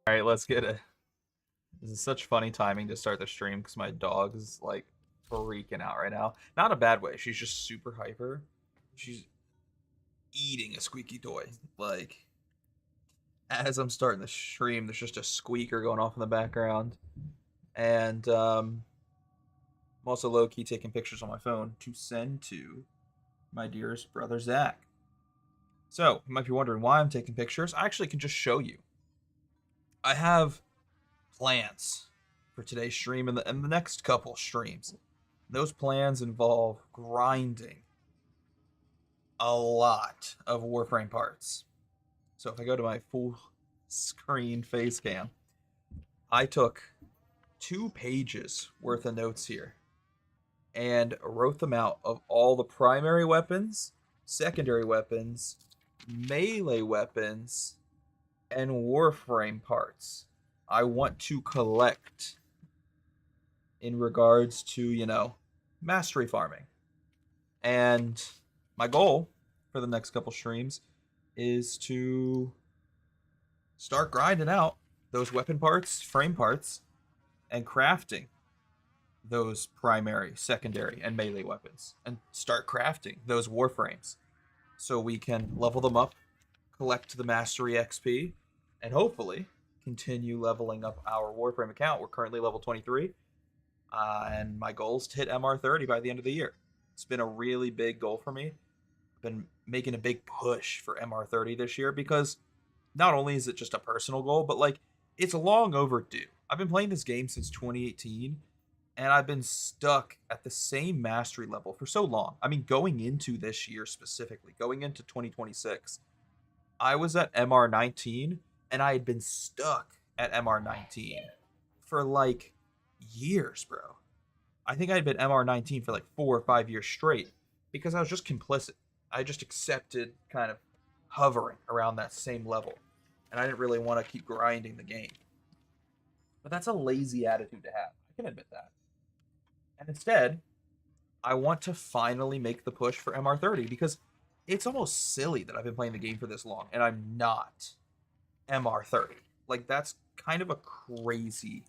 All right, let's get it. This is such funny timing to start the stream because my dog is like freaking out right now. Not a bad way. She's just super hyper. She's eating a squeaky toy. Like, as I'm starting the stream, there's just a squeaker going off in the background. And I'm also low key taking pictures on my phone to send to my dearest brother Zach. So, you might be wondering why I'm taking pictures. I actually can just show you. I have plans for today's stream and the next couple streams. Those plans involve grinding a lot of Warframe parts. So if I go to my full screen face cam, I took 2 pages worth of notes here and wrote them out of all the primary weapons, secondary weapons, melee weapons, and Warframe parts I want to collect in regards to, mastery farming. And my goal for the next couple streams is to start grinding out those weapon parts, frame parts, and crafting those primary, secondary, and melee weapons, and start crafting those warframes so we can level them up, collect the mastery XP, and hopefully continue leveling up our Warframe account. We're currently level 23, and my goal is to hit MR30 by the end of the year. It's been a really big goal for me. I've been making a big push for MR30 this year because not only is it just a personal goal, but like it's long overdue. I've been playing this game since 2018, and I've been stuck at the same mastery level for so long. I mean, going into this year specifically, going into 2026, I was at MR19 and I had been stuck at MR19 for like years, bro. I think I had been MR19 for like 4 or 5 years straight because I was just complicit. I just accepted kind of hovering around that same level. And I didn't really want to keep grinding the game. But that's a lazy attitude to have. I can admit that. And instead, I want to finally make the push for MR30 because it's almost silly that I've been playing the game for this long and I'm not MR30. Like, that's kind of a crazy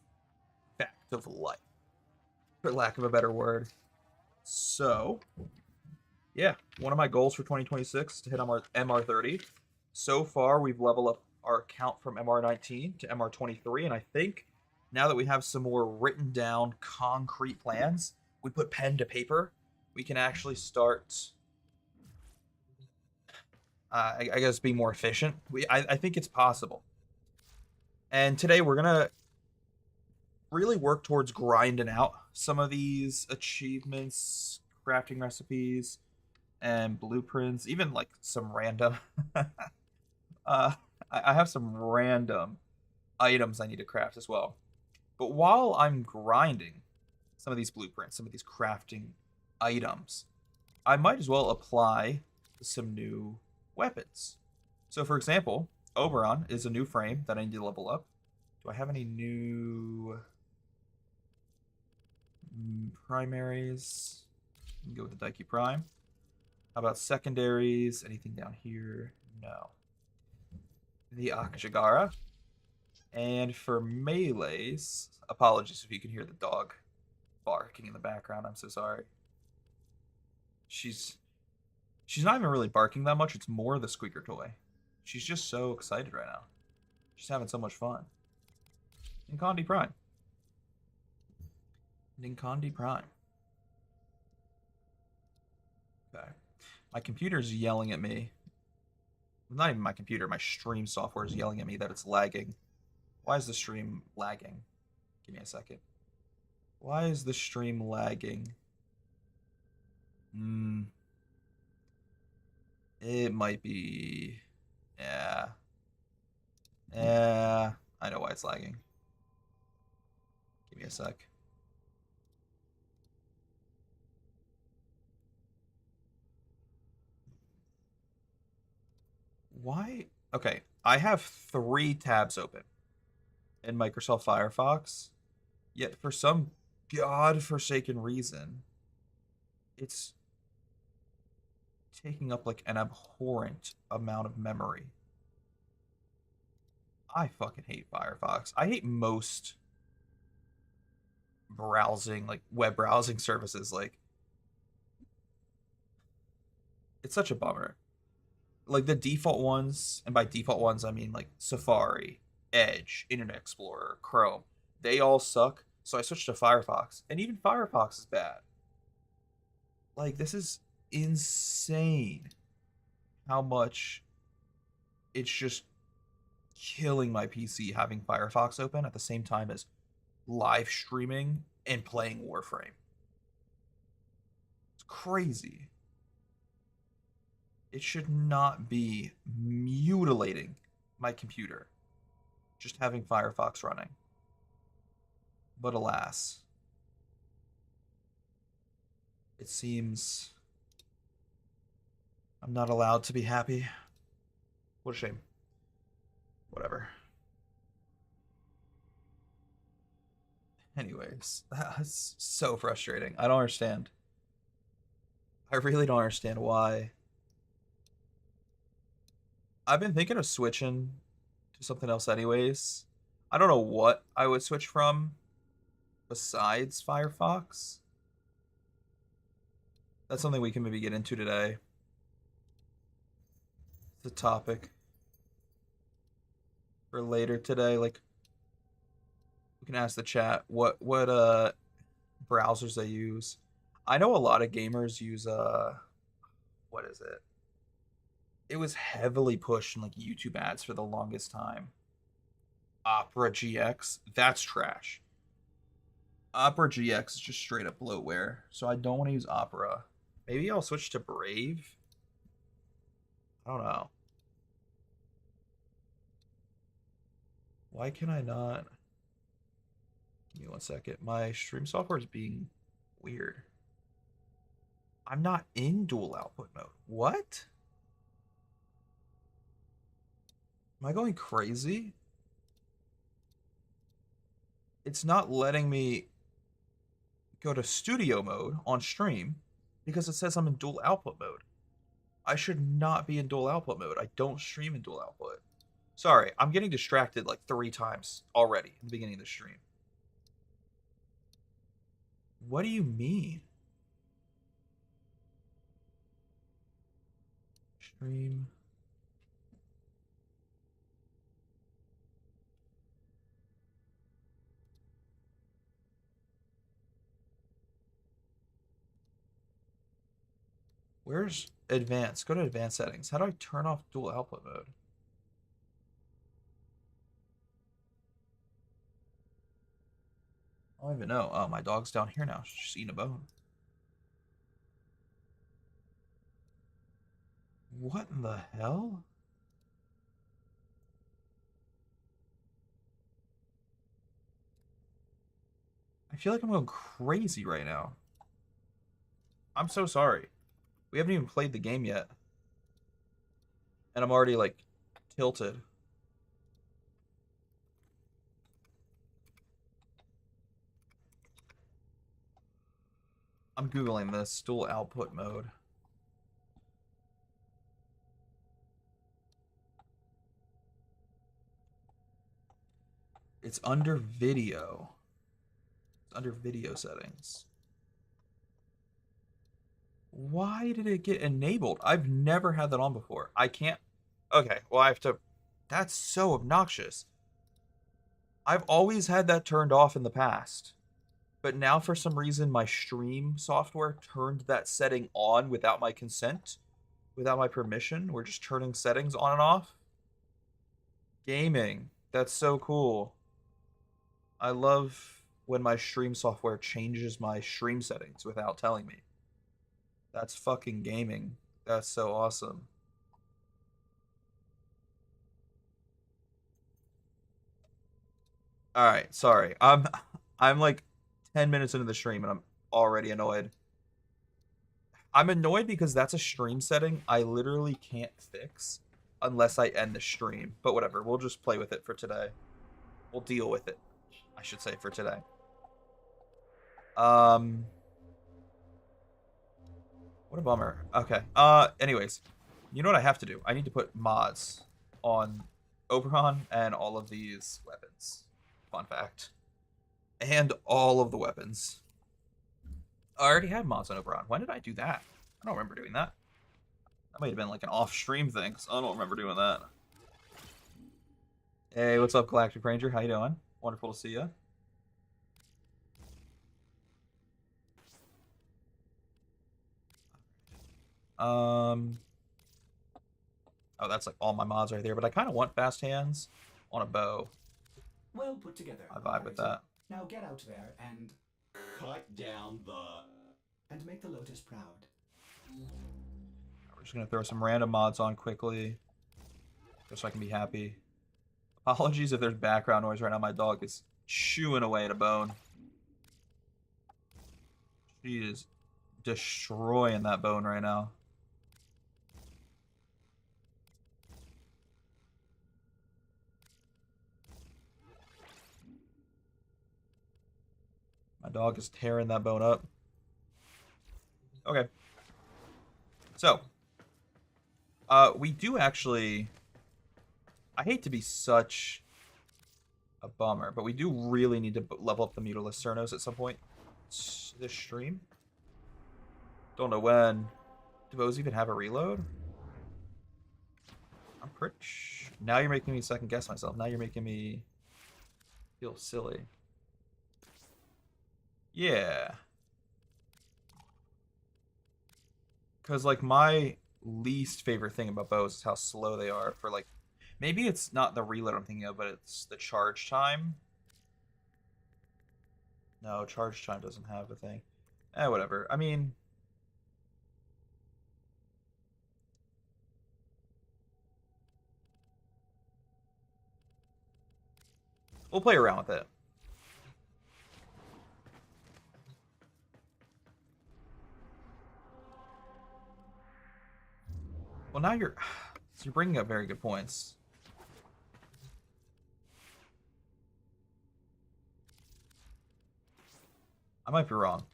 fact of life, for lack of a better word. So, yeah, one of my goals for 2026 is to hit MR30. So far, we've leveled up our account from MR19 to MR23, and I think now that we have some more written down concrete plans, we put pen to paper, we can actually start, I guess, being more efficient. I think it's possible. And today we're going to really work towards grinding out some of these achievements, crafting recipes, and blueprints, even like some random. I have some random items I need to craft as well. But while I'm grinding some of these blueprints, some of these crafting items, I might as well apply some new weapons. So, for example, Oberon is a new frame that I need to level up. Do I have any new primaries? Go with the Daiki Prime. How about secondaries? Anything down here? No. The Akjagara. And for melees, apologies if you can hear the dog barking in the background. I'm so sorry. She's not even really barking that much. It's more the squeaker toy. She's just so excited right now. She's having so much fun. Ninkandi Prime. Ninkandi Prime. Okay. My computer's yelling at me. Not even my computer, my stream software is yelling at me that it's lagging. Why is the stream lagging? Give me a second. Why is the stream lagging? It might be... Yeah. Yeah. I know why it's lagging. Give me a sec. Why? Okay, I have 3 tabs open in Microsoft Firefox, yet for some godforsaken reason, it's taking up like an abhorrent amount of memory. I fucking hate Firefox. I hate most browsing, like web browsing services. Like, it's such a bummer. Like the default ones, and by default ones I mean like Safari, Edge, Internet Explorer, Chrome. They all suck. So I switched to Firefox, and even Firefox is bad. Like, this is insane how much it's just killing my PC having Firefox open at the same time as live streaming and playing Warframe. It's crazy. It should not be mutilating my computer. Just having Firefox running. But alas. It seems I'm not allowed to be happy. What a shame. Whatever. Anyways, that's so frustrating. I don't understand. I really don't understand why. I've been thinking of switching to something else anyways. I don't know what I would switch from besides Firefox. That's something we can maybe get into today. It's a topic for later today. Like, we can ask the chat what browsers they use. I know a lot of gamers use what is it? It was heavily pushed in like YouTube ads for the longest time. Opera GX, that's trash. Opera GX is just straight up bloatware, so I don't want to use Opera. Maybe I'll switch to Brave. I don't know. Why can I not? Give me 1 second. My stream software is being weird. I'm not in dual output mode. What? Am I going crazy? It's not letting me go to studio mode on stream because it says I'm in dual output mode. I should not be in dual output mode. I don't stream in dual output. Sorry, I'm getting distracted like 3 times already in the beginning of the stream. What do you mean? Stream. Where's advanced? Go to advanced settings. How do I turn off dual output mode? I don't even know. Oh, my dog's down here now. She's just eating a bone. What in the hell? I feel like I'm going crazy right now. I'm so sorry. We haven't even played the game yet. And I'm already, like, tilted. I'm Googling this. Dual output mode. It's under video. It's under video settings. Why did it get enabled? I've never had that on before. I can't. Okay, well, I have to. That's so obnoxious. I've always had that turned off in the past. But now, for some reason, my stream software turned that setting on without my consent, without my permission. We're just turning settings on and off. Gaming. That's so cool. I love when my stream software changes my stream settings without telling me. That's fucking gaming. That's so awesome. All right, sorry. I'm like 10 minutes into the stream and I'm already annoyed. I'm annoyed because that's a stream setting I literally can't fix unless I end the stream. But whatever, we'll just play with it for today. We'll deal with it, I should say, for today. What a bummer. Okay. Anyways, you know what I have to do? I need to put mods on Oberon and all of these weapons. Fun fact. And all of the weapons. I already had mods on Oberon. When did I do that? I don't remember doing that. That might have been like an off-stream thing, because I don't remember doing that. Hey, what's up, Galactic Ranger? How you doing? Wonderful to see you. Oh, that's like all my mods right there, but I kind of want fast hands on a bow. Well put together. I vibe with that. Now get out there and cut down the and make the Lotus proud. We're just gonna throw some random mods on quickly, just so I can be happy. Apologies if there's background noise right now. My dog is chewing away at a bone. She is destroying that bone right now. My dog is tearing that bone up. Okay. So, we do actually... I hate to be such a bummer, but we do really need to level up the Mutalisk Cernos at some point this stream. Don't know when. Do those even have a reload? I'm pretty sure. Now you're making me second guess myself. Now you're making me feel silly. Yeah. Because, like, my least favorite thing about bows is how slow they are for, like, maybe it's not the reload I'm thinking of, but it's the charge time. No, charge time doesn't have a thing. Whatever. I mean... we'll play around with it. Well, now you're... so you're bringing up very good points. I might be wrong.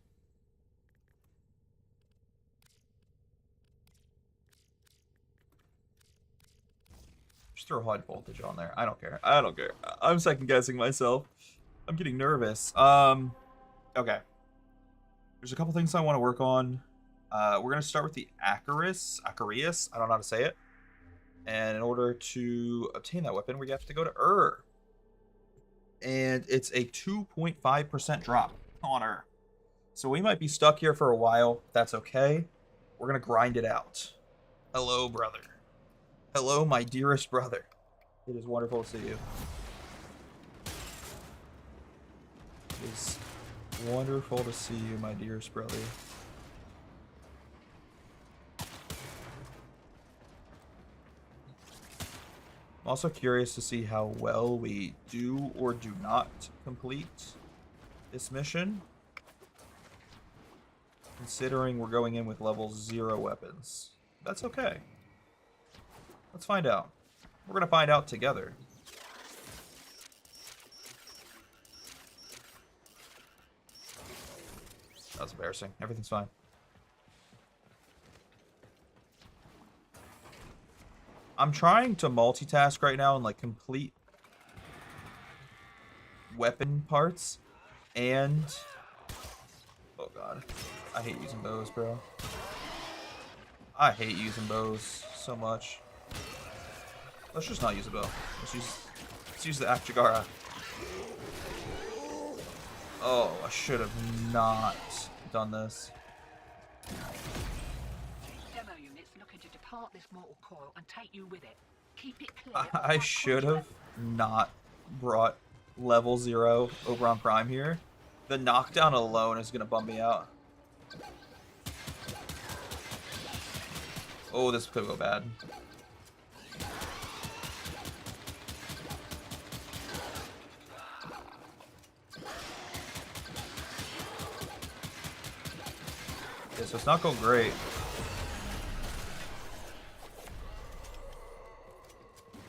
Just throw high voltage on there. I don't care. I don't care. I'm second guessing myself. I'm getting nervous. Okay. There's a couple things I want to work on. We're gonna start with the Acarius. I don't know how to say it. And in order to obtain that weapon, we have to go to and it's a 2.5% drop on Ur. So we might be stuck here for a while. That's okay. We're gonna grind it out. Hello, brother. Hello, my dearest brother. It is wonderful to see you. It is wonderful to see you, my dearest brother. I'm also curious to see how well we do or do not complete this mission, considering we're going in with level 0 weapons. That's okay. Let's find out. We're going to find out together. That was embarrassing. Everything's fine. I'm trying to multitask right now and like complete weapon parts and... oh god. I hate using bows, bro. I hate using bows so much. Let's just not use a bow. Let's use the Akjagara. Oh, I should have not done this. Demo units looking to depart this mortal coil and take you with it. Keep it clear. I should have not brought level 0 Oberon Prime here. The knockdown alone is gonna bum me out. Oh, this could go bad. Okay, so it's not going great.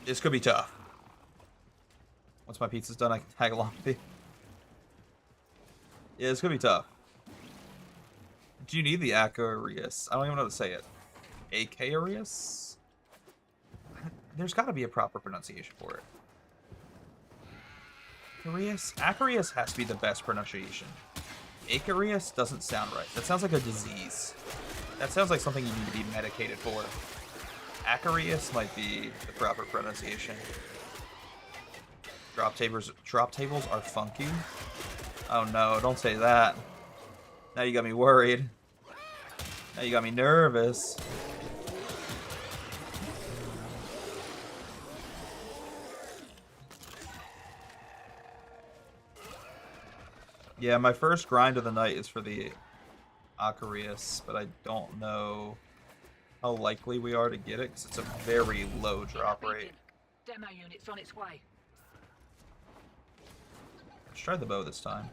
This could be tough. Once my pizza's done, I can tag along with you. Yeah, this could be tough. Do you need the Acarius? I don't even know how to say it. Acarius? There's got to be a proper pronunciation for it. Acarius? Acarius has to be the best pronunciation. Acarius doesn't sound right. That sounds like a disease. That sounds like something you need to be medicated for. Acarius might be the proper pronunciation. Drop tables are funky. Oh no, don't say that. Now you got me worried. Now you got me nervous. Yeah, my first grind of the night is for the Acarius, but I don't know how likely we are to get it because it's a very low drop rate. Demo unit's on its way. Let's try the bow this time.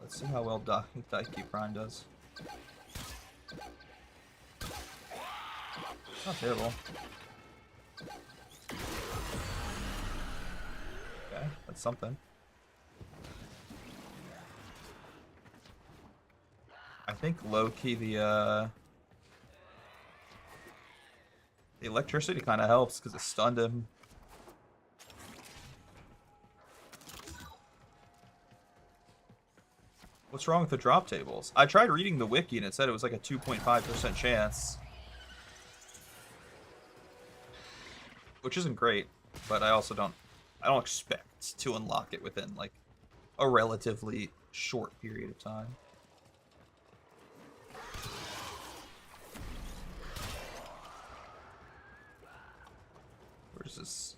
Let's see how well Daiki Prime does. Not terrible. Okay, that's something. I think low-key the electricity kind of helps because it stunned him. What's wrong with the drop tables? I tried reading the wiki and it said it was like a 2.5% chance. Which isn't great, but I also don't expect to unlock it within like a relatively short period of time. Where's this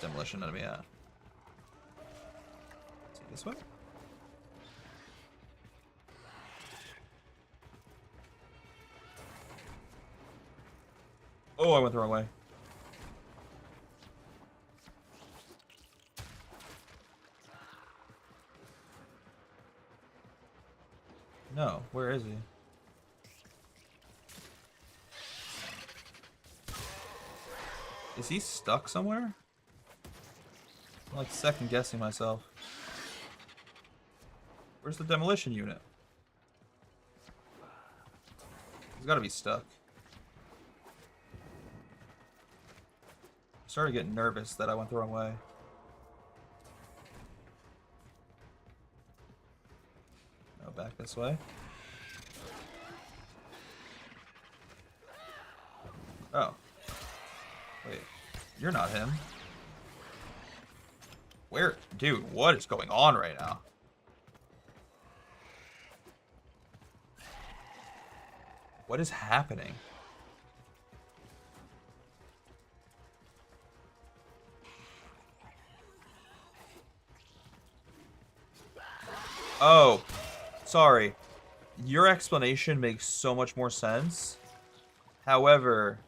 demolition enemy at? Is it this way? Oh, I went the wrong way. No, where is he? Is he stuck somewhere? I'm like second guessing myself. Where's the demolition unit? He's gotta be stuck. I started getting nervous that I went the wrong way. No, back this way. Oh. Wait, you're not him. Where? Dude, what is going on right now? What is happening? Oh, sorry. Your explanation makes so much more sense. However,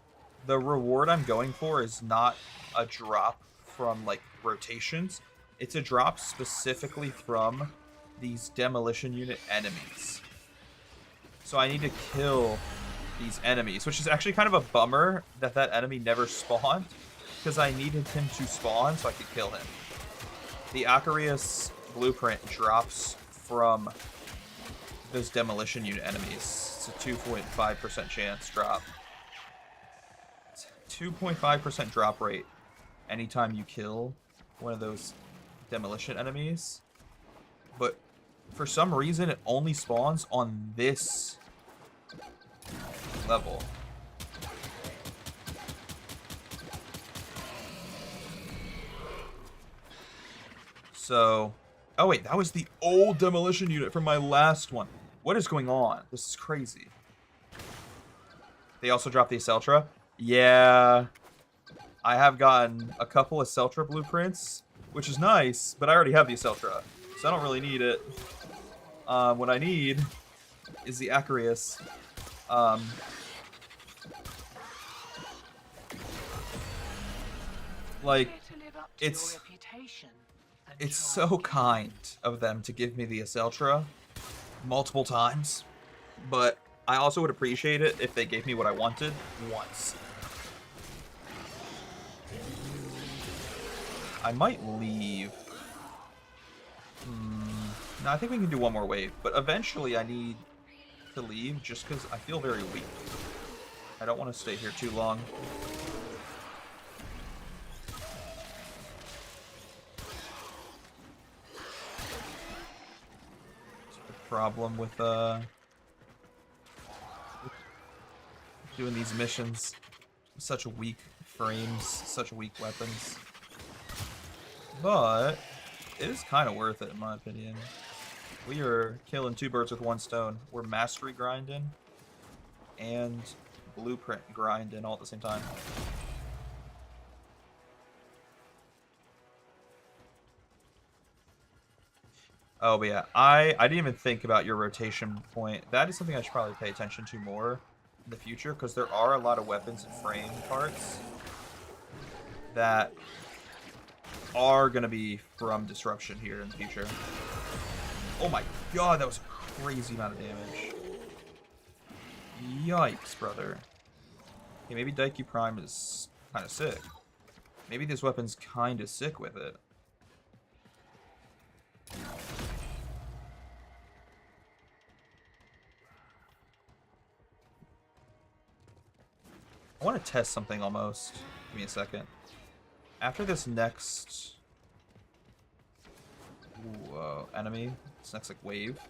the reward I'm going for is not a drop from, like, rotations. It's a drop specifically from these demolition unit enemies. So I need to kill these enemies, which is actually kind of a bummer that that enemy never spawned, because I needed him to spawn so I could kill him. The Acarius blueprint drops from those demolition unit enemies. It's a 2.5% chance drop. 2.5% drop rate anytime you kill one of those demolition enemies. But for some reason, it only spawns on this level. So, oh wait, that was the old demolition unit from my last one. What is going on? This is crazy. They also dropped the Aceltra. Yeah, I have gotten a couple of Aceltra blueprints, which is nice, but I already have the Aceltra, so I don't really need it. What I need is the Acarius. Like, it's so kind of them to give me the Aceltra multiple times, but I also would appreciate it if they gave me what I wanted once. I might leave. No, I think we can do one more wave, but eventually I need to leave just because I feel very weak. I don't want to stay here too long. The problem with doing these missions. Such weak frames, such weak weapons. But it is kind of worth it in my opinion. We are killing two birds with one stone. We're mastery grinding and blueprint grinding all at the same time. Oh, but yeah, I didn't even think about your rotation point. That is something I should probably pay attention to more in the future, because there are a lot of weapons and frame parts that are going to be from Disruption here in the future. Oh my god, that was a crazy amount of damage. Yikes, brother. Okay, maybe Daikyu Prime is kind of sick. Maybe this weapon's kind of sick with it. I want to test something almost. Give me a second. After this next enemy, this next like wave,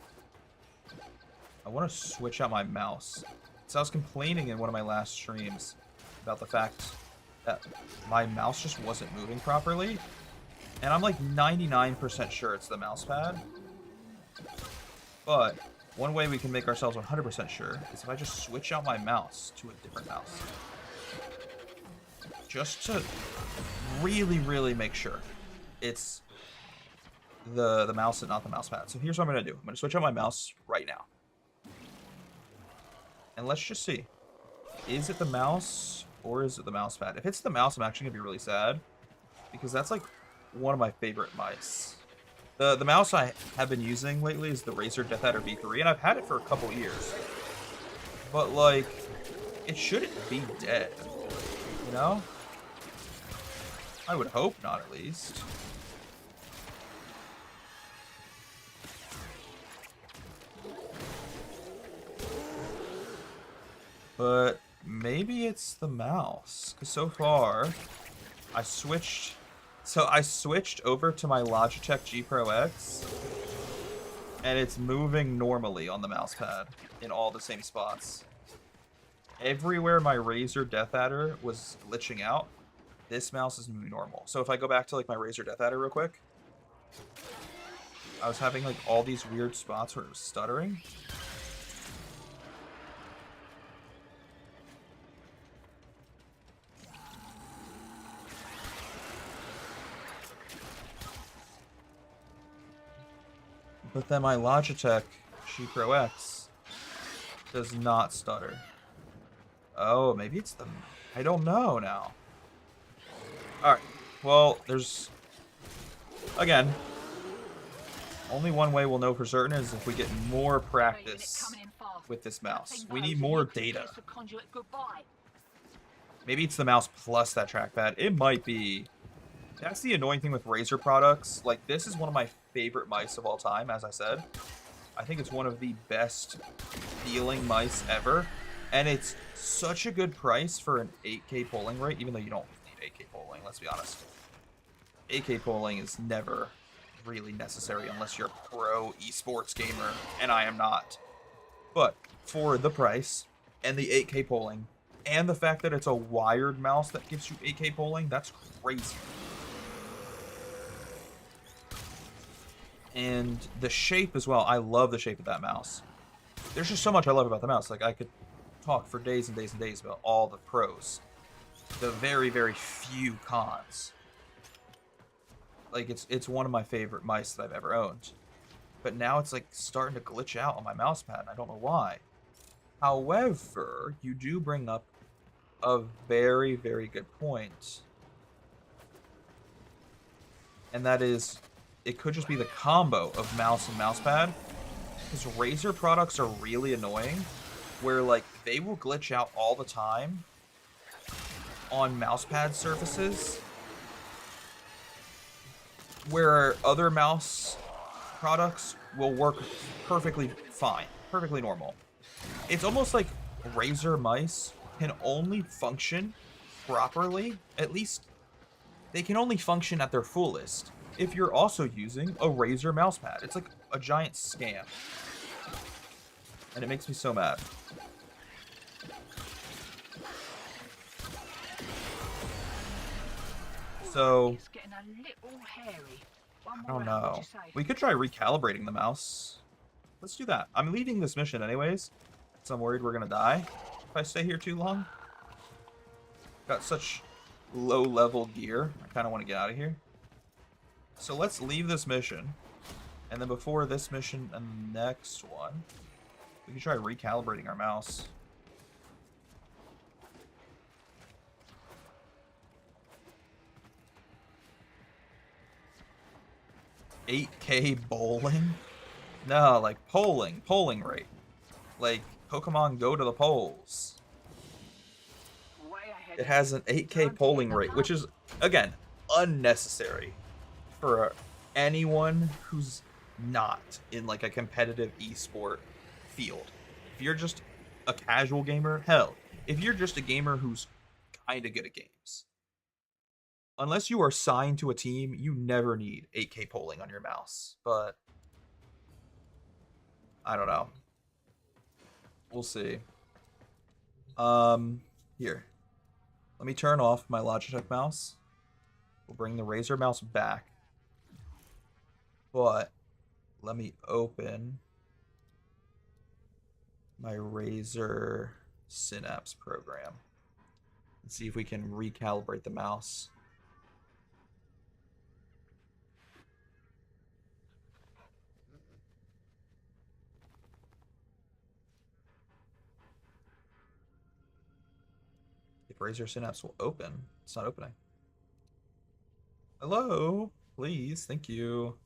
I want to switch out my mouse. So I was complaining in one of my last streams about the fact that my mouse just wasn't moving properly, and I'm like 99% sure it's the mouse pad. But one way we can make ourselves 100% sure is if I just switch out my mouse to a different mouse. Just to really, really make sure it's the mouse and not the mouse pad. So here's what I'm going to do. I'm going to switch out my mouse right now. And let's just see. Is it the mouse or is it the mouse pad? If it's the mouse, I'm actually going to be really sad, because that's like one of my favorite mice. The mouse I have been using lately is the Razer DeathAdder V3, and I've had it for a couple years. But like, it shouldn't be dead, you know? I would hope not, at least. But maybe it's the mouse, because so far I switched over to my Logitech G Pro X, and it's moving normally on the mouse pad in all the same spots. Everywhere my Razer DeathAdder was glitching out, this mouse is moving normal. So if I go back to like my Razer DeathAdder real quick, I was having like all these weird spots where it was stuttering. But then my Logitech G Pro X does not stutter. Oh, maybe it's the... I don't know now. Alright, well, there's... Again, only one way we'll know for certain is if we get more practice with this mouse. We need more data. Maybe it's the mouse plus that trackpad. It might be. That's the annoying thing with Razer products. Like, this is one of my favorite mice of all time, as I said. I think it's one of the best feeling mice ever. And it's such a good price for an 8K polling rate, even though you don't need 8K polling, let's be honest. 8K polling is never really necessary unless you're a pro esports gamer, and I am not. But for the price and the 8K polling, and the fact that it's a wired mouse that gives you 8K polling, that's crazy. And the shape as well. I love the shape of that mouse. There's just so much I love about the mouse. Like, I could talk for days and days and days about all the pros. The very, very few cons. Like, it's one of my favorite mice that I've ever owned. But now it's, like, starting to glitch out on my mouse pad. I don't know why. However, you do bring up a very, very good point. And that is... it could just be the combo of mouse and mouse pad. Because Razer products are really annoying, where like they will glitch out all the time on mouse pad surfaces, where other mouse products will work perfectly fine, perfectly normal. It's almost like Razer mice can only function properly, at least they can only function at their fullest, if you're also using a Razer mousepad. It's like a giant scam. And it makes me so mad. So, It's getting a little hairy. One I more don't round, what'd know. you say? We could try recalibrating the mouse. Let's do that. I'm leaving this mission anyways, so I'm worried we're gonna die if I stay here too long. Got such low level gear. I kind of want to get out of here. So let's leave this mission, and And then before this mission and the next one, we can try recalibrating our mouse. $8K bowling? No, like polling rate. Like Pokemon Go to the polls. Way ahead. It has an 8K polling rate, which is, again, unnecessary for anyone who's not in like a competitive esport field. If you're just a casual gamer, hell, if you're just a gamer who's kind of good at games, unless you are signed to a team, you never need 8K polling on your mouse. But I don't know. We'll see. Here. Let me turn off my Logitech mouse. We'll bring the Razer mouse back. But let me open my Razer Synapse program and see if we can recalibrate the mouse. If Razer Synapse will open, it's not opening. Hello, please, thank you.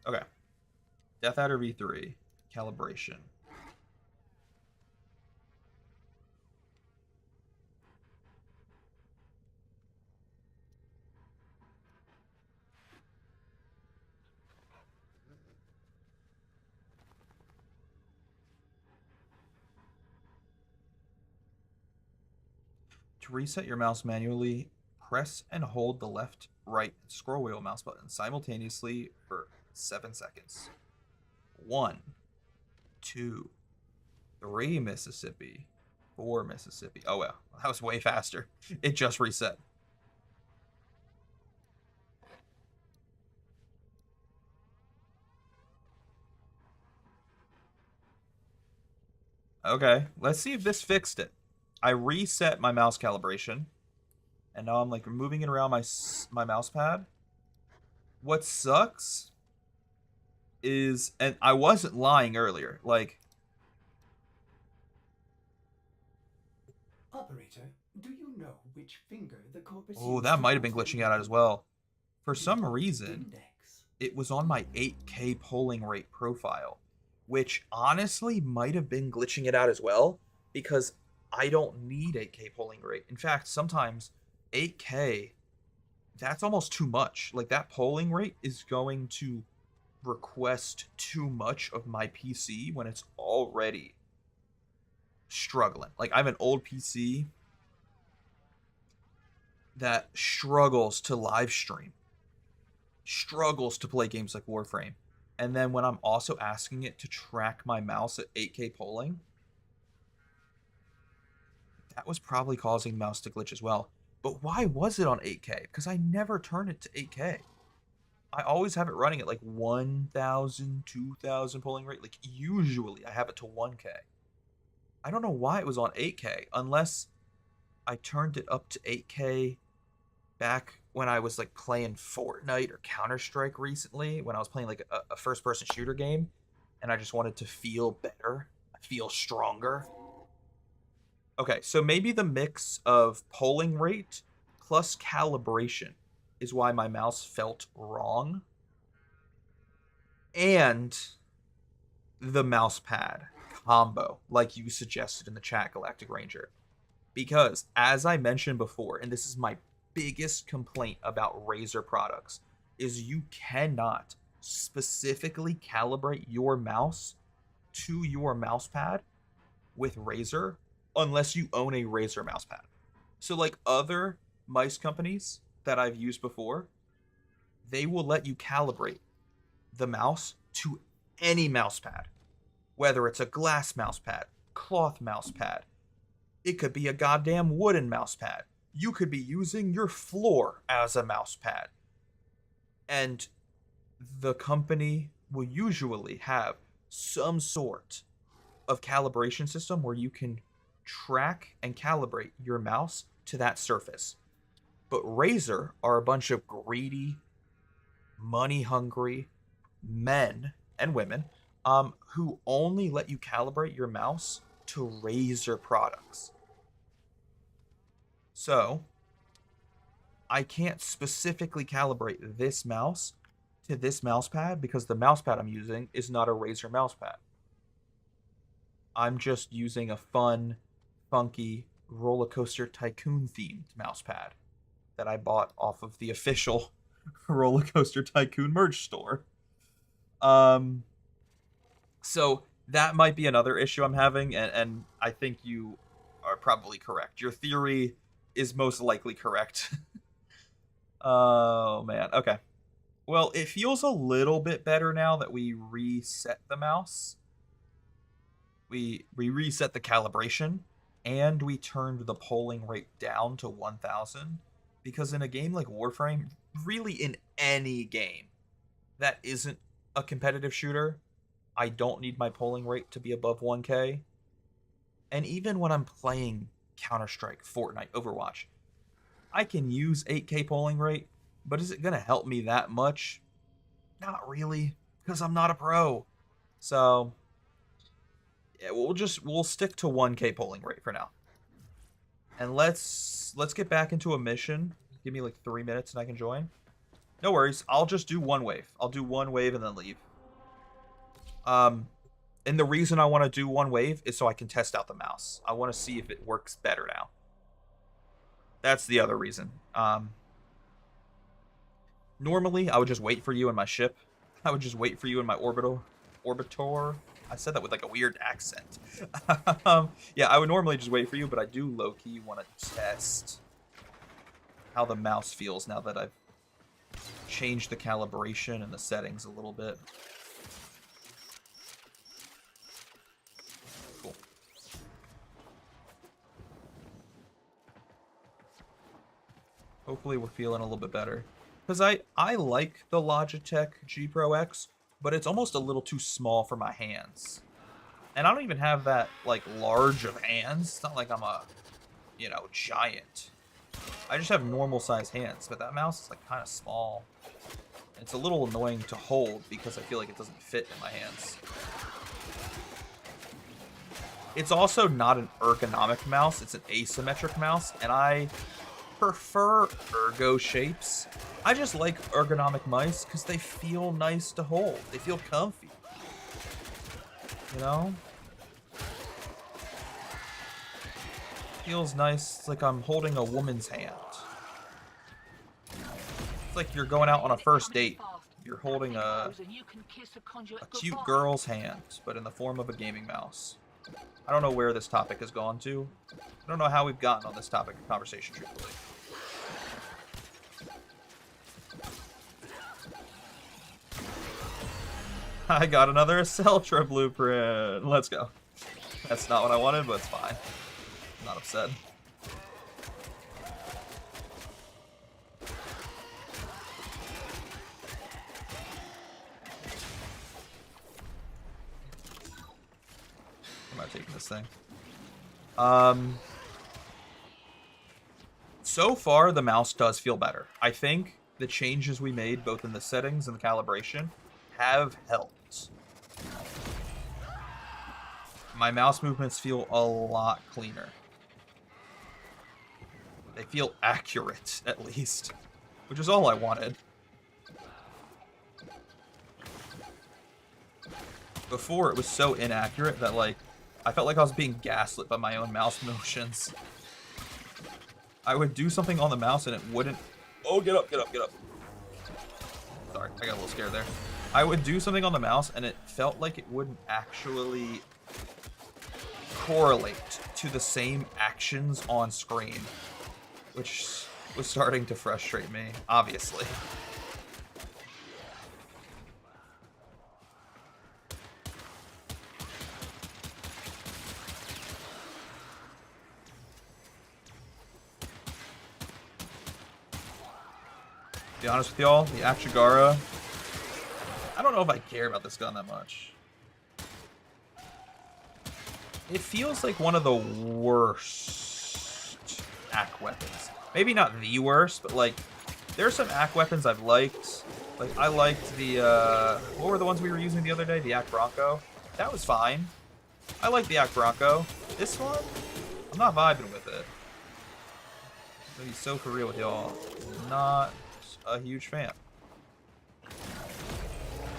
Okay. Death Adder V3 calibration. To reset your mouse manually, press and hold the left, right, and scroll wheel mouse button simultaneously for 7 seconds. 1, 2, 3 Mississippi, 4 Mississippi. Oh well, that was way faster. It just reset. Okay, let's see if this fixed it. I reset my mouse calibration, and now I'm like moving it around my mouse pad. What sucks is, and I wasn't lying earlier, like, Operator, do you know which finger the corpus oh, used that to might have been control glitching the out as body? well. For Is it some called reason, index? it was on my 8K polling rate profile, which honestly might have been glitching it out as well, because I don't need 8K polling rate. In fact, sometimes 8K, that's almost too much. Like, that polling rate is going to request too much of my PC when it's already struggling. Like, I have an old PC that struggles to live stream, struggles to play games like Warframe. And then when I'm also asking it to track my mouse at 8K polling, that was probably causing mouse to glitch as well. But why was it on 8K? Because I never turn it to 8K. I always have it running at like 1,000, 2,000 polling rate. Like, usually I have it to 1K. I don't know why it was on 8K, unless I turned it up to 8K back when I was like playing Fortnite or Counter-Strike recently, when I was playing like a first-person shooter game, and I just wanted to feel better, feel stronger. Okay, so maybe the mix of polling rate plus calibration is why my mouse felt wrong. And the mouse pad combo, like you suggested in the chat, Galactic Ranger. Because, as I mentioned before, and this is my biggest complaint about Razer products, is you cannot specifically calibrate your mouse to your mouse pad with Razer unless you own a Razer mouse pad. So, like other mice companies that I've used before, they will let you calibrate the mouse to any mouse pad, whether it's a glass mouse pad, cloth mouse pad. It could be a goddamn wooden mouse pad. You could be using your floor as a mouse pad. And the company will usually have some sort of calibration system where you can track and calibrate your mouse to that surface. But Razer are a bunch of greedy, money hungry, men and women who only let you calibrate your mouse to Razer products. So I can't specifically calibrate this mouse to this mouse pad because the mouse pad I'm using is not a Razer mouse pad. I'm just using a fun, funky Roller Coaster Tycoon themed mouse pad that I bought off of the official Roller Coaster Tycoon merch store. So that might be another issue I'm having, and I think you are probably correct. Your theory is most likely correct. Oh man, okay. Well, it feels a little bit better now that we reset the mouse. We reset the calibration, and we turned the polling rate down to 1000. Because in a game like Warframe, really in any game that isn't a competitive shooter, I don't need my polling rate to be above 1K. And even when I'm playing Counter-Strike, Fortnite, Overwatch, I can use 8K polling rate, but is it going to help me that much? Not really, because I'm not a pro. So, yeah, we'll stick to 1K polling rate for now. And let's get back into a mission. Give me like 3 minutes and I can join. No worries, I'll just do one wave. I'll do one wave and then leave. And the reason I want to do one wave is so I can test out the mouse. I want to see if it works better now. That's the other reason. Normally, I would just wait for you in my ship. I would just wait for you in my orbitor. I said that with like a weird accent. Yeah, I would normally just wait for you, but I do low-key want to test how the mouse feels now that I've changed the calibration and the settings a little bit. Cool. Hopefully we're feeling a little bit better. Because I like the Logitech G Pro X, but it's almost a little too small for my hands. And I don't even have that, like, large of hands. It's not like I'm a, you know, giant. I just have normal size hands, but that mouse is, like, kind of small. It's a little annoying to hold because I feel like it doesn't fit in my hands. It's also not an ergonomic mouse. It's an asymmetric mouse, and I prefer ergo shapes. I just like ergonomic mice because they feel nice to hold. They feel comfy. You know? Feels nice. It's like I'm holding a woman's hand. It's like you're going out on a first date. You're holding a cute girl's hand, but in the form of a gaming mouse. I don't know where this topic has gone to. I don't know how we've gotten on this topic of conversation, truthfully. I got another Celtra blueprint. Let's go. That's not what I wanted, but it's fine. I'm not upset. I'm not taking this thing. So far, the mouse does feel better. I think the changes we made, both in the settings and the calibration, have helped. My mouse movements feel a lot cleaner. They feel accurate, at least, which is all I wanted. Before, it was so inaccurate that, like, I felt like I was being gaslit by my own mouse motions. I would do something on the mouse and it wouldn't... Oh, get up, get up, get up. Sorry, I got a little scared there. I would do something on the mouse and it felt like it wouldn't actually correlate to the same actions on screen, which was starting to frustrate me, obviously. To be honest with y'all, the Achigara, I don't know if I care about this gun that much. It feels like one of the worst ACK weapons. Maybe not the worst, but like, there's some ACK weapons I've liked. Like, I liked the, what were the ones we were using the other day? The Yak Bronco. That was fine. I like the Yak Bronco. This one, I'm not vibing with it. To be so for real with y'all, not a huge fan.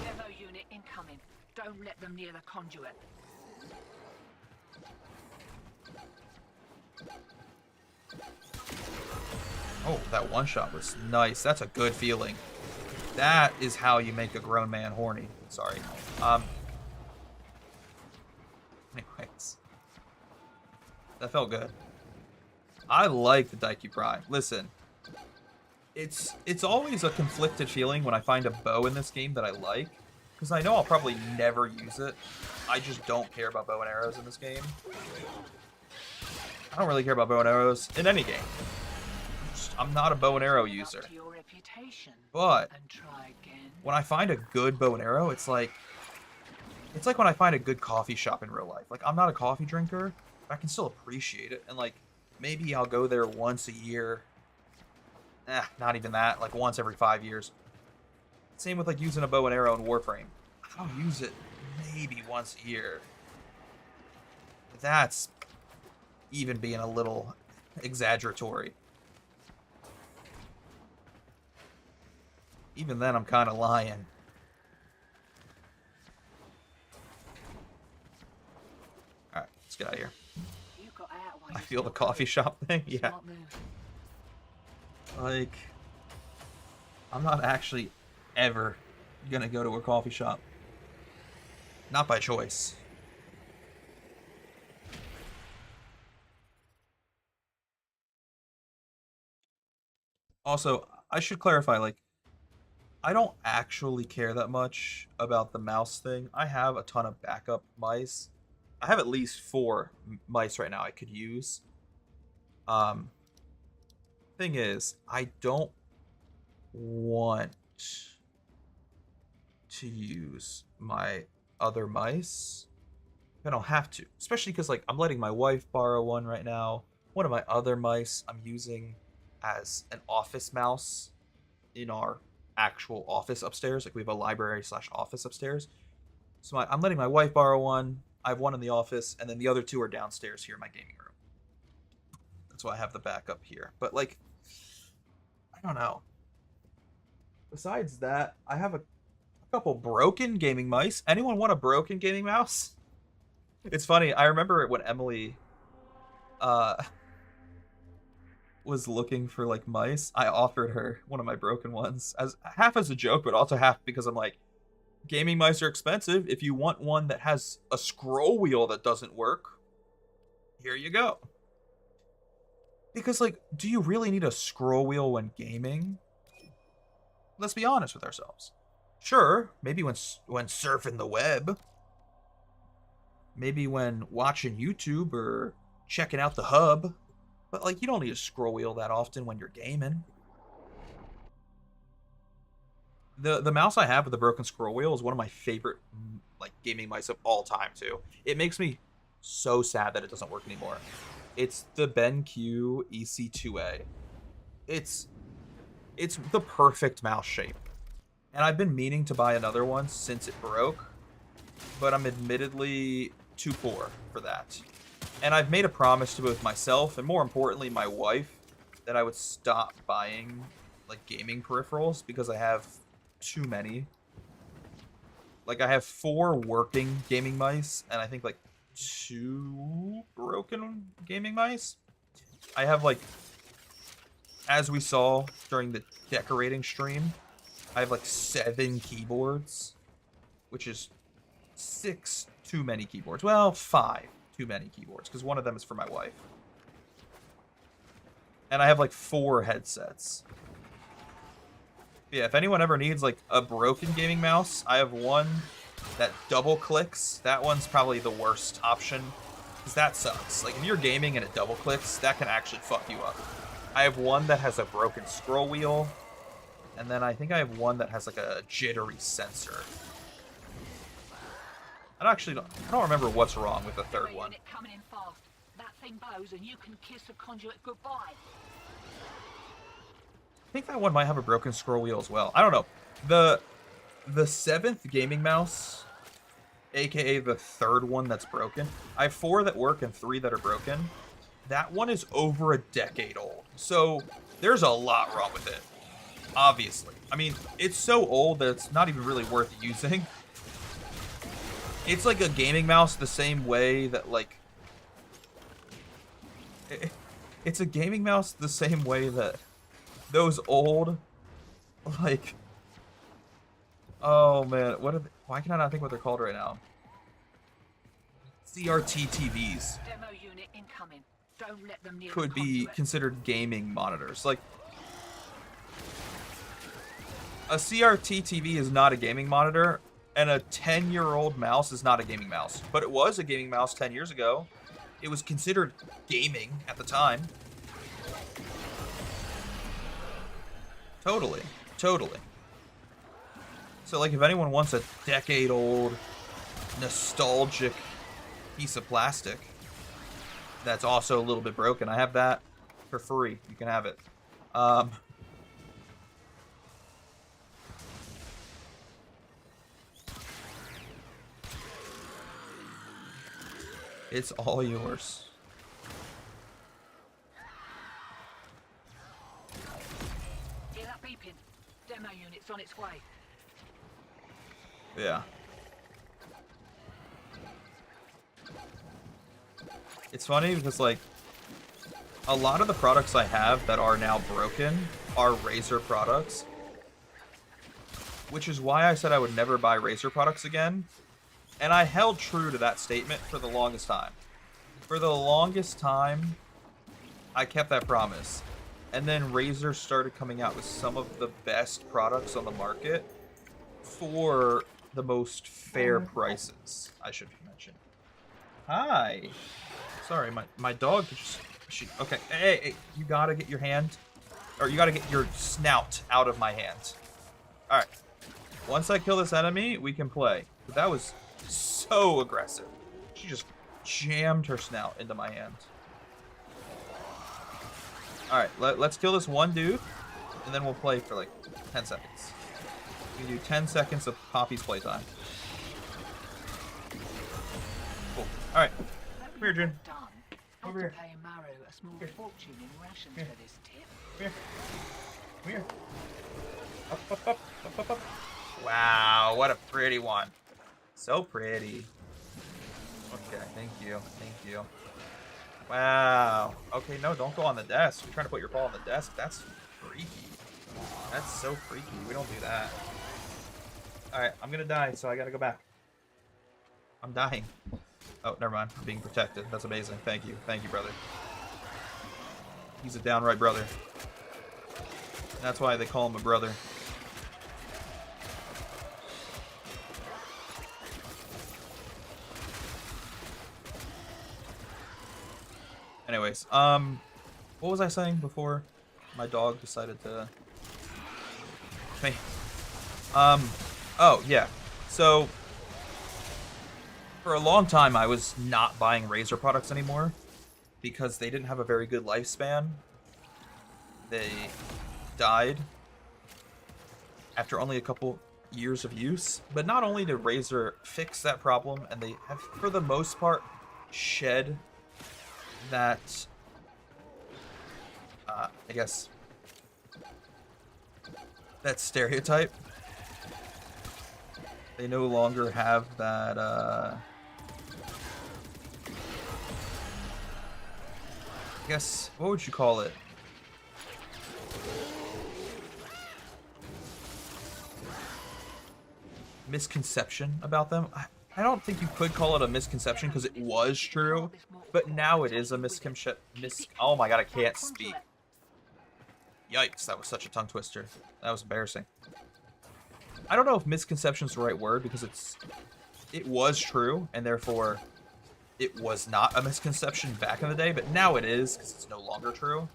Demo unit incoming. Don't let them near the conduit. Oh, that one shot was nice. That's a good feeling. That is how you make a grown man horny. Sorry. Anyways. That felt good. I like the Daiki Prime. Listen. It's always a conflicted feeling when I find a bow in this game that I like. Because I know I'll probably never use it. I just don't care about bow and arrows in this game. I don't really care about bow and arrows in any game. I'm not a bow and arrow user. But when I find a good bow and arrow, it's like when I find a good coffee shop in real life. Like, I'm not a coffee drinker, but I can still appreciate it. And like, maybe I'll go there once a year. Not even that. Like once every 5 years. Same with like using a bow and arrow in Warframe. I'll use it maybe once a year. That's even being a little exaggeratory. Even then, I'm kind of lying. Alright, let's get out of here. I feel the coffee shop thing. Yeah. Like, I'm not actually ever gonna go to a coffee shop. Not by choice. Also, I should clarify, like, I don't actually care that much about the mouse thing. I have a ton of backup mice. I have at least 4 mice right now I could use. Thing is, I don't want to use my other mice. I don't have to. Especially because, like, I'm letting my wife borrow one right now. One of my other mice I'm using as an office mouse in our actual office upstairs. Like, we have a library / office upstairs. So I'm letting my wife borrow one. I have one in the office, and then the other 2 are downstairs here in my gaming room. That's why I have the backup here. But, like, I don't know. Besides that, I have a couple broken gaming mice. Anyone want a broken gaming mouse? It's funny. I remember when Emily was looking for like mice, I offered her one of my broken ones as half as a joke, but also half because I'm like, gaming mice are expensive. If you want one that has a scroll wheel that doesn't work, here you go. Because, like, do you really need a scroll wheel when gaming? Let's be honest with ourselves. Sure, maybe when surfing the web. Maybe when watching YouTube or checking out the hub. But, like, you don't need a scroll wheel that often when you're gaming. The mouse I have with the broken scroll wheel is one of my favorite, like, gaming mice of all time, too. It makes me so sad that it doesn't work anymore. It's the BenQ EC2A. It's the perfect mouse shape. And I've been meaning to buy another one since it broke, but I'm admittedly too poor for that. And I've made a promise to both myself and, more importantly, my wife that I would stop buying, like, gaming peripherals because I have too many. Like, I have 4 working gaming mice and I think, like, 2 broken gaming mice. I have, like, as we saw during the decorating stream, I have like 7 keyboards, which is 6 too many keyboards. Well, 5 too many keyboards, because one of them is for my wife. And I have like 4 headsets. Yeah, if anyone ever needs like a broken gaming mouse, I have one that double clicks. That one's probably the worst option, because that sucks. Like, if you're gaming and it double clicks, that can actually fuck you up. I have one that has a broken scroll wheel, and then I think I have one that has like a jittery sensor. I don't remember what's wrong with the third one. Coming in fast. That thing bows and you can kiss the conduit goodbye. I think that one might have a broken scroll wheel as well. I don't know. The 7th gaming mouse, aka the 3rd one that's broken. I have 4 that work and 3 that are broken. That one is over a decade old. So there's a lot wrong with it. Obviously. I mean, it's so old that it's not even really worth using. It's like a gaming mouse the same way that, like... It's a gaming mouse the same way that those old, like... Oh, man. What are they? Why can I not think what they're called right now? CRT TVs. Demo unit incoming. Don't let them near Could the be conduit. considered gaming monitors. Like, a CRT TV is not a gaming monitor, and a 10-year-old mouse is not a gaming mouse. But it was a gaming mouse 10 years ago. It was considered gaming at the time. Totally. Totally. So, like, if anyone wants a decade-old, nostalgic piece of plastic that's also a little bit broken, I have that for free. You can have it. It's all yours. Hear that beeping? Demo unit's on its way. Yeah. It's funny because, like, a lot of the products I have that are now broken are Razer products. Which is why I said I would never buy Razer products again. And I held true to that statement for the longest time. For the longest time, I kept that promise. And then Razer started coming out with some of the best products on the market for the most fair prices, I should mention. Hi. Sorry, my dog just... Okay, hey, you gotta get your hand... Or you gotta get your snout out of my hand. Alright. Once I kill this enemy, we can play. But that was so aggressive. She just jammed her snout into my hand. Alright, let's kill this one dude, and then we'll play for like 10 seconds. We can do 10 seconds of Poppy's playtime. Cool. Alright. Come here, Jin. Over here. Paying Maru a small fortune in rations Here. for this tip. Come here. Come here. Up, up, up, up, up, up. Wow, what a pretty one. So pretty. Okay, thank you. Thank you. Wow. Okay, no, don't go on the desk. You're trying to put your ball on the desk. That's freaky. That's so freaky. We don't do that. Alright, I'm gonna die, so I gotta go back. I'm dying. Oh, never mind. I'm being protected. That's amazing. Thank you. Thank you, brother. He's a downright brother. That's why they call him a brother. Anyways, what was I saying before my dog decided to... Hey. Oh, yeah. So, for a long time, I was not buying Razer products anymore because they didn't have a very good lifespan. They died after only a couple years of use. But not only did Razer fix that problem, and they have, for the most part, shed that, I guess, that stereotype. They no longer have that, I guess, what would you call it? Misconception about them? I don't think you could call it a misconception because it was true, but now it is a misconception. Oh my god, I can't speak. Yikes, that was such a tongue twister. That was embarrassing. I don't know if misconception is the right word because it was true and therefore it was not a misconception back in the day, but now it is because it's no longer true.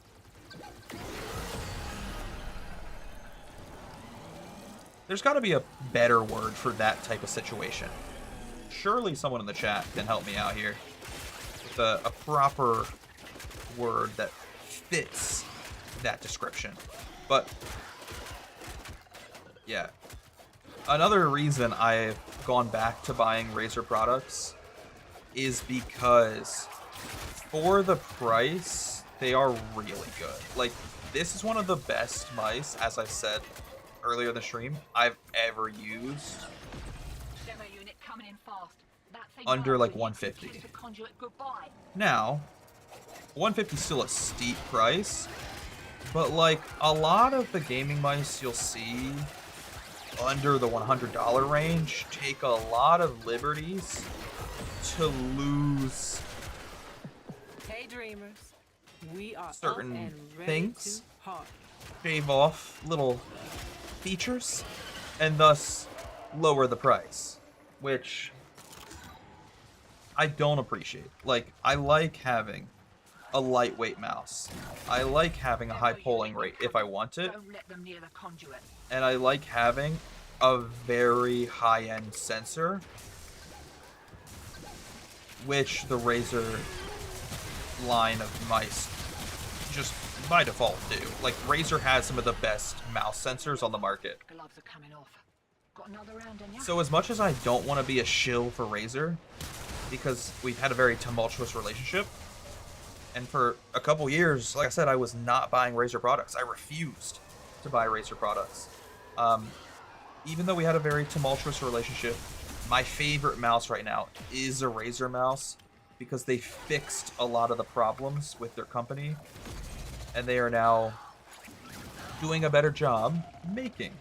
There's got to be a better word for that type of situation. Surely someone in the chat can help me out here with a proper word that fits that description. But yeah, another reason I've gone back to buying Razer products is because for the price, they are really good. Like, this is one of the best mice, as I said earlier in the stream, I've ever used. Demo unit coming in fast. That thing Under, might like, be 150. kiss the conduit goodbye. Now, 150 is still a steep price, but like a lot of the gaming mice you'll see under the $100 range take a lot of liberties to lose Hey dreamers, we are certain up and ready things, to party. shave off little features, and thus lower the price, which I don't appreciate. Like, I like having a lightweight mouse. I like having a high polling rate if I want it, Don't let them near the conduit. and I like having a very high-end sensor, which the Razer line of mice just by default do. Like, Razer has some of the best mouse sensors on the market. Gloves are coming off. Got another round in ya? So as much as I don't want to be a shill for Razer, because we've had a very tumultuous relationship, and for a couple years, like I said, I was not buying Razer products. I refused to buy Razer products. Even though we had a very tumultuous relationship, my favorite mouse right now is a Razer mouse because they fixed a lot of the problems with their company, and they are now doing a better job making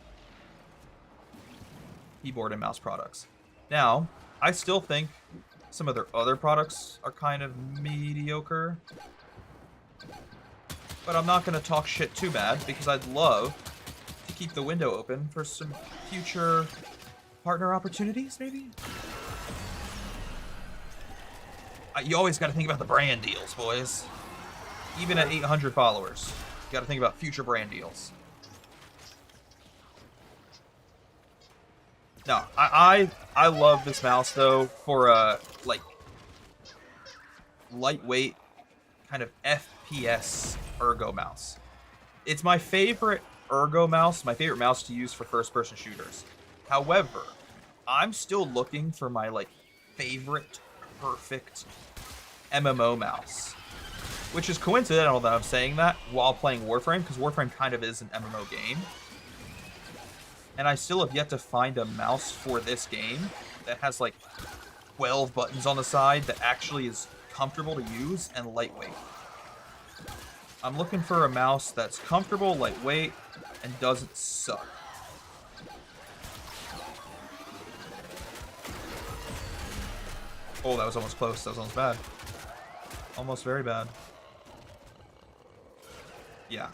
keyboard and mouse products. Now, I still think some of their other products are kind of mediocre, but I'm not going to talk shit too bad because I'd love to keep the window open for some future partner opportunities, maybe? You always got to think about the brand deals, boys. Even at 800 followers, you got to think about future brand deals. No, I love this mouse though for a like lightweight kind of FPS ergo mouse. It's my favorite ergo mouse, my favorite mouse to use for first-person shooters. However, I'm still looking for my like favorite perfect MMO mouse, which is coincidental that I'm saying that while playing Warframe, because Warframe kind of is an MMO game. And I still have yet to find a mouse for this game that has like 12 buttons on the side that actually is comfortable to use and lightweight. I'm looking for a mouse that's comfortable, lightweight, and doesn't suck. Oh, that was almost close. That was almost bad. Almost very bad. Yeah.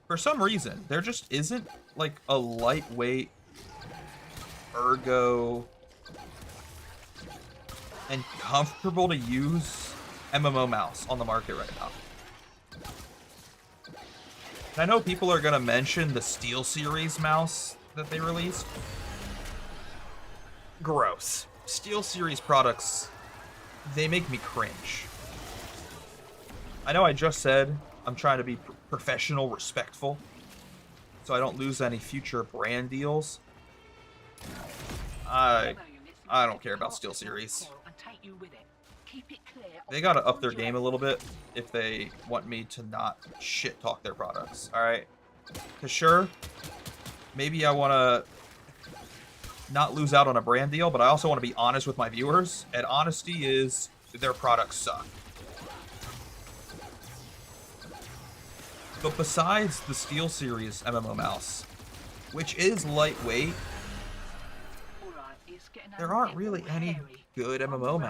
For some reason, there just isn't like a lightweight ergo and comfortable to use MMO mouse on the market right now. And I know people are going to mention the SteelSeries mouse that they released. Gross. SteelSeries products, they make me cringe. I know I just said I'm trying to be professional, respectful, so I don't lose any future brand deals. I don't care about SteelSeries. They gotta up their game a little bit if they want me to not shit talk their products, alright? Cause sure, maybe I wanna not lose out on a brand deal, but I also want to be honest with my viewers, and honesty is their products suck. But besides the SteelSeries MMO mouse, which is lightweight, there aren't really any good MMO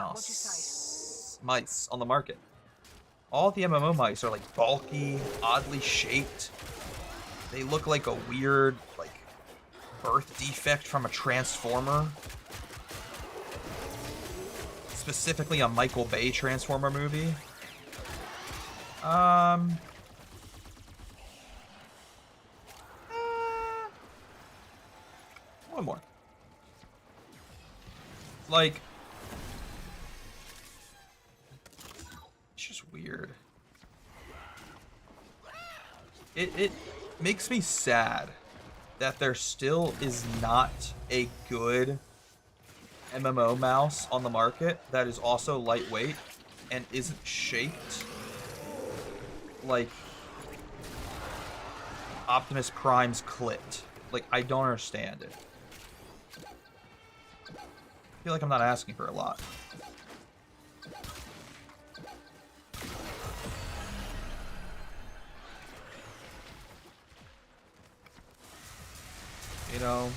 mice on the market. All the MMO mice are like bulky, oddly shaped. They look like a weird, like, birth defect from a Transformer. Specifically a Michael Bay Transformer movie. One more. Like, it's just weird. it makes me sad that there still is not a good MMO mouse on the market that is also lightweight and isn't shaped like Optimus Prime's clit. Like, I don't understand it. I feel like I'm not asking for a lot. You know,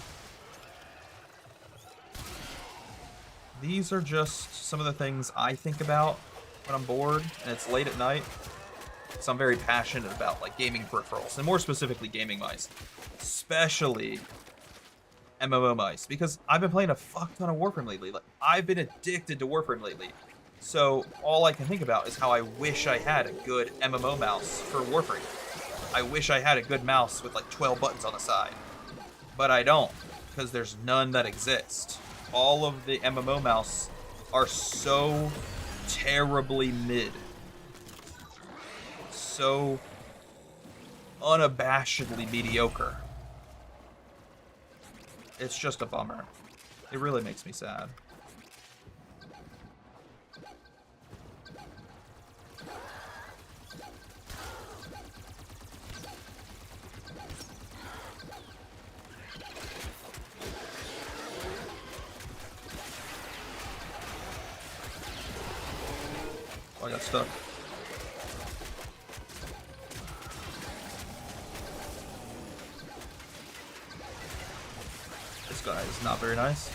these are just some of the things I think about when I'm bored and it's late at night. So I'm very passionate about like gaming peripherals and more specifically gaming mice, especially MMO mice, because I've been playing a fuck ton of Warframe lately. Like, I've been addicted to Warframe lately. So all I can think about is how I wish I had a good MMO mouse for Warframe. I wish I had a good mouse with like 12 buttons on the side. But I don't, because there's none that exist. All of the MMO mouse are so terribly mid. So unabashedly mediocre. It's just a bummer. It really makes me sad. Oh, I got stuck. This guy is not very nice.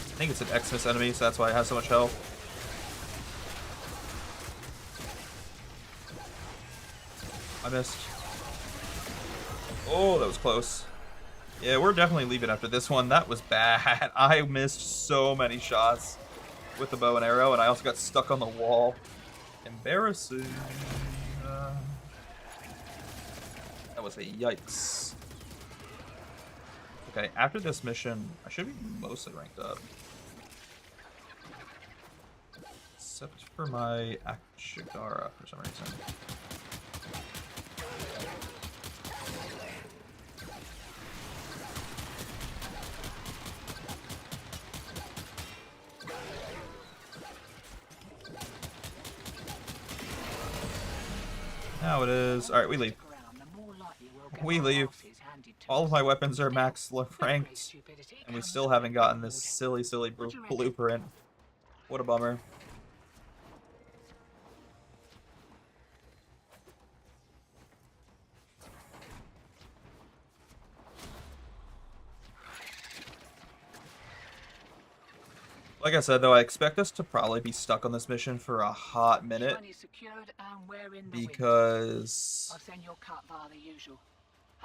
I think it's an Xmas enemy, so that's why it has so much health. I missed. Oh, that was close. Yeah, we're definitely leaving after this one. That was bad. I missed so many shots with the bow and arrow, and I also got stuck on the wall. Embarrassing. That was a yikes. Okay, after this mission, I should be mostly ranked up. Except for my Ashigara for some reason. Now it is. Alright, we leave. We leave. All of my weapons are max ranked, and we still haven't gotten this silly blueprint. What a bummer. Like I said, though, I expect us to probably be stuck on this mission for a hot minute, because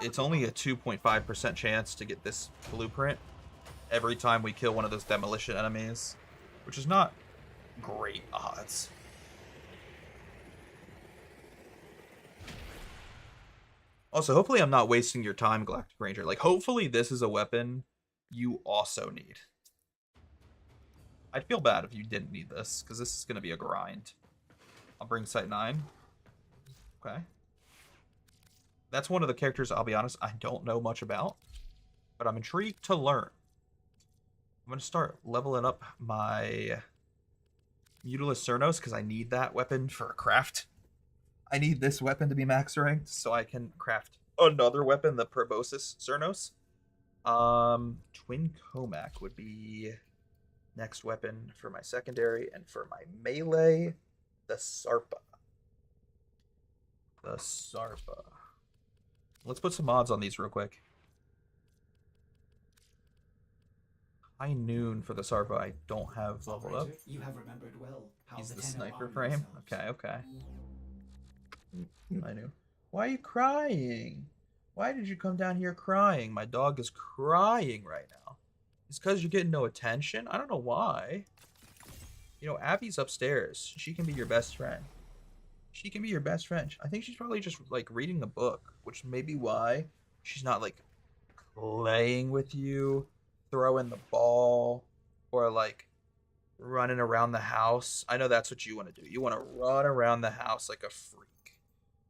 it's only a 2.5% chance to get this blueprint every time we kill one of those demolition enemies, which is not great odds. Also, hopefully I'm not wasting your time, Galactic Ranger. Like, hopefully this is a weapon you also need. I'd feel bad if you didn't need this, because this is going to be a grind. I'll bring Sight 9. Okay. That's one of the characters, I'll be honest, I don't know much about. But I'm intrigued to learn. I'm going to start leveling up my Mutulus Cernos, because I need that weapon for a craft. I need this weapon to be max ranked, so I can craft another weapon, the Proboscis Cernos. Twin Comac would be next weapon for my secondary, and for my melee, the Sarpa. The Sarpa. Let's put some mods on these real quick. High noon for the Sarpa. I don't have leveled up. You have remembered well how He's the Tenno sniper arm frame. themselves. Okay, okay. I knew. Why are you crying? Why did you come down here crying? My dog is crying right now. It's because you're getting no attention? I don't know why. You know, Abby's upstairs. She can be your best friend. She can be your best friend. I think she's probably just, like, reading a book, which may be why she's not, like, playing with you, throwing the ball, or, like, running around the house. I know that's what you want to do. You want to run around the house like a freak.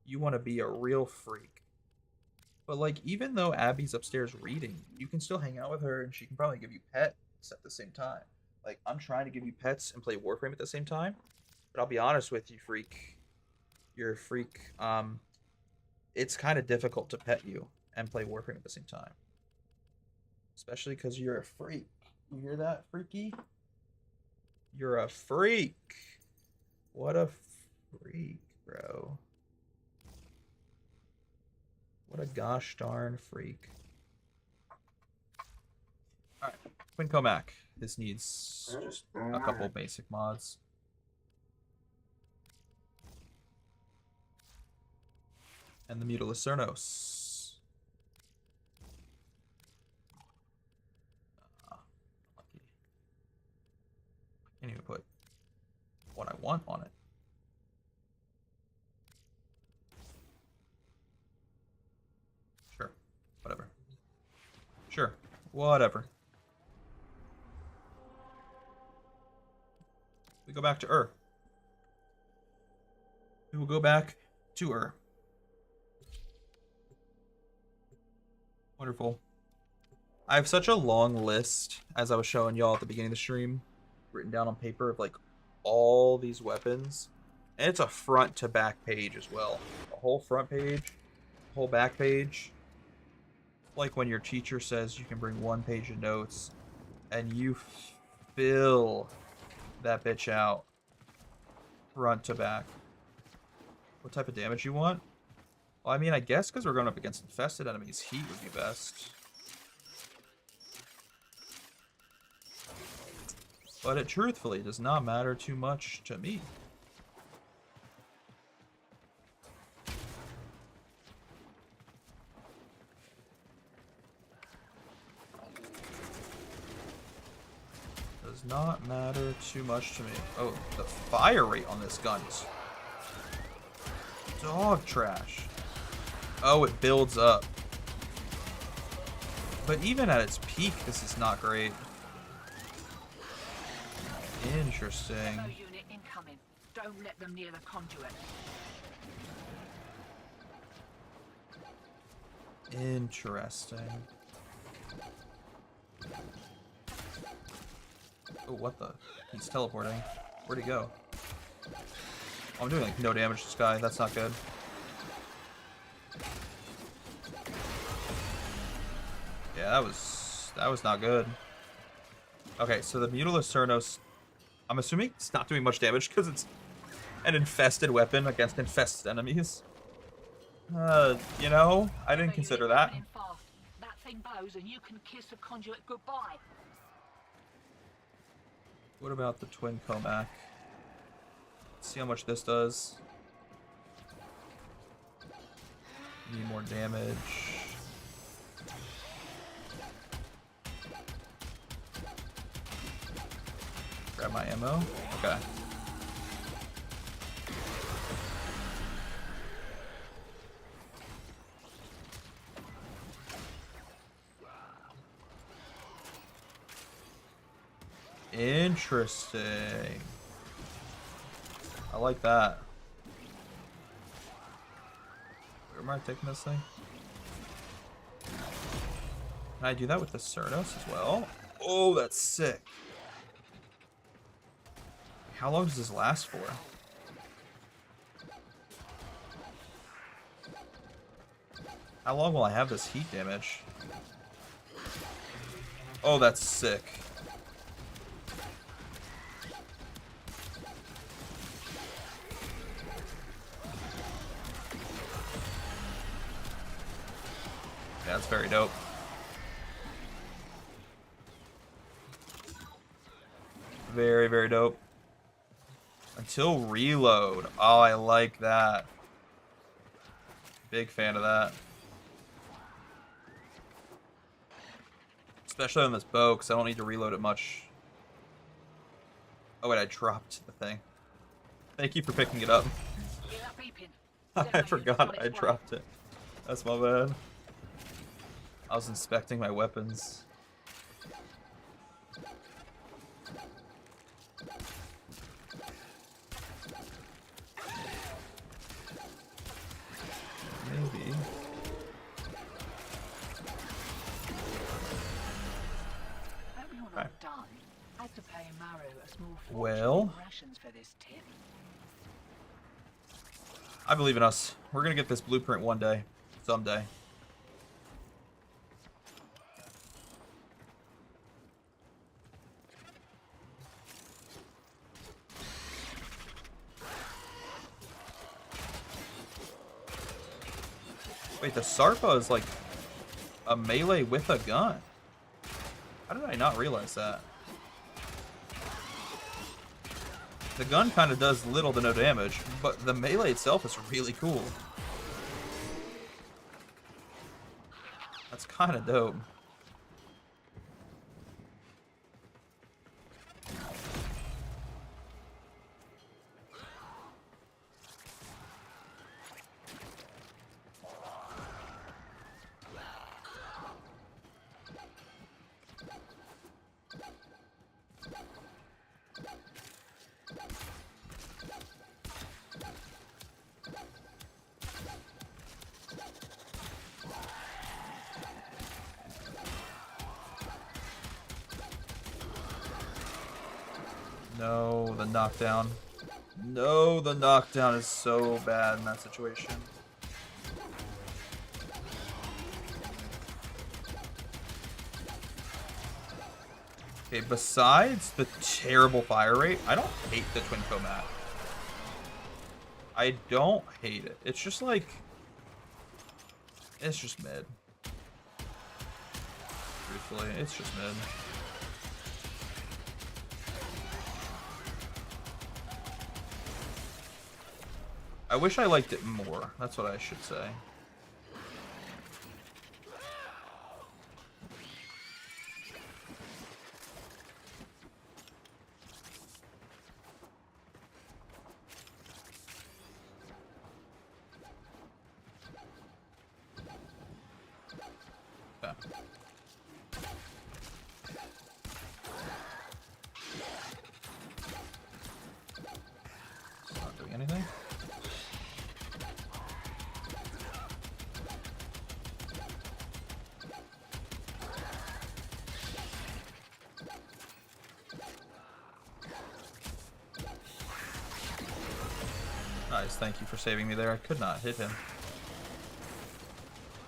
You want to be a real freak. But like, even though Abby's upstairs reading, you can still hang out with her, and she can probably give you pets at the same time. Like, I'm trying to give you pets and play Warframe at the same time. But I'll be honest with you, freak. You're a freak. It's kind of difficult to pet you and play Warframe at the same time. Especially because you're a freak. You hear that, freaky? You're a freak. What a freak, bro. What a gosh darn freak. Alright, Twin Comac. This needs just a couple basic mods. And the Mutila Cernos. Lucky. I can't even put what I want on it. Sure. Whatever. Sure. Whatever. We go back to Ur. We will go back to Ur. Wonderful. I have such a long list, as I was showing y'all at the beginning of the stream, written down on paper of like all these weapons. And it's a front to back page as well. A whole front page, whole back page. Like when your teacher says you can bring 1 page of notes and you fill that bitch out front to back. What type of damage you want? Well, I mean, I guess because we're going up against infested enemies, heat would be best. But it truthfully does not matter too much to me. Does not matter too much to me. Oh, the fire rate on this gun is dog trash. Oh, it builds up. But even at its peak, this is not great. Interesting. Demo unit incoming. Don't let them near the conduit. Interesting. Oh, what the? He's teleporting. Where'd he go? Oh, I'm doing like no damage to this guy. That's not good. Yeah, that was not good. Okay, so the Mutila Cernos, I'm assuming it's not doing much damage because it's an infested weapon against infested enemies. You know, I didn't consider that. That thing bows and you can kiss the conduit goodbye. What about the Twin Comac? Let's see how much this does. Need more damage. Grab my ammo. Okay. Interesting. I like that. Where am I taking this thing? Can I do that with the Cernos as well? Oh, that's sick. How long does this last for? How long will I have this heat damage? Oh, that's sick. Yeah, that's very dope. Very, very dope. Until reload. Oh, I like that. Big fan of that. Especially on this bow, because I don't need to reload it much. Oh wait, I dropped the thing. Thank you for picking it up. Hear that beeping? I forgot I dropped it. That's my bad. I was inspecting my weapons. to pay Maru a small fortune Well. in rations for this tip. I believe in us. We're gonna get this blueprint one day. Someday. Wait, the Sarpa is like a melee with a gun. How did I not realize that? The gun kind of does little to no damage, but the melee itself is really cool. That's kind of dope. No, the knockdown. No, the knockdown is so bad in that situation. Okay, besides the terrible fire rate, I don't hate the Twin Comat. I don't hate it. It's just like... It's just mid. Truthfully, it's just mid. I wish I liked it more. That's what I should say. Okay. It's not doing anything. Nice, thank you for saving me there. I could not hit him.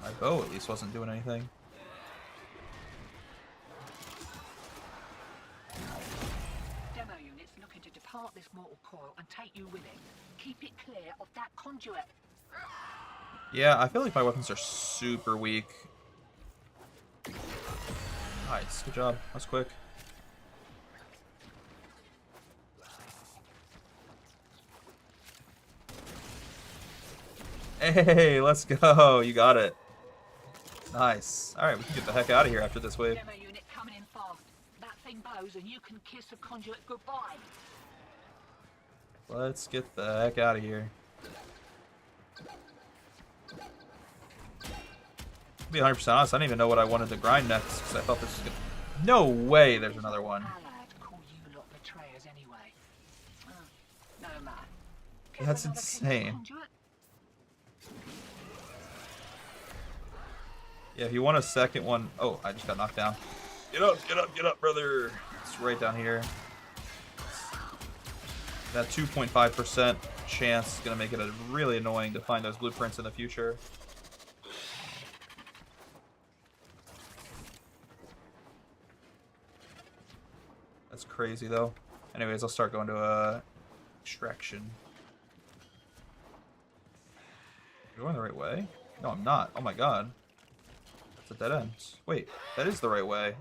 My bow at least wasn't doing anything. Demo units looking to depart this mortal coil and take you with it. Keep it clear of that conduit. Yeah, I feel like my weapons are super weak. Nice, good job. That was quick. Hey, let's go. You got it. Nice. Alright, we can get the heck out of here after this wave. Demo unit coming in fast. That thing bows and you can kiss the conduit goodbye. Let's get the heck out of here. To be 100% honest, I didn't even know what I wanted to grind next because I thought this was good. No way there's another one. Allied call you lot betrayers anyway. Oh, no matter. That's Another insane. conduit? Yeah, if you want a second one... Oh, I just got knocked down. Get up, brother. It's right down here. That 2.5% chance is going to make it really annoying to find those blueprints in the future. That's crazy, though. Anyways, I'll start going to extraction. Am I going the right way? No, I'm not. Oh my god. It's a dead end. Wait, that is the right way.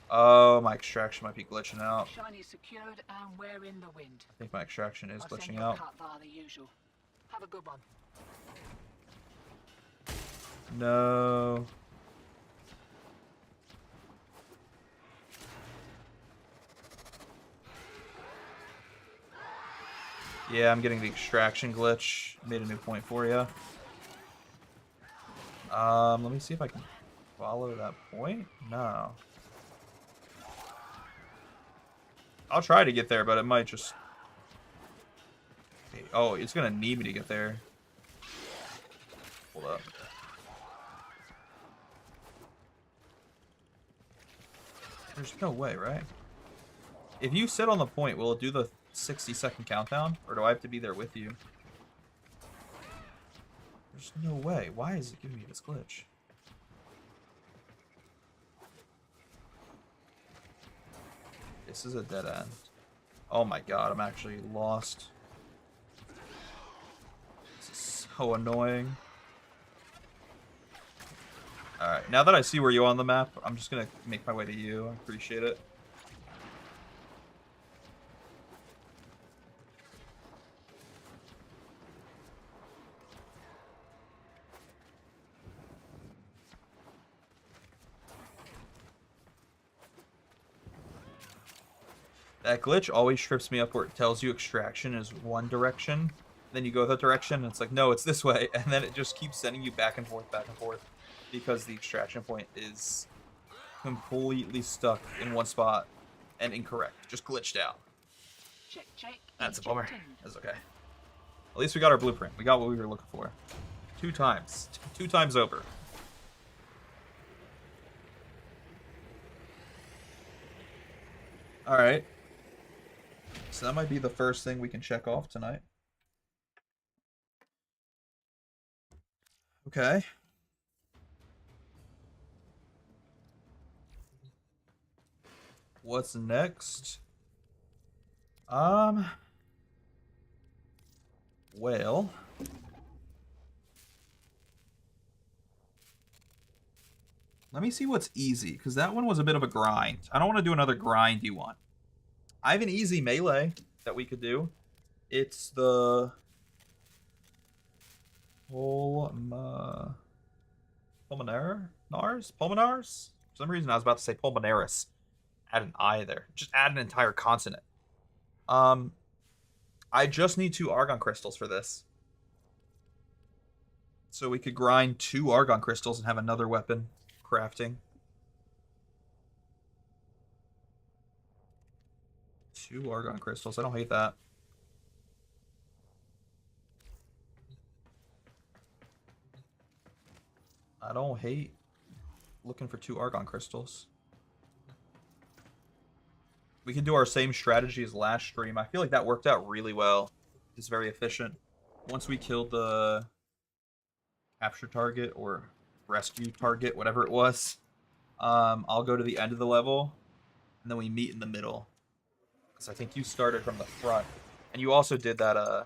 Oh, my extraction might be glitching out. Shiny secured and we're in the wind. I think my extraction is I'll send glitching you a out. cut via the usual. Have a good one. No. Yeah, I'm getting the extraction glitch. Made a new point for you. Let me see if I can follow that point. No. I'll try to get there, but it might just... Oh, it's gonna need me to get there. Hold up. There's no way, right? If you sit on the point, will it do the 60-second countdown? Or do I have to be there with you? There's no way. Why is it giving me this glitch? This is a dead end. Oh my god, I'm actually lost. This is so annoying. Alright, now that I see where you are on the map, I'm just gonna make my way to you. I appreciate it. That glitch always trips me up where it tells you extraction is one direction, then you go that direction, and it's like, no, it's this way, and then it just keeps sending you back and forth, because the extraction point is completely stuck in one spot and incorrect, just glitched out. Check, check. That's a bummer. Ejecting. That's okay. At least we got our blueprint. We got what we were looking for. 2 times. 2 times over. Alright. So that might be the first thing we can check off tonight. Okay. What's next? Well, let me see what's easy, because that one was a bit of a grind. I don't want to do another grindy one. I have an easy melee that we could do. It's the Pulmonars? For some reason I was about to say Pulmonaris. Add an I there. Just add an entire consonant. I just need 2 Argon crystals for this. So we could grind 2 Argon crystals and have another weapon crafting. 2 Argon crystals. I don't hate that. I don't hate looking for 2 Argon crystals. We can do our same strategy as last stream. I feel like that worked out really well. It's very efficient. Once we killed the capture target or rescue target, whatever it was, I'll go to the end of the level, and then we meet in the middle. Because I think you started from the front. And you also did that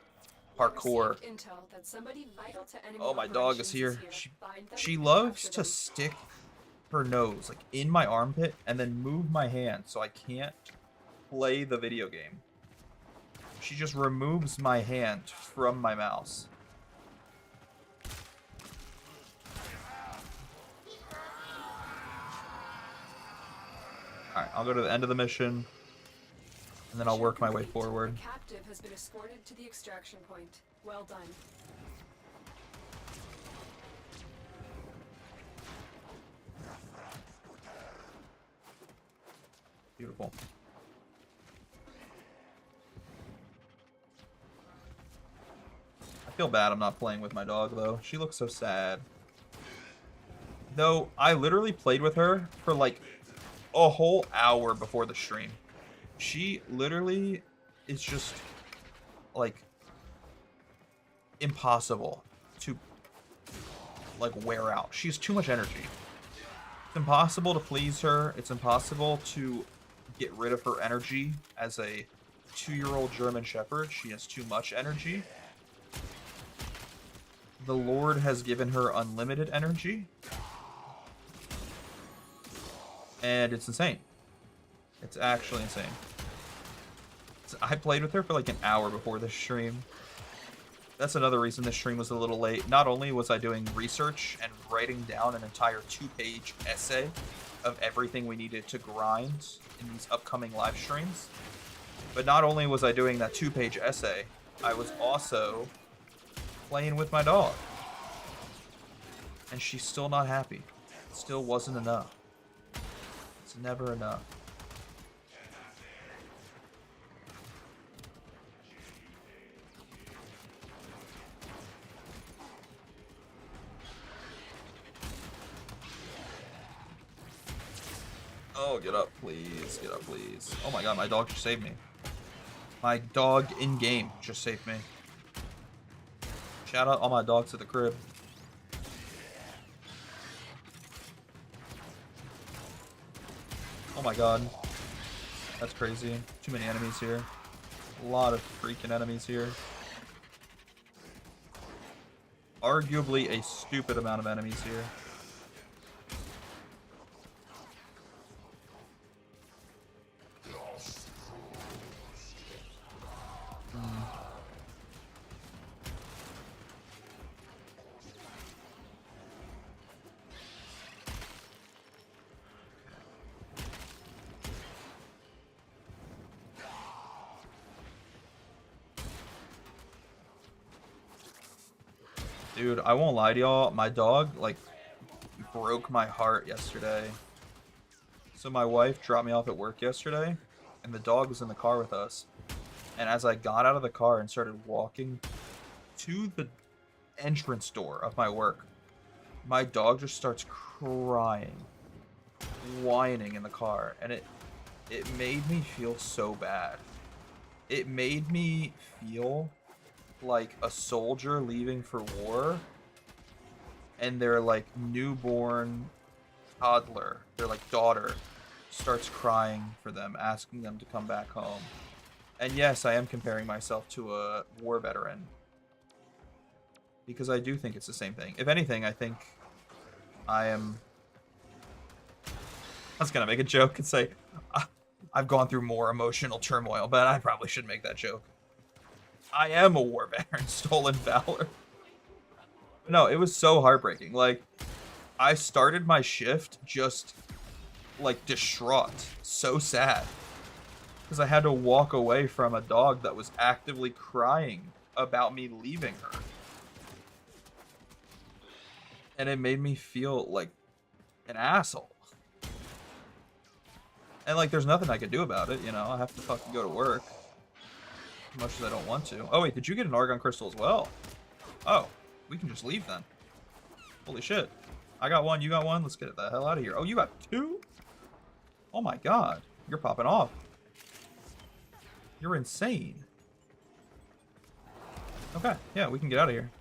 parkour. Oh, my dog is here. She loves to stick her nose like in my armpit and then move my hand so I can't play the video game. She just removes my hand from my mouse. Alright, I'll go to the end of the mission, and then I'll work my way forward. The captive has been escorted to the extraction point. Well done. Beautiful. I feel bad I'm not playing with my dog, though. She looks so sad. Though, I literally played with her for like a whole hour before the stream. She literally is just like impossible to like wear out. She has too much energy. It's impossible to please her. It's impossible to get rid of her energy. As a 2-year-old German Shepherd, she has too much energy. The Lord has given her unlimited energy. And it's insane. It's actually insane. So I played with her for like an hour before this stream. That's another reason this stream was a little late. Not only was I doing research and writing down an entire 2-page essay of everything we needed to grind in these upcoming live streams, but not only was I doing that 2-page essay, I was also playing with my dog. And she's still not happy. It still wasn't enough. It's never enough. Oh, get up, please. Get up, please. Oh my god, my dog just saved me. My dog in-game just saved me. Shout out all my dogs at the crib. Oh my god. That's crazy. Too many enemies here. A lot of freaking enemies here. Arguably a stupid amount of enemies here. Dude, I won't lie to y'all. My dog, like, broke my heart yesterday. So my wife dropped me off at work yesterday, and the dog was in the car with us. And as I got out of the car and started walking to the entrance door of my work, my dog just starts crying, whining in the car, and it made me feel so bad. It made me feel like a soldier leaving for war, and their like newborn toddler, their like daughter, starts crying for them, asking them to come back home. And yes, I am comparing myself to a war veteran, because I do think it's the same thing. If anything, I think I am... I was gonna make a joke and say I've gone through more emotional turmoil, but I probably shouldn't make that joke. I am a war veteran, stolen valor. No, it was so heartbreaking. Like, I started my shift just, like, distraught. So sad. Because I had to walk away from a dog that was actively crying about me leaving her. And it made me feel like an asshole. And, like, there's nothing I could do about it, you know? I have to fucking go to work. As much as I don't want to. Oh, wait, did you get an Argon Crystal as well? Oh, we can just leave then. Holy shit. I got one, you got one. Let's get the hell out of here. Oh, you got two? Oh my god. You're popping off. You're insane. Okay, yeah, we can get out of here.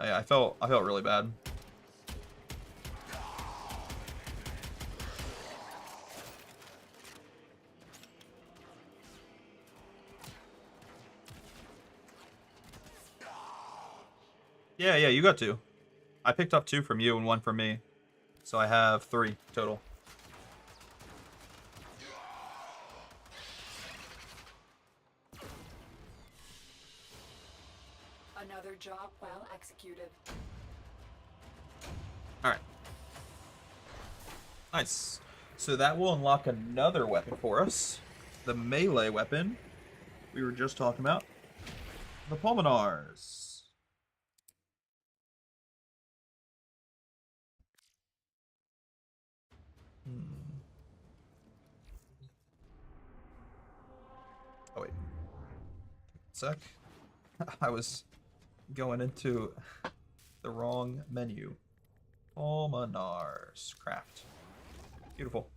Oh, yeah, I felt really bad. Yeah, you got two. I picked up two from you and one from me. So I have three total. Another job well executed. Alright. Nice. So that will unlock another weapon for us. The melee weapon we were just talking about. The Pulmonars. Oh, wait. Sec. I was going into the wrong menu. Pulmonars. Craft. Beautiful.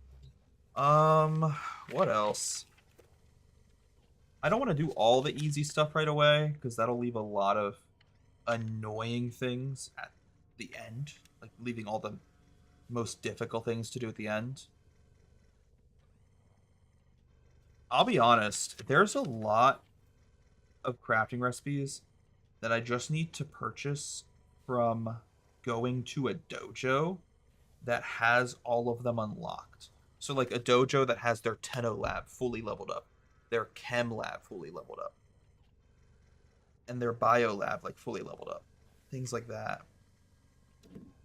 What else? I don't want to do all the easy stuff right away, because that'll leave a lot of annoying things at the end. Like, leaving all the most difficult things to do at the end. I'll be honest, there's a lot of crafting recipes that I just need to purchase from going to a dojo that has all of them unlocked. So like a dojo that has their Tenno lab fully leveled up, their chem lab fully leveled up, and their bio lab like fully leveled up. Things like that.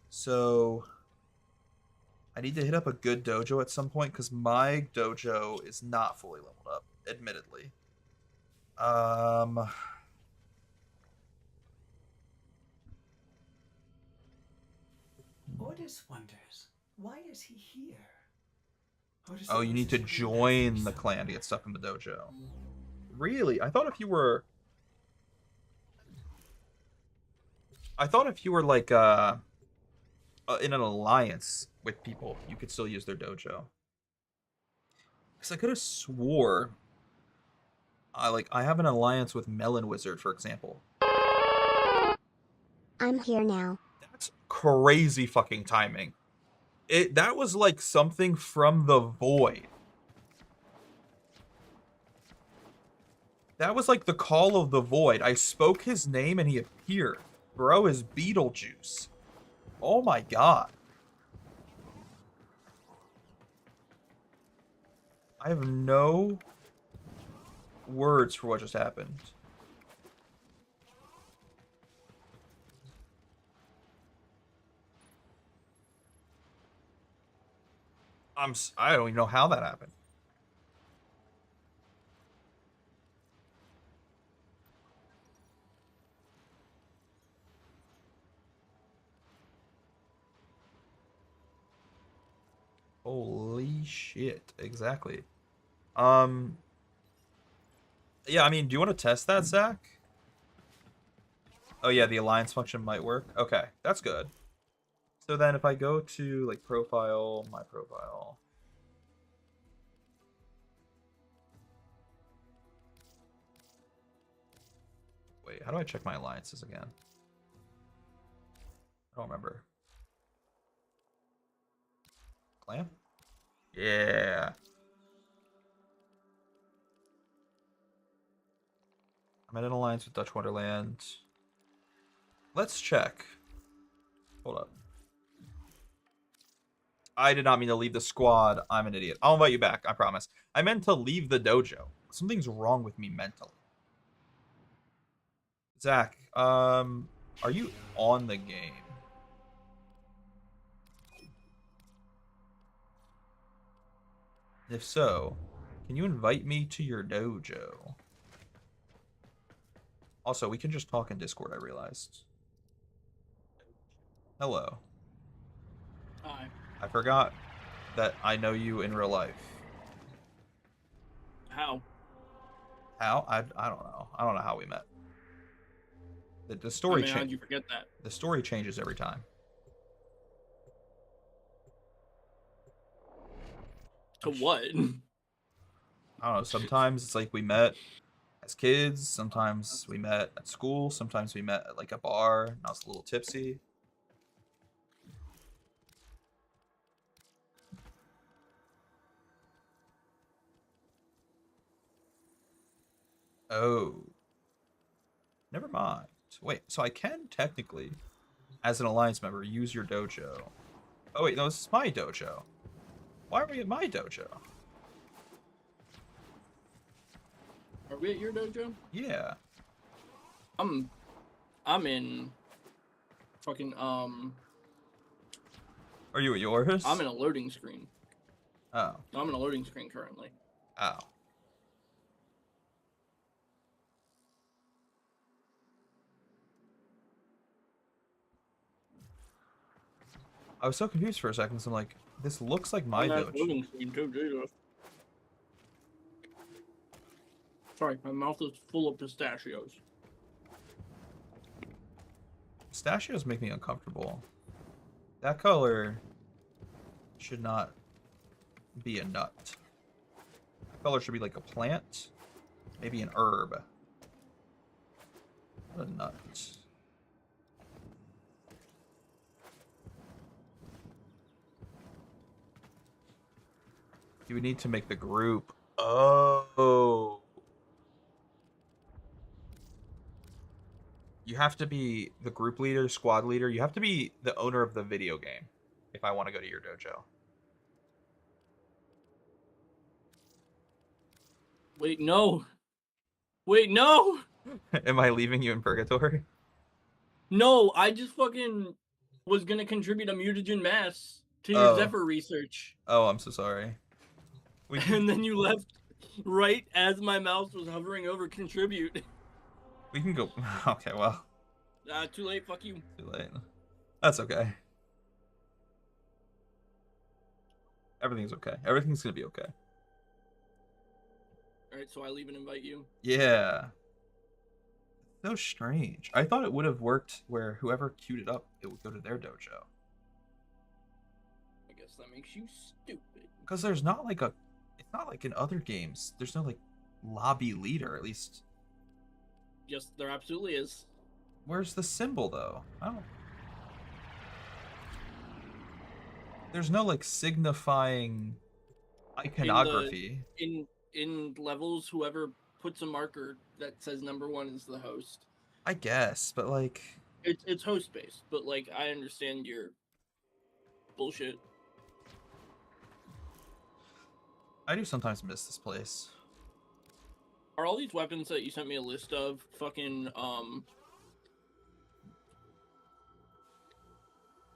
So I need to hit up a good dojo at some point, because my dojo is not fully leveled up, admittedly. Ordis wonders, why is he here? Oh, you need to join the clan to get stuff in the dojo. Really? I thought if you were like in an alliance with people, you could still use their dojo. Because I could have swore I have an alliance with Melon Wizard, for example. I'm here now. That's crazy fucking timing. That was like something from the void. That was like the call of the void. I spoke his name and he appeared. Bro is Beetlejuice. Oh my god. I have no words for what just happened. I don't even know how that happened. Holy shit, exactly. Yeah, I mean, do you want to test that, Zach? Oh yeah, the alliance function might work. Okay, that's good. So then if I go to like profile, my profile. Wait, how do I check my alliances again? I don't remember. Clan? Yeah. I'm in an alliance with Dutch Wonderland. Let's check. Hold up. I did not mean to leave the squad. I'm an idiot. I'll invite you back, I promise. I meant to leave the dojo. Something's wrong with me mentally. Zach, are you on the game? If so, can you invite me to your dojo? Also, we can just talk in Discord, I realized. Hello. Hi. I forgot that I know you in real life. How? How? I don't know. I don't know how we met. The story how'd you forget that? The story changes every time. To what? I don't know. Sometimes it's like we met as kids. Sometimes we met at school. Sometimes we met at like a bar and I was a little tipsy. Oh. Never mind. Wait, so I can technically, as an alliance member, use your dojo. Oh wait, no, this is my dojo. Why are we at my dojo? Are we at your dojo? Yeah. I'm in fucking Are you at yours? I'm in a loading screen. Oh. I'm in a loading screen currently. Oh. I was so confused for a second, so I'm like, this looks like my dojo. Loading screen too, Jesus. Sorry, my mouth is full of pistachios. Pistachios make me uncomfortable. That color should not be a nut. That color should be like a plant, maybe an herb. Not a nut. You would need to make the group. Oh. You have to be the group leader, squad leader. You have to be the owner of the video game if I want to go to your dojo. Wait, no. Wait, no. Am I leaving you in purgatory? No, I just fucking was gonna contribute a mutagen mass to your Zephyr research. Oh, I'm so sorry. And then you left right as my mouse was hovering over contribute. We can go. Okay, well. Too late, fuck you. Too late. That's okay. Everything's okay. Everything's gonna be okay. All right, so I leave and invite you. Yeah. So strange. I thought it would have worked where whoever queued it up, it would go to their dojo. I guess that makes you stupid. Because there's not like a, it's not like in other games. There's no like lobby leader. At least, Yes, there absolutely is. where's the symbol though? I don't. There's no like signifying iconography. In levels, whoever puts a marker that says number 1 is the host. I guess, but like, It's host based, but like I understand your bullshit. I do sometimes miss this place. Are all these weapons that you sent me a list of fucking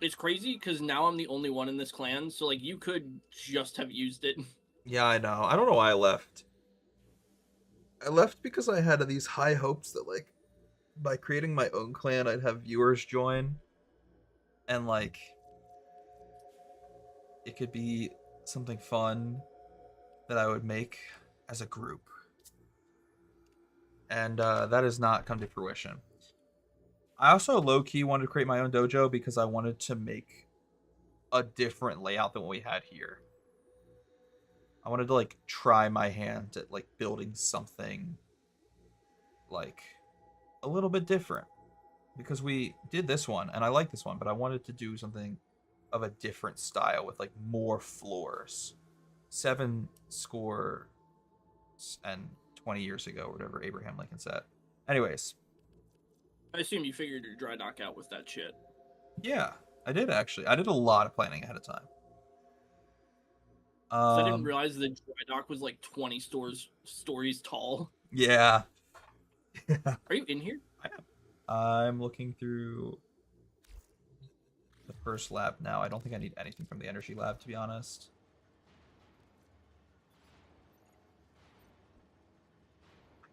It's crazy because now I'm the only one in this clan, so like you could just have used it. Yeah, I know. I don't know why I left. I left because I had these high hopes that like by creating my own clan I'd have viewers join and like it could be something fun that I would make as a group. And that has not come to fruition. I also low-key wanted to create my own dojo because I wanted to make a different layout than what we had here. I wanted to like try my hand at like building something like a little bit different because we did this one and I like this one, but I wanted to do something of a different style with like more floors. 7 score and 20 years ago, or whatever Abraham Lincoln said. Anyways, I assume you figured your dry dock out with that shit. yeah, I did actually. I did a lot of planning ahead of time. I didn't realize the dry dock was like 20 stories tall. Yeah. Are you in here? I'm looking through the first lab now. I don't think I need anything from the energy lab, to be honest.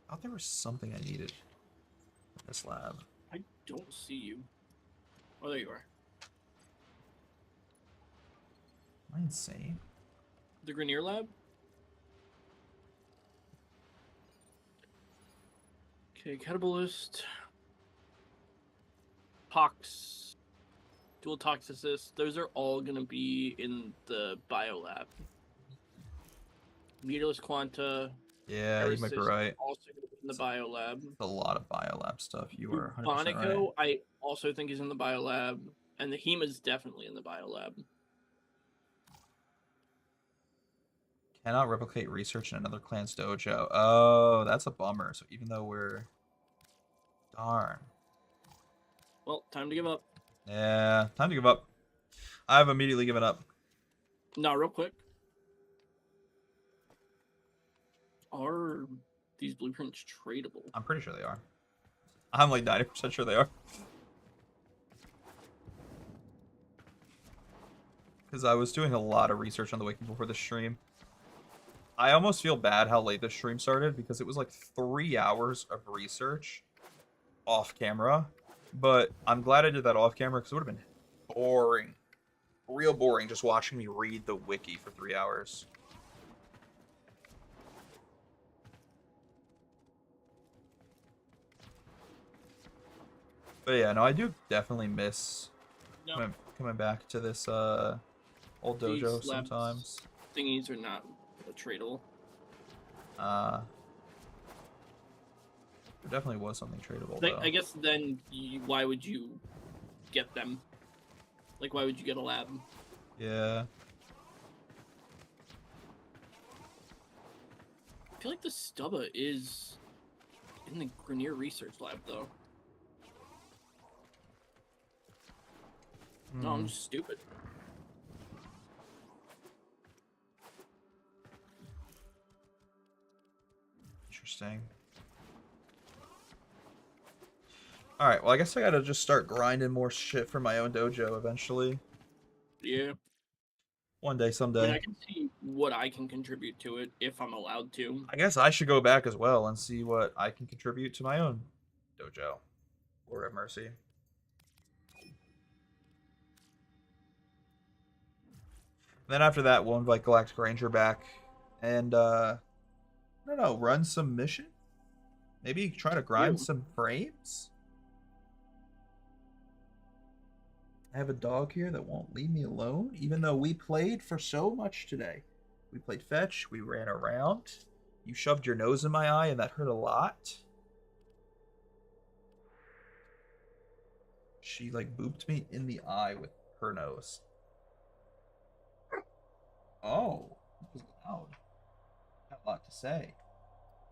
I thought there was something I needed in this lab. I don't see you. Oh, there you are. Am I insane? The Grenier Lab? Okay, Catabolist. Tox. Dual Toxicist. Those are all going to be in the Bio Lab. Meterless Quanta. Yeah, you might be right. Also going to be in the Bio Lab. A lot of biolab stuff. You are 100% Bonico, right. I also think is in the Bio Lab. And the Hema's definitely in the Bio Lab. Cannot replicate research in another clan's dojo. Oh, that's a bummer. So even though we're... Darn. Well, time to give up. Yeah, time to give up. I've immediately given up. No, real quick. Are these blueprints tradable? I'm pretty sure they are. I'm like 90% sure they are. Because I was doing a lot of research on the wiki before the stream. I almost feel bad how late the stream started because it was like 3 hours of research off camera. But I'm glad I did that off camera because it would have been boring. Real boring just watching me read the wiki for 3 hours. But yeah, no, I do definitely miss coming back to this old dojo These labs sometimes. Thingies are not tradable. There definitely was something tradable, Like, though. I guess then, why would you get them? Like, why would you get a lab? Yeah. I feel like the Stubba is in the Grenier Research Lab, though. No, I'm just stupid. Interesting. Alright, well, I guess I gotta just start grinding more shit for my own dojo eventually. Yeah. One day, I someday. mean, I can see what I can contribute to it if I'm allowed to. I guess I should go back as well and see what I can contribute to my own dojo. Lord have mercy. then after that, we'll invite Galactic Ranger back, and I don't know, run some mission. Maybe try to grind Ew. some frames. I have a dog here that won't leave me alone, even though we played for so much today. We played fetch. We ran around. You shoved your nose in my eye, and that hurt a lot. She like booped me in the eye with her nose. Oh, that was loud. Got a lot to say,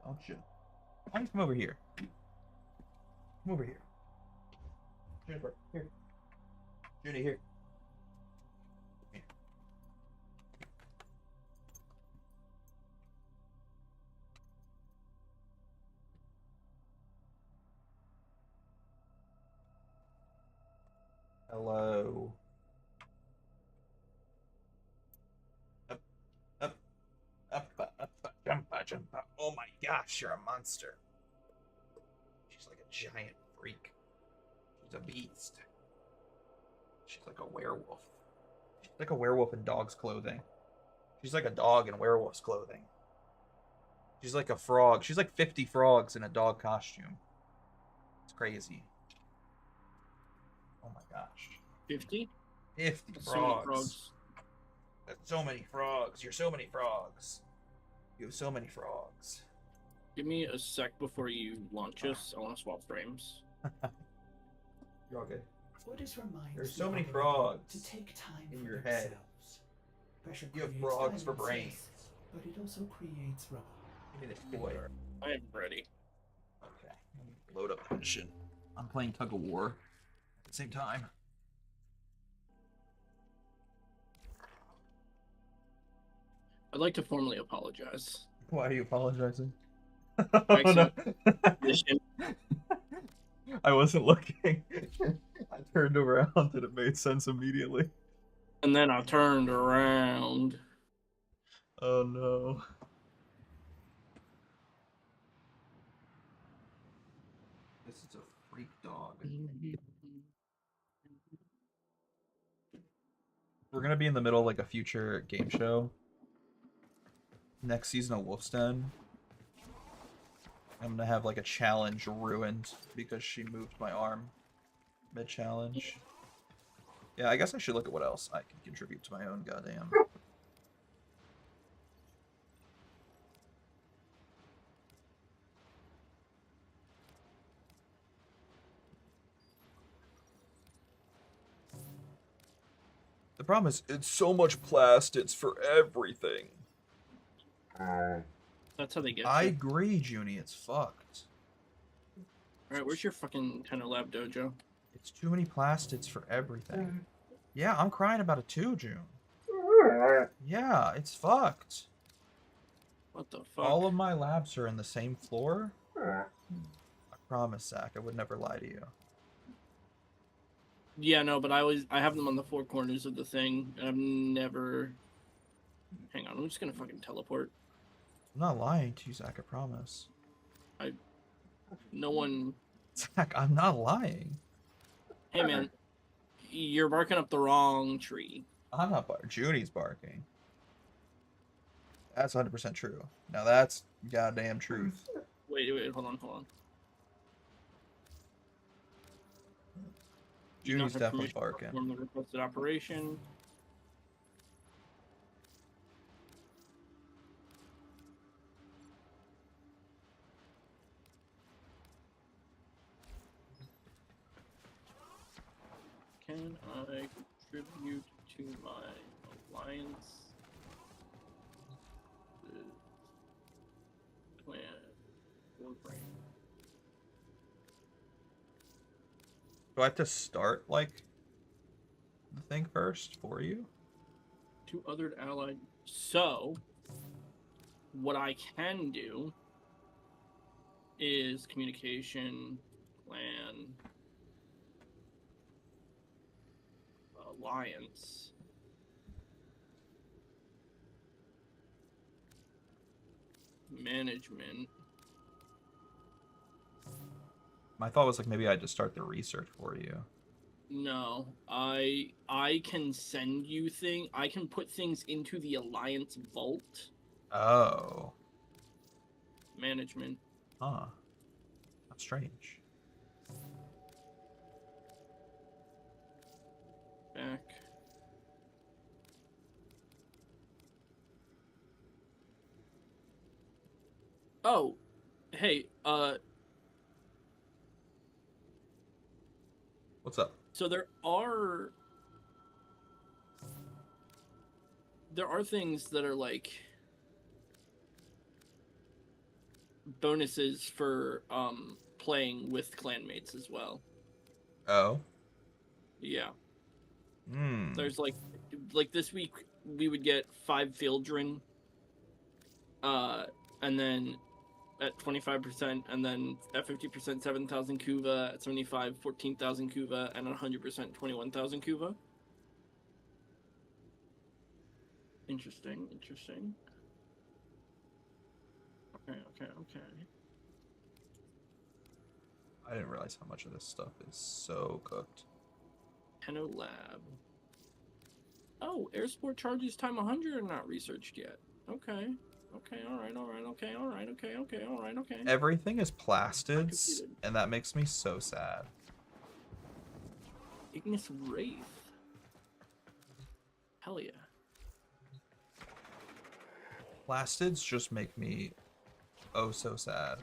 don't you? Why don't you come over here? Come over here. Jennifer, here. Judy, here. Here. Hello. Up, up, jump. Oh my gosh, you're a monster. She's like a giant freak. She's a beast. She's like a werewolf. She's like a werewolf in dog's clothing. She's like a dog in werewolf's clothing. She's like a frog. She's like 50 frogs in a dog costume. It's crazy. Oh my gosh. 50? 50 That's so many frogs. frogs. That's so many frogs. You're so many frogs. You have so many frogs. Give me a sec before you launch us. I want to swap frames. You're all good. Orders reminds There's so the many other frogs to take time in for your head. themselves. Pressure You have creates frogs for diamonds, brains. yes, but it also creates rubble. Give me this toy. I am ready. Okay. Let me load up that shit. I'm playing tug of war at the same time. I'd like to formally apologize. Why are you apologizing? Excellent. Mission. I wasn't looking. I turned around and it made sense immediately. And then I turned around. Oh no. This is a freak dog. We're gonna be in the middle of like a future game show. Next season of Wolf's Den. I'm gonna have like a challenge ruined because she moved my arm mid-challenge. Yeah, I guess I should look at what else I can contribute to my own goddamn. The problem is, it's so much plastics for everything. That's how they get I you. agree, Junie. It's fucked. Alright, where's your fucking Tenor Lab dojo? It's too many plastics for everything. Yeah, I'm crying about it too, June. Yeah, it's fucked. What the fuck? All of my labs are in the same floor. I promise, Zach, I would never lie to you. Yeah, no, but I have them on the four corners of the thing, and I've never. Hang on, I'm just gonna fucking teleport. I'm not lying to you, Zach, I promise. No one. Zach, I'm not lying. Hey man, you're barking up the wrong tree. I'm not barking. Junie's barking. That's 100% true. Now that's goddamn truth. Wait, hold on. You do not Junie's have definitely permission to barking. perform the requested operation. Can I contribute to my alliance? Clan Warframe. Do I have to start, like, the thing first for you? Two other allied. So, what I can do is communication, plan, alliance. Management. My thought was, like, maybe I'd just start the research for you. No, I can send you I can put things into the Alliance vault Oh. management. Huh. That's strange. Back. Oh, hey, What's up? so there are things that are like bonuses for playing with clanmates as well. Oh. Yeah. Hmm. There's like this week we would get 5 Fieldrin, and then at 25%, and then at 50% 7,000 Kuva, at 75 14,000 Kuva, and at 100% 21,000 Kuva. Interesting. Okay. I didn't realize how much of this stuff is so cooked. Tenno Lab. Oh, air sport charges time 100 are not researched yet. Okay, all right. Everything is plastids, Computed. and that makes me so sad. Ignis Wraith. Hell yeah. Plastids just make me oh so sad.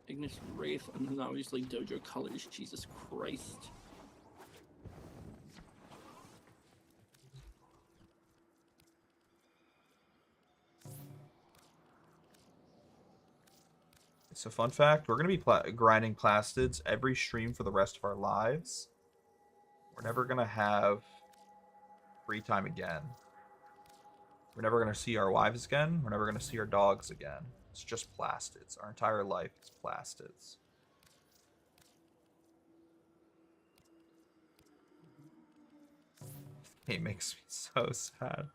Ignis Wraith, and then obviously Dojo Colors. Jesus Christ. So fun fact, we're going to be grinding plastids every stream for the rest of our lives. We're never going to have free time again. We're never going to see our wives again. We're never going to see our dogs again. It's just plastids. Our entire life is plastids. It makes me so sad.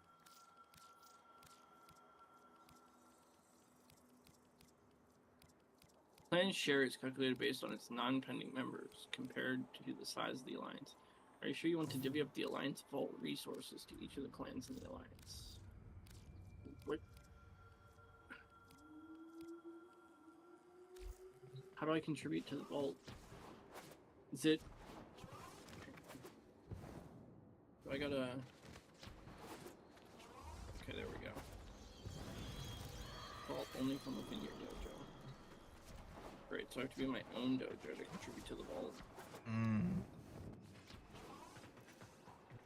Clan share is calculated based on its non-pending members compared to the size of the alliance. Are you sure you want to divvy up the alliance vault resources to each of the clans in the alliance? What? How do I contribute to the vault? Is it? Do I gotta? Okay, there we go. Vault only from within your dojo. Great, so I have to be in my own dojo to contribute to the vault.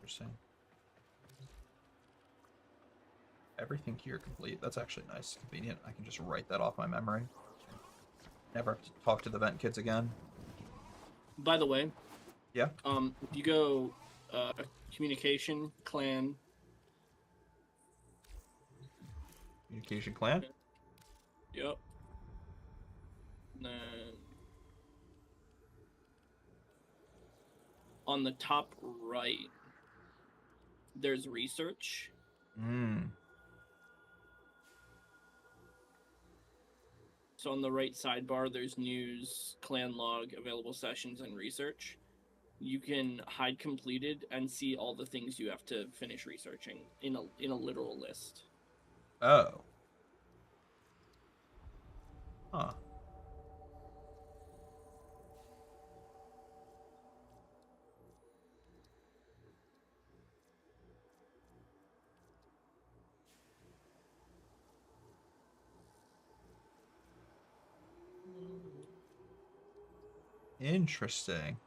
Interesting. Everything here complete. That's actually nice, convenient. I can just write that off my memory. Never have to talk to the vent kids again. By the way, Yeah. if you go communication clan. Communication clan. Yep. Then on the top right, there's research. So on the right sidebar, there's news, clan log, available sessions, and research. You can hide completed and see all the things you have to finish researching in a literal list. Oh. Huh. Interesting.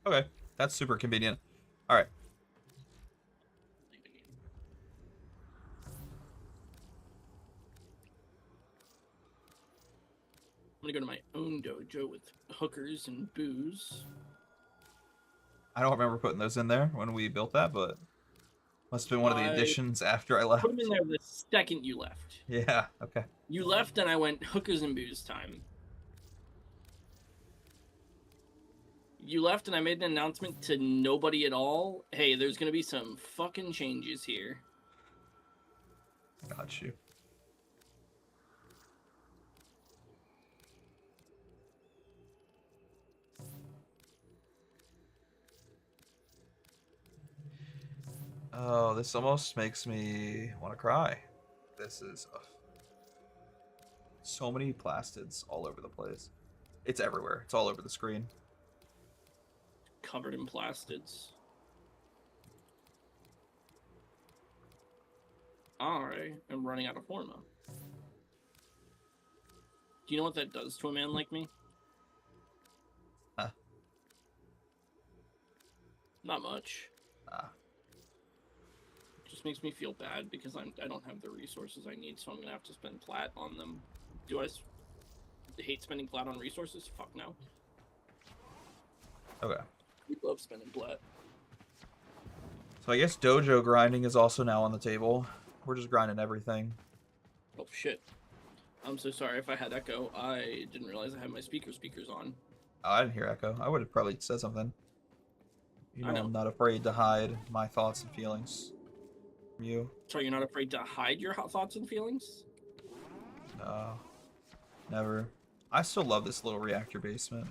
Okay, that's super convenient. All right. I'm gonna go to my own dojo with hookers and booze. I don't remember putting those in there when we built that, but must have been one of the additions after I left. Put them in there the second you left. Yeah, okay. You left and I went hookers and booze time. You left and I made an announcement to nobody at all. Hey, there's gonna be some fucking changes here. Got you. Oh, this almost makes me want to cry. This is so many plastids all over the place. It's everywhere. It's all over the screen. Covered in plastids. I am running out of Forma. Do you know what that does to a man like me? Huh. Not much. Ah. Just makes me feel bad because I don't have the resources I need, so I'm gonna have to spend plat on them. Do I hate spending plat on resources? Fuck no. Okay. We love spending plat. So I guess dojo grinding is also now on the table. We're just grinding everything. Oh shit. I'm so sorry if I had echo. I didn't realize I had my speakers on. Oh, I didn't hear echo. I would have probably said something. You I know, know. I'm not afraid to hide my thoughts and feelings from you. So you're not afraid to hide your thoughts and feelings? No. Never. I still love this little reactor basement.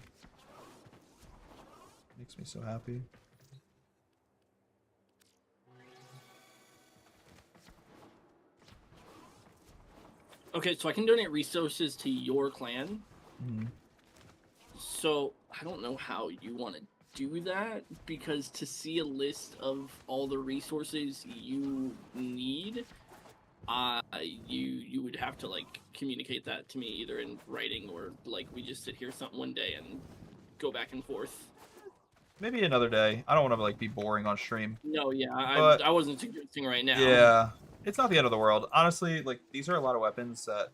Makes me so happy. Okay, so I can donate resources to your clan. Mhm. So I don't know how you want to do that, because to see a list of all the resources you need, you would have to like communicate that to me either in writing or like we just sit here one day and go back and forth. Maybe another day. I don't want to like be boring on stream. No, yeah, But- I wasn't suggesting right now. Yeah. It's not the end of the world. Honestly, like these are a lot of weapons that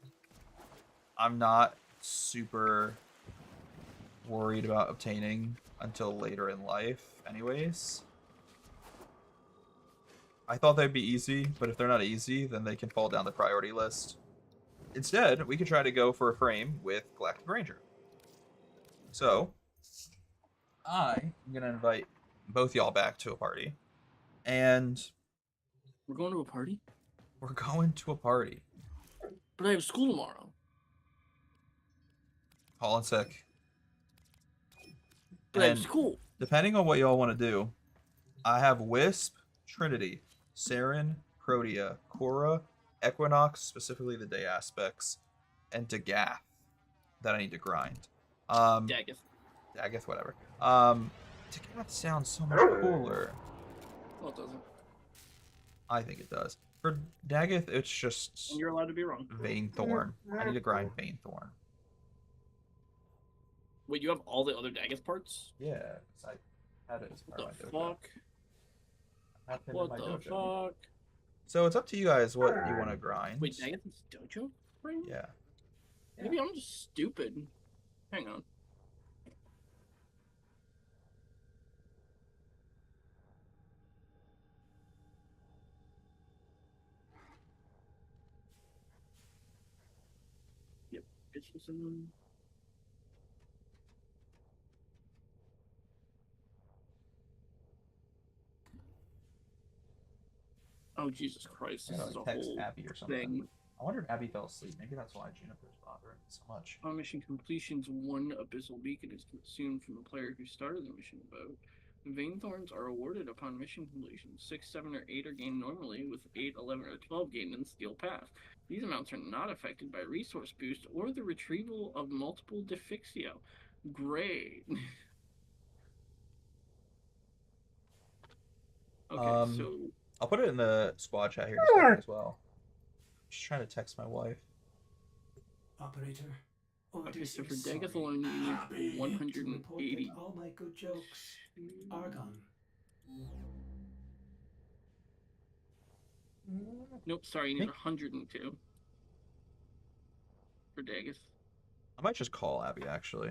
I'm not super worried about obtaining until later in life anyways. I thought they'd be easy, but if they're not easy, then they can fall down the priority list. Instead, we could try to go for a frame with Galactic Ranger. So, I am going to invite both y'all back to a party. And We're going to a party, we're going to a party. but I have school tomorrow. Calling sick. But I have And school. depending on what y'all want to do, I have Wisp, Trinity, Saren, Protea, Korra, Equinox, specifically the day aspects, and Dagath that I need to grind. Daggeth. Dagath, whatever. Dagath sounds so much cooler. Well, it doesn't. I think it does. For Dagath, it's just And you're allowed to be wrong. Vainthorn. I need to grind Vainthorn. Wait, you have all the other Daggeth parts? Yeah, 'cause I had it as What part the of my dojo. fuck? I have it in What my the dojo. fuck? So it's up to you guys what you want to grind. Wait, Daggeth is dojo? Right? Yeah. Maybe I'm just stupid. Hang on. Yep, it's just Oh Jesus Christ! I This gotta is a text whole Abby or something. thing. I wonder if Abby fell asleep. Maybe that's why Juniper's bothering me so much. On mission completions, one abyssal beacon is consumed from the player who started the mission boat. Vainthorns are awarded upon mission completion. 6, 7, or 8 are gained normally, with 8, 11, or 12 gained in the Steel Path. These amounts are not affected by resource boost or the retrieval of multiple defixio. Great. Okay, so I'll put it in the squad chat here in a second as well. Just trying to text my wife. Operator. Okay, Otis so for is Daggeth sorry. alone, you need Happy to report that 180. all my good jokes are gone. Nope, sorry, you need Think- 102 for Daggeth. I might just call Abby actually.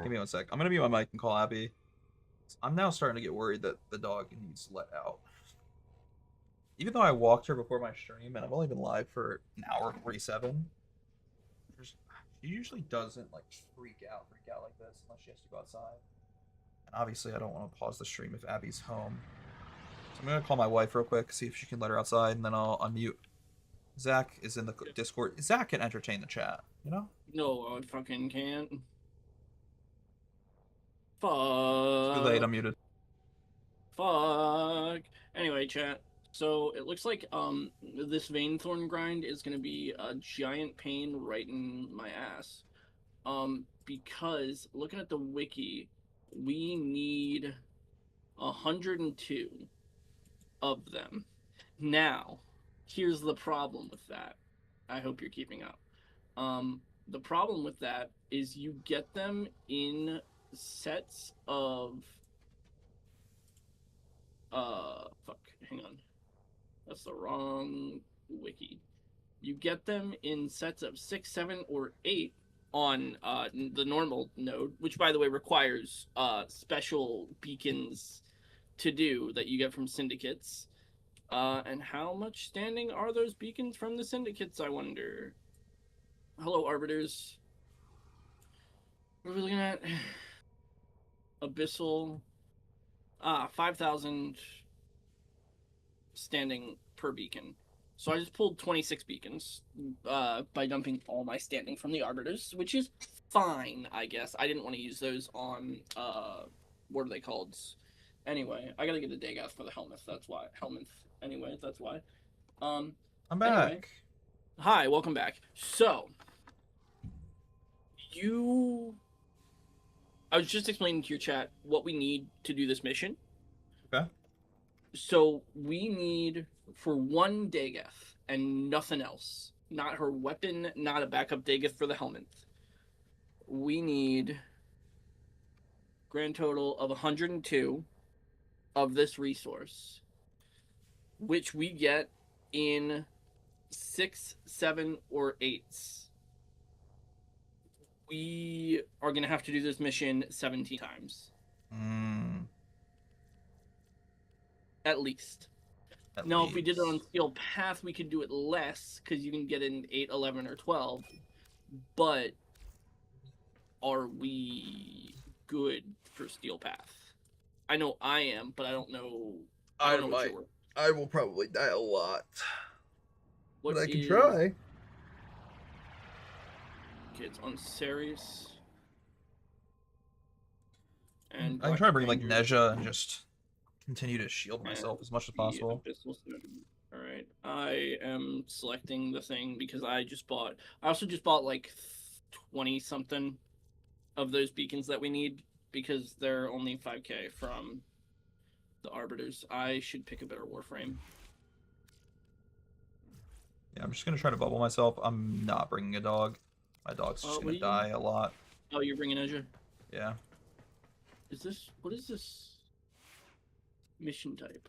Give me 1 sec. I'm gonna mute my mic and call Abby. I'm now starting to get worried that the dog needs let out. Even though I walked her before my stream and I've only been live for an hour 47, she usually doesn't like freak out like this unless she has to go outside. And obviously I don't want to pause the stream if Abby's home. So I'm gonna call my wife real quick, see if she can let her outside, and then I'll unmute. Zach is in the Discord. Zach can entertain the chat, you know? No, I fucking can't. Too Fuck. late, I'm muted. fuck? Anyway, chat. So it looks like this Vein-Thorn grind is gonna be a giant pain right in my ass. Because looking at the wiki, we need 102 of them. Now, here's the problem with that. I hope you're keeping up. The problem with that is you get them in sets of fuck, hang on. That's the wrong wiki. You get them in sets of 6, 7, or 8 on the normal node, which by the way requires special beacons to do that you get from syndicates. And how much standing are those beacons from the syndicates, I wonder? Hello, Arbiters. What are we looking at? Abyssal. 5,000 standing per beacon. So I just pulled 26 beacons by dumping all my standing from the Arbiters, which is fine, I guess. I didn't want to use those on, what are they called? Anyway, I gotta get a Dagoth for the Helminth, that's why. Helminth, anyway, that's why. I'm back. Anyway. Hi, welcome back. So, I was just explaining to your chat what we need to do this mission. Okay. So, we need, for one Dagoth and nothing else, not her weapon, not a backup Dagoth for the Helminth, we need grand total of 102 of this resource, which we get in 6, 7, or 8s. We are going to have to do this mission 17 times. At least. Now, if we did it on Steel Path, we could do it less, because you can get in 8, 11, or 12. But are we good for Steel Path? I know I am, but I don't know. I don't know what you're. I will probably die a lot. What But I can is- try. Okay, it's on Ceres. And I can try to bring like Ranger. Nezha and just continue to shield myself as much as possible. Alright, I am selecting the thing because I also just bought like 20 something of those beacons that we need because they're only 5k from the Arbiters. I should pick a better Warframe. Yeah, I'm just gonna try to bubble myself. I'm not bringing a dog. My dog's just what gonna are you die a lot. Oh, you're bringing Ezra? Yeah. What is this mission type?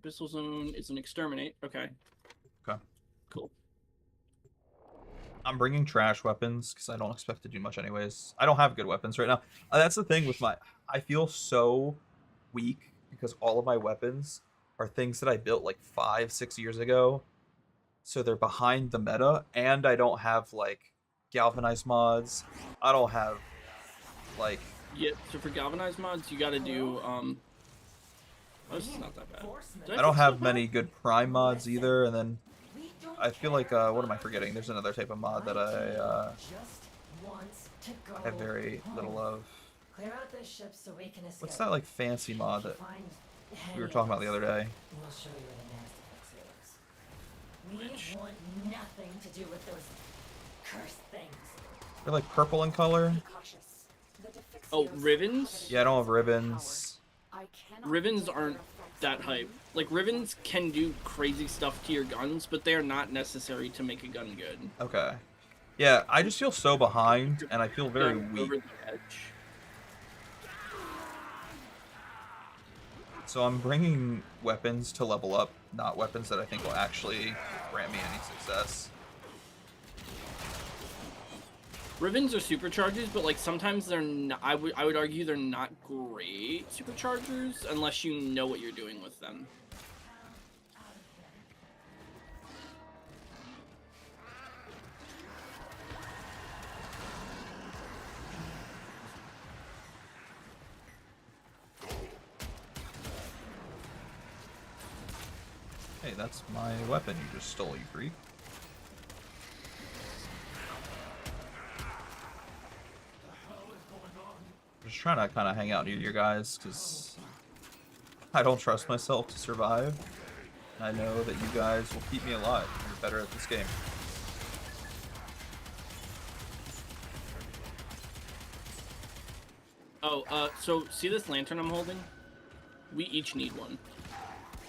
Abyssal Zone is an exterminate. Okay. Okay. Cool. I'm bringing trash weapons because I don't expect to do much anyways. I don't have good weapons right now. That's the thing with I feel so weak because all of my weapons are things that I built like 5, 6 years ago. So they're behind the meta, and I don't have like galvanized mods. I don't have like Yeah, so for galvanized mods, you gotta do, oh, this is not that bad. Did I don't fix have that many good prime mods either, and then I feel like what am I forgetting? There's another type of mod that I have very little of. Clear out the ship so we can escape. What's that like fancy mod that we were talking about the other day? We'll show you where the nasty fix is. We want nothing to do with those cursed things. They're like purple in color. Be cautious. The Defixio Oh, Rivens? Yeah, I don't have ribbons. I cannot Rivens predict aren't their effects that on hype. you. Like, Rivens can do crazy stuff to your guns, but they are not necessary to make a gun good. Okay. Yeah, I just feel so behind, and I feel very Gun weak. over the edge. So I'm bringing weapons to level up, not weapons that I think will actually grant me any success. Rivens are superchargers, but like sometimes they're not. I would argue they're not great superchargers unless you know what you're doing with them. Hey, that's my weapon you just stole, you freak. Just trying to kind of hang out near your guys, because I don't trust myself to survive. I know that you guys will keep me alive. You're better at this game. Oh, so see this lantern I'm holding? We each need one.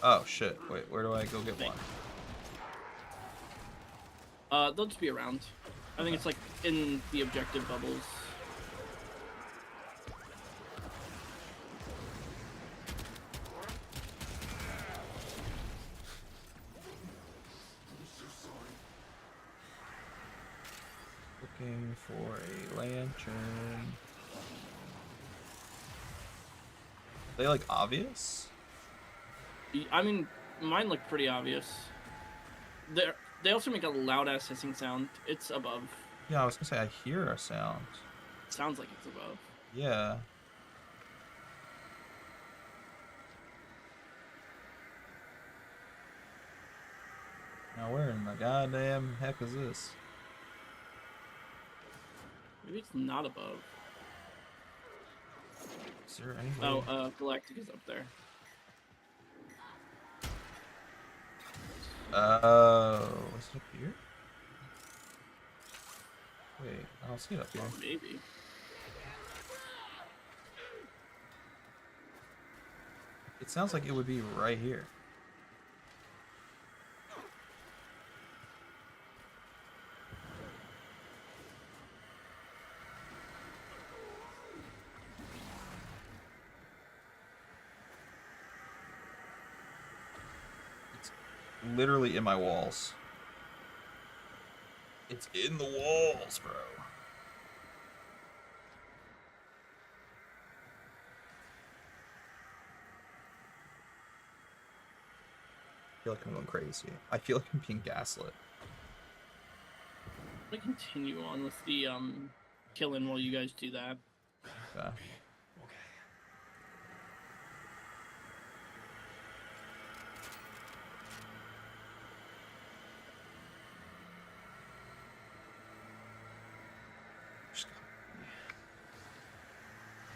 Oh shit! Wait, where do I go get one? They'll just be around. I think it's like in the objective bubbles. Looking for a lantern. Are they like obvious? I mean, mine look pretty obvious. They also make a loud ass hissing sound. It's above. Yeah, I was gonna say I hear a sound. Sounds like it's above. Yeah. Now where in the goddamn heck is this? Maybe it's not above. Is there any way? Oh, Galactic is up there. Oh, is it up here? Wait, I don't see it up here. Maybe. It sounds like it would be right here. It's literally in my walls. It's in the walls, bro. I feel like I'm going crazy. I feel like I'm being gaslit. I'm gonna continue on with the killing while you guys do that. Okay.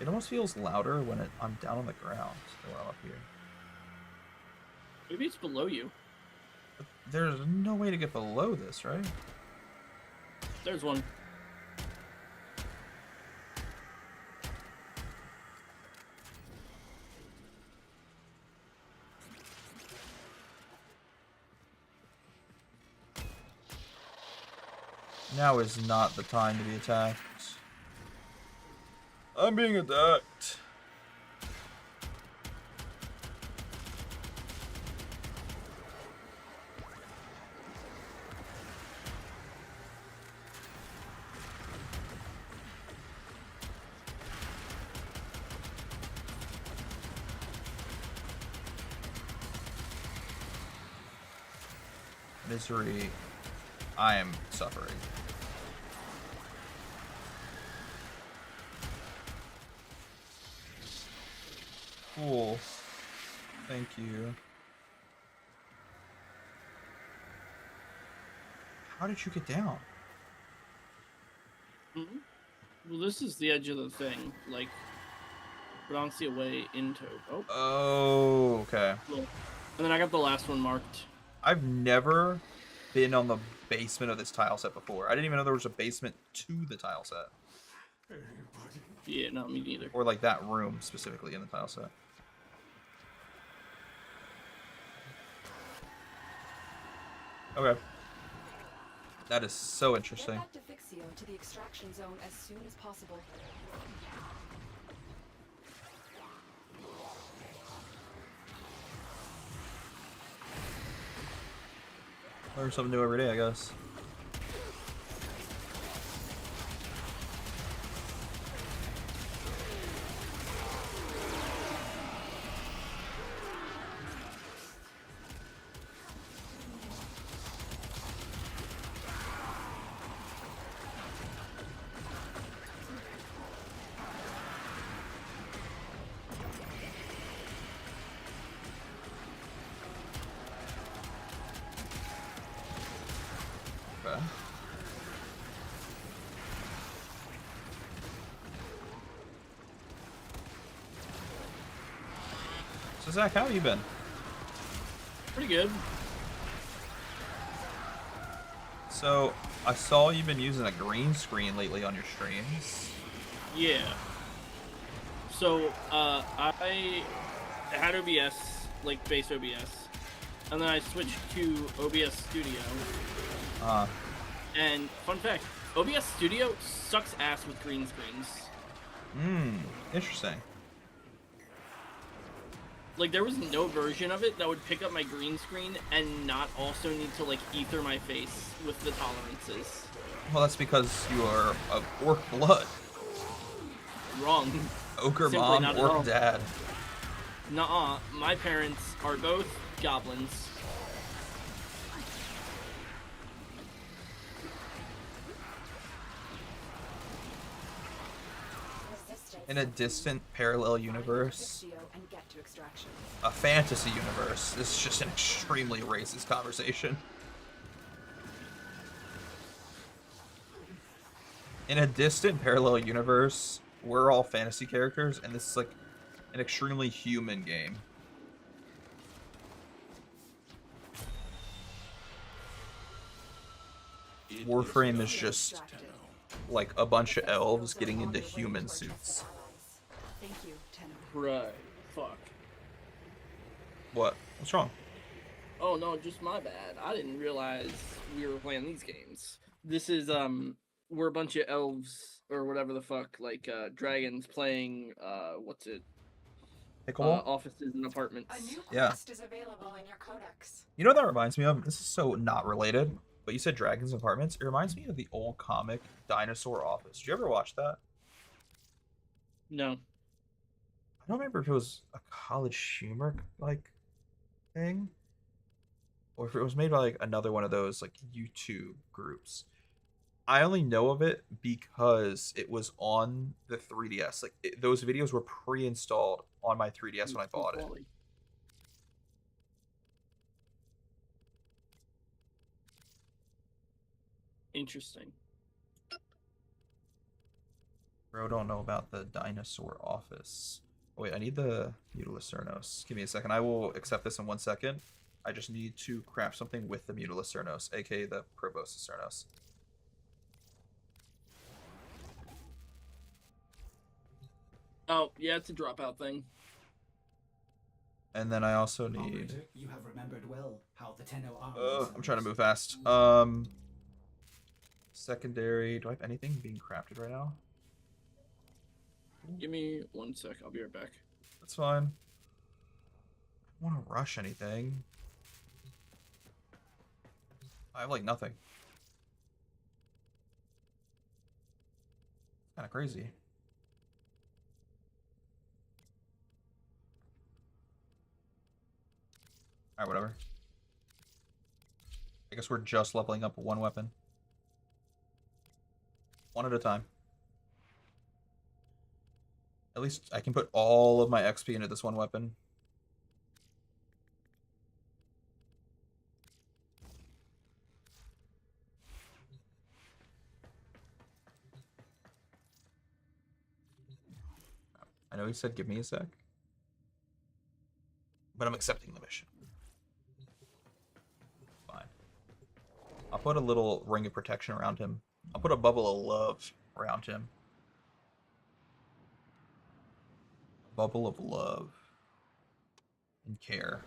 It almost feels louder when I'm down on the ground than when I'm up here. Maybe it's below you. But there's no way to get below this, right? There's one. Now is not the time to be attacked. I'm being attacked. Misery. I am suffering. Cool. Thank you. How did you get down? Mm-hmm. Well, this is the edge of the thing. Like, but I don't see a way into. Oh. Oh, okay. Cool. And then I got the last one marked. I've never been on the basement of this tile set before. I didn't even know there was a basement to the tile set. Yeah, no, me neither. Or like that room specifically in the tile set. Okay. That is so Get interesting. back to Fixio to the extraction zone as soon as possible. Learn something new every day, I guess. So Zach, how have you been? Pretty good. So I saw you've been using a green screen lately on your streams. Yeah. So, I had OBS, like base OBS, and then I switched to OBS Studio. And fun fact, OBS Studio sucks ass with green screens. Interesting. Like, there was no version of it that would pick up my green screen and not also need to, like, ether my face with the tolerances. Well, that's because you are of orc blood. Wrong. Ochre Simply mom, not at orc all. dad. Nuh-uh. My parents are both goblins. In a distant parallel universe, And get to extraction. a fantasy universe, this is just an extremely racist conversation. In a distant parallel universe, we're all fantasy characters, and this is like an extremely human game. Warframe is just like a bunch of elves getting into human suits. Thank you, Tenno. Right. Fuck. What? What's wrong? Oh no, just my bad. I didn't realize we were playing these games. This is we're a bunch of elves or whatever the fuck, like dragons playing what's it? Pickleball? Offices and apartments. A new Yeah. quest is available in your codex. You know what that reminds me of? This is so not related, but you said Dragons and Apartments. It reminds me of the old comic Dinosaur Office. Did you ever watch that? No. I don't remember if it was a College Humor like thing, or if it was made by like another one of those like YouTube groups. I only know of it because it was on the 3DS. Like those videos were pre-installed on my 3DS when I bought it. Interesting. Bro, don't know about the Dinosaur Office. Oh, wait, I need the Mutulus Cernos. Give me a second. I will accept this in 1 second. I just need to craft something with the Mutulus Cernos, aka the Proboscis Cernos. Oh, yeah, it's a dropout thing. And then I also need... Operator, you have remembered well how the Tenno army I'm trying to move fast. Secondary... Do I have anything being crafted right now? Give me 1 sec, I'll be right back. That's fine. I don't want to rush anything. I have, like, nothing. Kind of crazy. Alright, whatever. I guess we're just leveling up one weapon. One at a time. At least I can put all of my XP into this one weapon. I know he said give me a sec. But I'm accepting the mission. Fine. I'll put a little ring of protection around him. I'll put a bubble of love around him. Bubble of love. And care.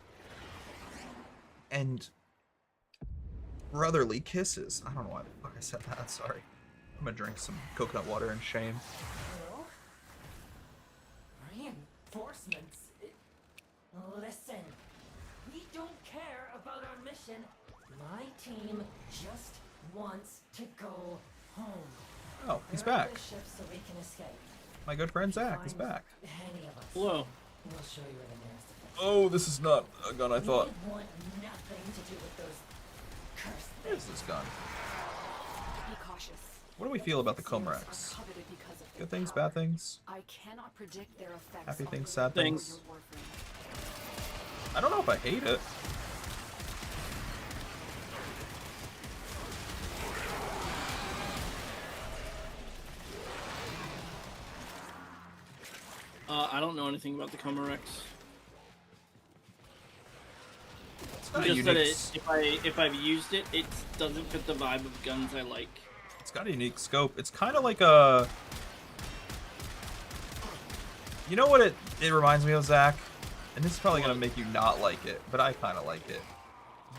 And brotherly kisses. I don't know why the fuck I said that, sorry. I'm gonna drink some coconut water in shame. Hello? Reinforcements? Listen, we don't care about our mission. My team just wants to go home. Oh, he's Grab back. the ship so we can escape. My good friend Zach is Find back. Any of us. Hello. We'll show you where the nearest defense. Oh, this is not a gun I thought. We want nothing to do with those cursed What is things. this gun? Be cautious. What do we feel about the Things are Comrex? coveted because of Good their things, power. bad things? I cannot predict their effects. Happy on things, the sad living things? or your warframe. I don't know if I hate it. I don't know anything about the Comorex. got a Just that unique. if I've used it, it doesn't fit the vibe of guns I like. It's got a unique scope. It's kind of like a. You know what it reminds me of, Zach? And this is probably gonna make you not like it, but I kind of like it.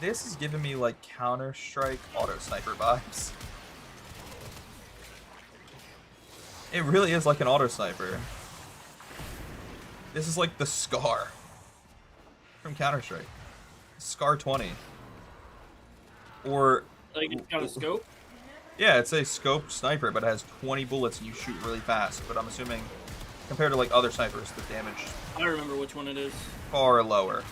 This is giving me like Counter-Strike auto sniper vibes. It really is like an auto sniper. This is like the Scar from Counter-Strike. Scar 20. Or Like it's got a scope. yeah, it's a scoped sniper, but it has 20 bullets and you shoot really fast. But I'm assuming compared to like other snipers, the damage is I remember which one it is. far lower.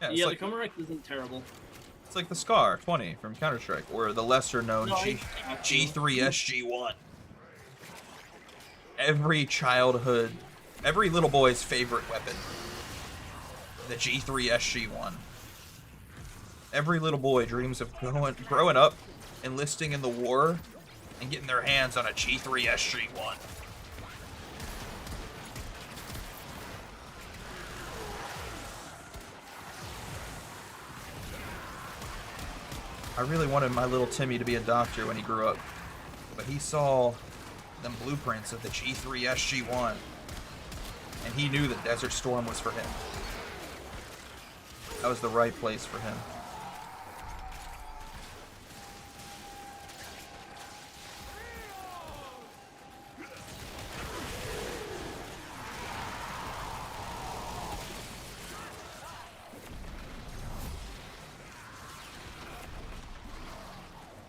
Yeah, it's Yeah, like, the Comarec isn't terrible. it's like the Scar 20 from Counter-Strike, or the lesser known No, G3 SG1. Every childhood, every little boy's favorite weapon. The G3 SG1. Every little boy dreams of growing up, enlisting in the war, and getting their hands on a G3 SG1. I really wanted my little Timmy to be a doctor when he grew up, but he saw them blueprints of the G3 SG1, and he knew that Desert Storm was for him. That was the right place for him.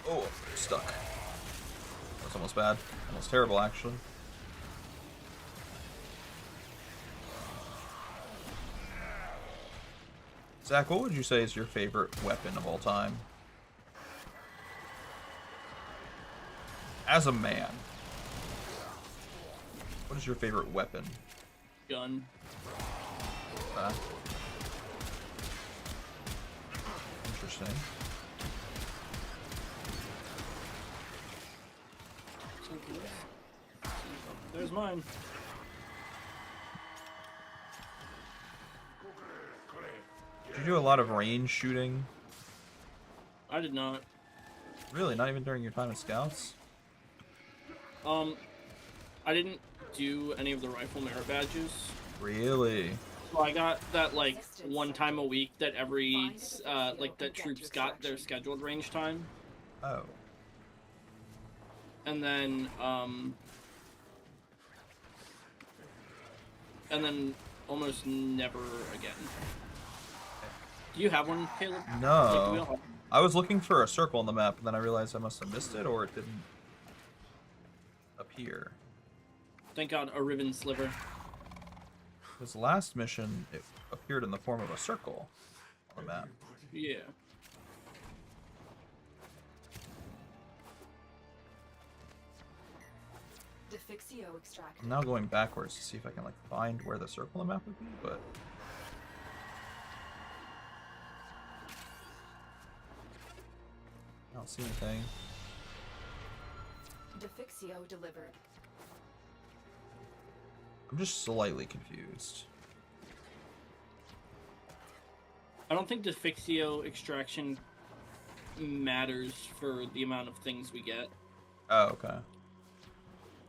Oh, stuck. That's almost bad. Almost terrible, actually. Zach, what would you say is your favorite weapon of all time? As a man, what is your favorite weapon? Gun. Interesting. There's mine. Did you do a lot of range shooting? I did not. Really? Not even during your time at Scouts? I didn't do any of the rifle merit badges. Really? So I got that like one time a week that every like that troops got their scheduled range time, Oh. and then almost never again. Do you have one, Caleb? Like, do we all No. have- I was looking for a circle on the map, and then I realized I must have missed it, or it didn't appear. Thank God, a ribbon sliver. This last mission, it appeared in the form of a circle on the map. Yeah. Defixio extracted. I'm now going backwards to see if I can like find where the circle on the map would be, but I don't see anything. Defixio delivered. I'm just slightly confused. I don't think Defixio extraction matters for the amount of things we get. Oh, okay.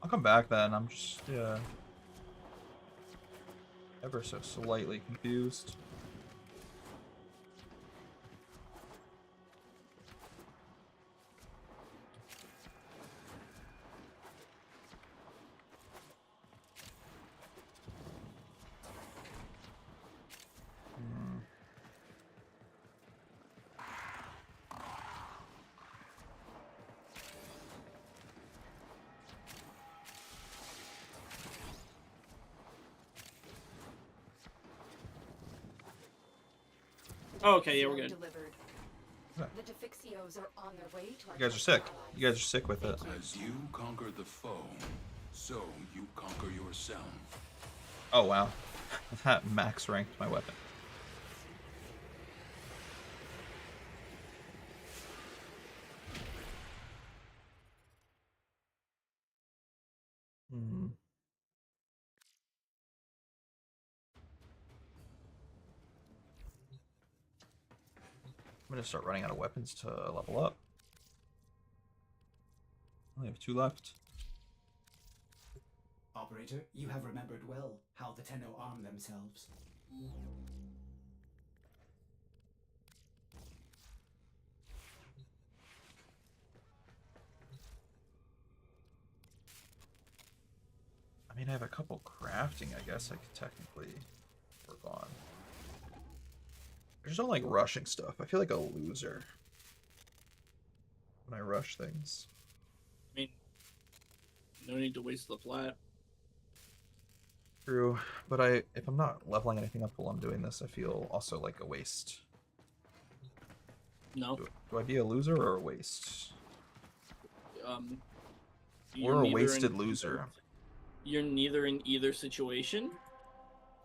I'll come back then. I'm just, yeah, ever so slightly confused. Oh, okay, yeah, we're Defixio good. Delivered. Yeah. The Defixios are on their way to our You guys are sick. You guys are sick with it. As you conquer the foe, so you conquer yourself. Oh, wow. That max ranked my weapon. Hmm. I'm gonna start running out of weapons to level up. Only have 2 left. Operator, you have remembered well how the Tenno arm themselves. I mean, I have a couple crafting, I guess I could technically work on. I just don't like rushing stuff. I feel like a loser when I rush things. I mean, no need to waste the flat. True, but if I'm not leveling anything up while I'm doing this, I feel also like a waste. No. Do I be a loser or a waste? You're Or a neither wasted in loser. You're neither in either situation.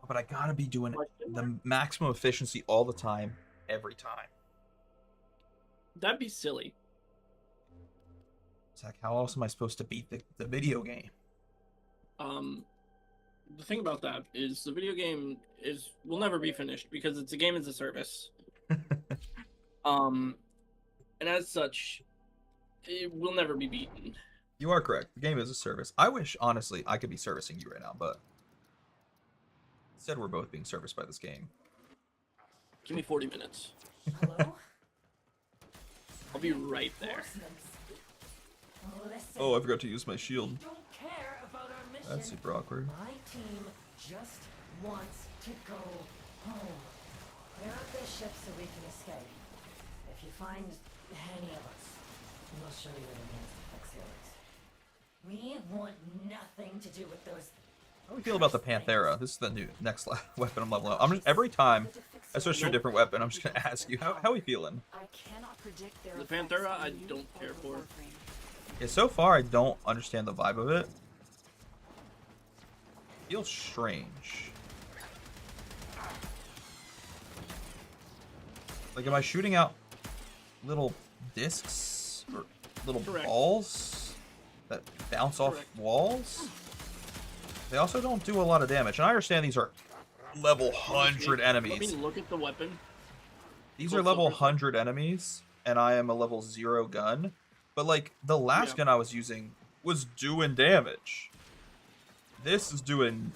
But I gotta be doing the maximum efficiency all the time, every time. That'd be silly. It's like, how else am I supposed to beat the video game? The thing about that is the video game will never be finished because it's a game as a service. And as such, it will never be beaten. You are correct. The game is a service. I wish, honestly, I could be servicing you right now, but instead we're both being serviced by this game. Give me 40 minutes. Hello? I'll be right there. Listen. Oh, I forgot to use my shield. We don't care about our mission. That's super awkward. My team just wants to go home. Clear up this ship so we can escape. If you find any of us, we'll show you the means to fix yours. We want nothing to do with those. How do we feel about the Panthera? This is the new next weapon I'm leveling up. I'm just, every time I switch to a different weapon, I'm just gonna ask you, how are we feeling? I cannot predict their The effects Panthera, on I you don't or care the for. Warframe. Yeah, so far I don't understand the vibe of it. Feels strange. Like, am I shooting out little discs or little Correct. balls that bounce off Correct. walls? They also don't do a lot of damage, and I understand these are level 100 Let enemies. me look at the weapon. These Cool, are level silver. 100 enemies, and I am a level 0 gun. But, like, the last Yeah. gun I was using was doing damage. This is doing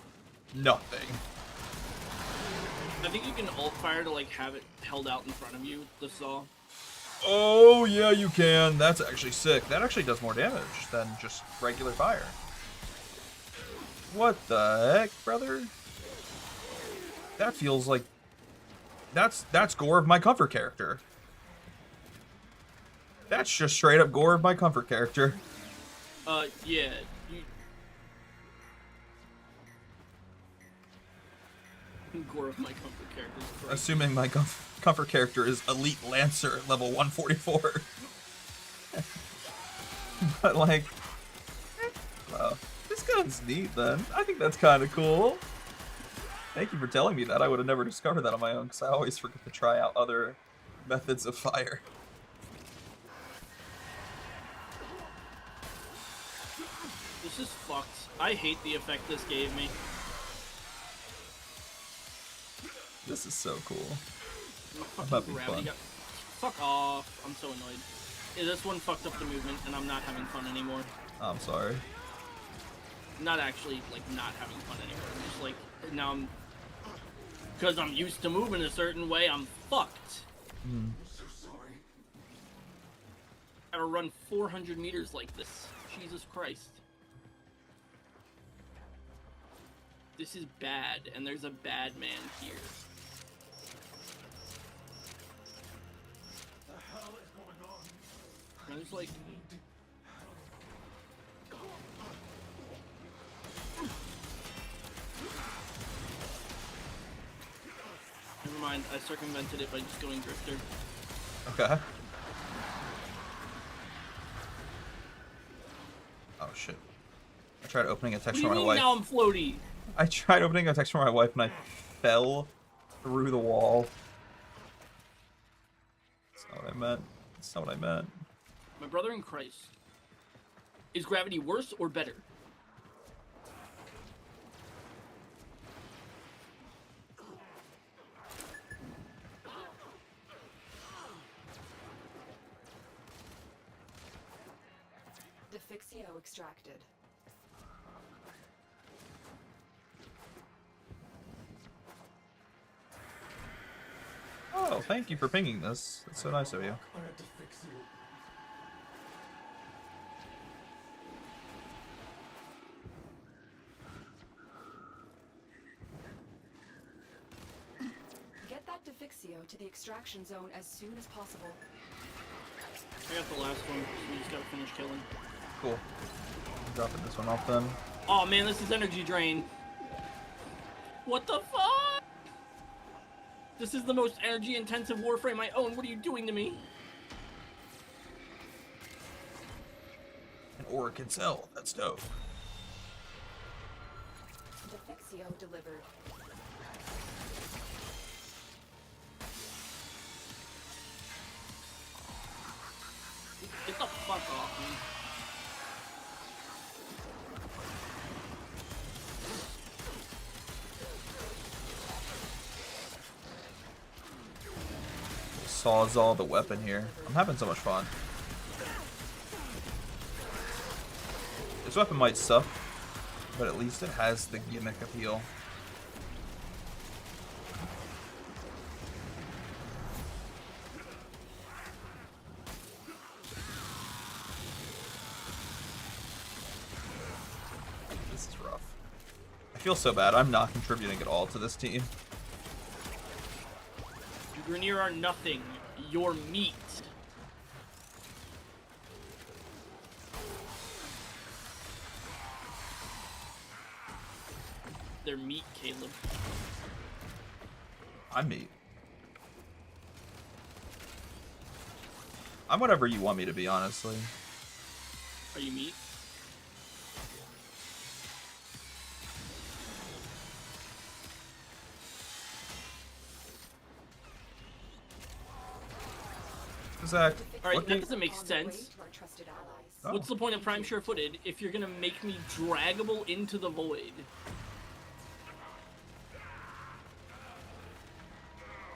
nothing. I think you can alt fire to like have it held out in front of you. The saw. Oh, yeah, you can. That's actually sick. That actually does more damage than just regular fire. What the heck, brother? That feels like... That's gore of my comfort character. That's just straight up gore of my comfort character. Yeah. Gore of my comfort characters. Christ. Assuming my comfort character is Elite Lancer level 144. But like... Well, this gun's neat then. I think that's kind of cool. Thank you for telling me that. I would have never discovered that on my own, because I always forget to try out other methods of fire. This is fucked. I hate the effect this gave me. This is so cool. My That'd fucking be gravity fun. got... Fuck off. I'm so annoyed. Yeah, this one fucked up the movement, and I'm not having fun anymore. I'm sorry. Not actually, like, not having fun anymore. I'm just like, now I'm... Because I'm used to moving a certain way, I'm fucked. So sorry. I gotta run 400 meters like this. Jesus Christ. This is bad, and there's a bad man here. The hell is going on? And it's like... Never mind, I circumvented it by just going drifter. Okay. Oh shit. I tried opening a What text do you from my mean wife. now I'm floaty? I tried opening a text from my wife and I fell through the wall. That's not what I meant. That's not what I meant. My brother in Christ. Is gravity worse or better? Defixio extracted. Oh, thank you for pinging this. That's so nice of you. Or a Defixio. Get that Defixio to the extraction zone as soon as possible. I got the last one, so we just gotta finish killing. Cool. I'm dropping this one off then. Oh man, this is energy drain. What the fuck? This is the most energy intensive Warframe I own. What are you doing to me? An Aura can sell. That's dope. Defixio delivered. Get the fuck off me. Sawzall the weapon here. I'm having so much fun. This weapon might suck, but at least it has the gimmick appeal. This is rough. I feel so bad. I'm not contributing at all to this team. Grineer are nothing. You're meat. They're meat, Caleb. I'm meat. I'm whatever you want me to be, honestly. Are you meat? Zach, Alright, what that do- doesn't make On the way sense. to our trusted allies. Oh. What's the point of Prime Sure-Footed if you're gonna make me draggable into the void?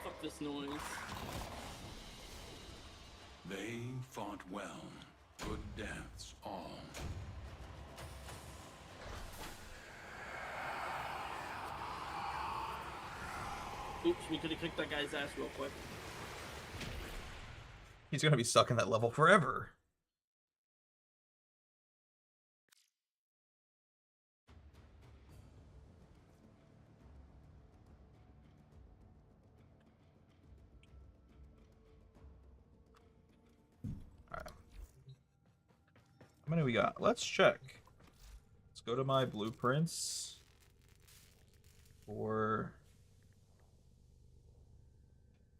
Fuck this noise. They fought well. Good deaths all. Oops, we could have kicked that guy's ass real quick. He's gonna be stuck in that level forever. Alright. How many we got? Let's check. Let's go to my blueprints for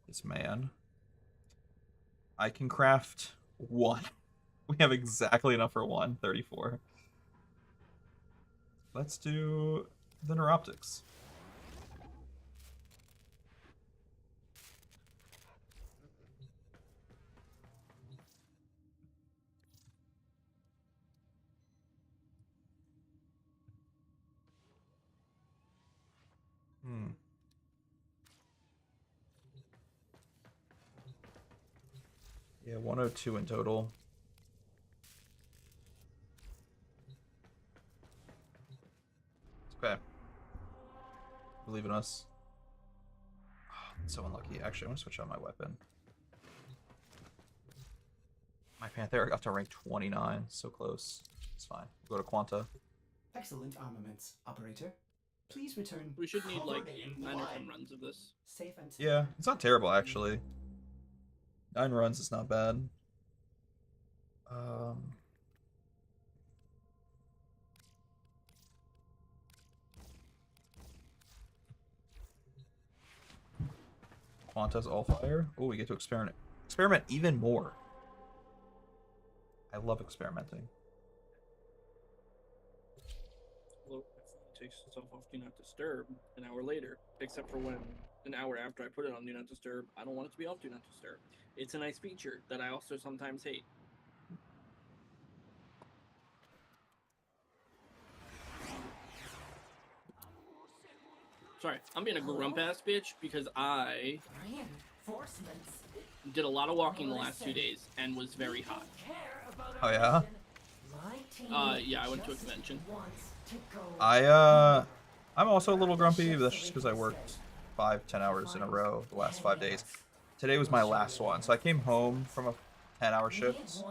this man. I can craft one. We have exactly enough for one, 34. Let's do the neuroptics. Yeah, 102 in total. Okay. Believe in us. Oh, that's so unlucky. Actually, I'm gonna switch out my weapon. My Panthera got to rank 29. So close. It's fine. Go to Quanta. Excellent armaments, operator. Please return. We should need like covered in 9 or blood. 10 runs of this. Safe and sound. Yeah, it's not terrible actually. 9 runs is not bad. Quanta's all fire. Oh, we get to experiment even more. I love experimenting. Well, it takes itself off Do Not Disturb an hour later, except for when an hour after I put it on Do Not Disturb, I don't want it to be off Do Not Disturb. It's a nice feature that I also sometimes hate. Sorry, I'm being a grump ass bitch because I Reinforcements. did a lot of walking the last 2 days and was very hot. Care about Oh, our yeah? mission. My Yeah, I went to a convention. I'm also a little grumpy, but that's just because I worked 5-10 hours in a row the last 5 days. Today was my last one, so I came home from a 10-hour shift,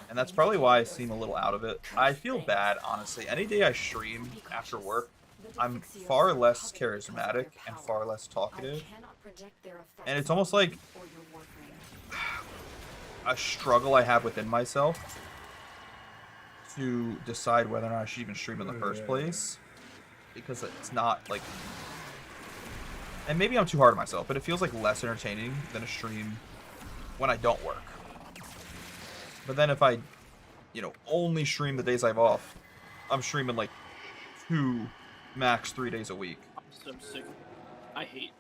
and that's probably why I seem a little out of it. I feel bad, honestly. Any day I stream after work, I'm far less charismatic and far less talkative, and it's almost like a struggle I have within myself to decide whether or not I should even stream in the first place, because it's not like, and maybe I'm too hard on myself, but it feels like less entertaining than a stream when I don't work. But then if I, only stream the days I've off, I'm streaming like 2, max 3 days a week. I'm so sick. I hate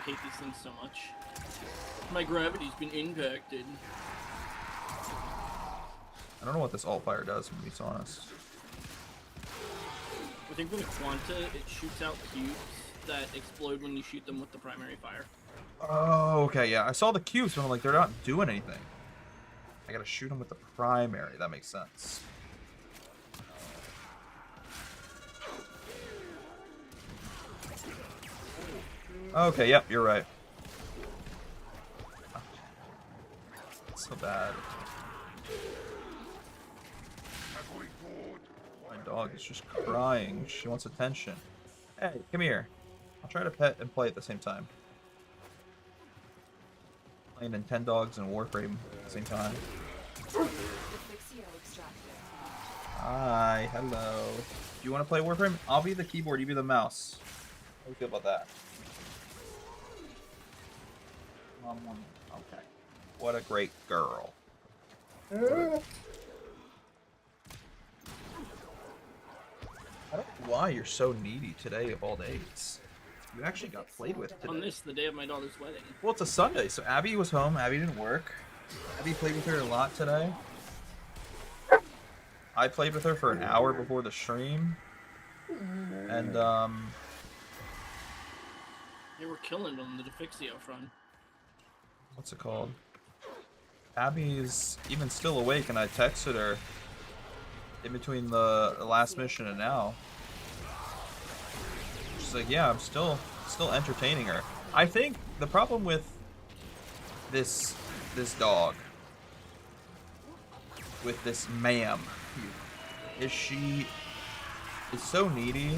these things so much. My gravity's been impacted. I don't know what this alt fire does, to be honest. I think with the Quanta, it shoots out cubes that explode when you shoot them with the primary fire. Oh, okay, yeah. I saw the cubes, but I'm like, they're not doing anything. I gotta shoot them with the primary. That makes sense. Okay, yep, you're right. It's so bad. My dog is just crying. She wants attention. Hey, come here. I'll try to pet and play at the same time. Playing Nintendogs and Warframe at the same time. Hi, hello. Do you want to play Warframe? I'll be the keyboard, you be the mouse. How do you feel about that? Okay. What a great girl. I don't know why you're so needy today of all days. You actually got played with today. On this, the day of my daughter's wedding. Well, it's a Sunday, so Abby was home. Abby didn't work. Abby played with her a lot today. I played with her for an hour before the stream. And, They were killing on the Defixio front. what's it called? Abby's even still awake, and I texted her in between the last mission and now. She's like, yeah, I'm still entertaining her. I think the problem with this dog, with this ma'am, is she is so needy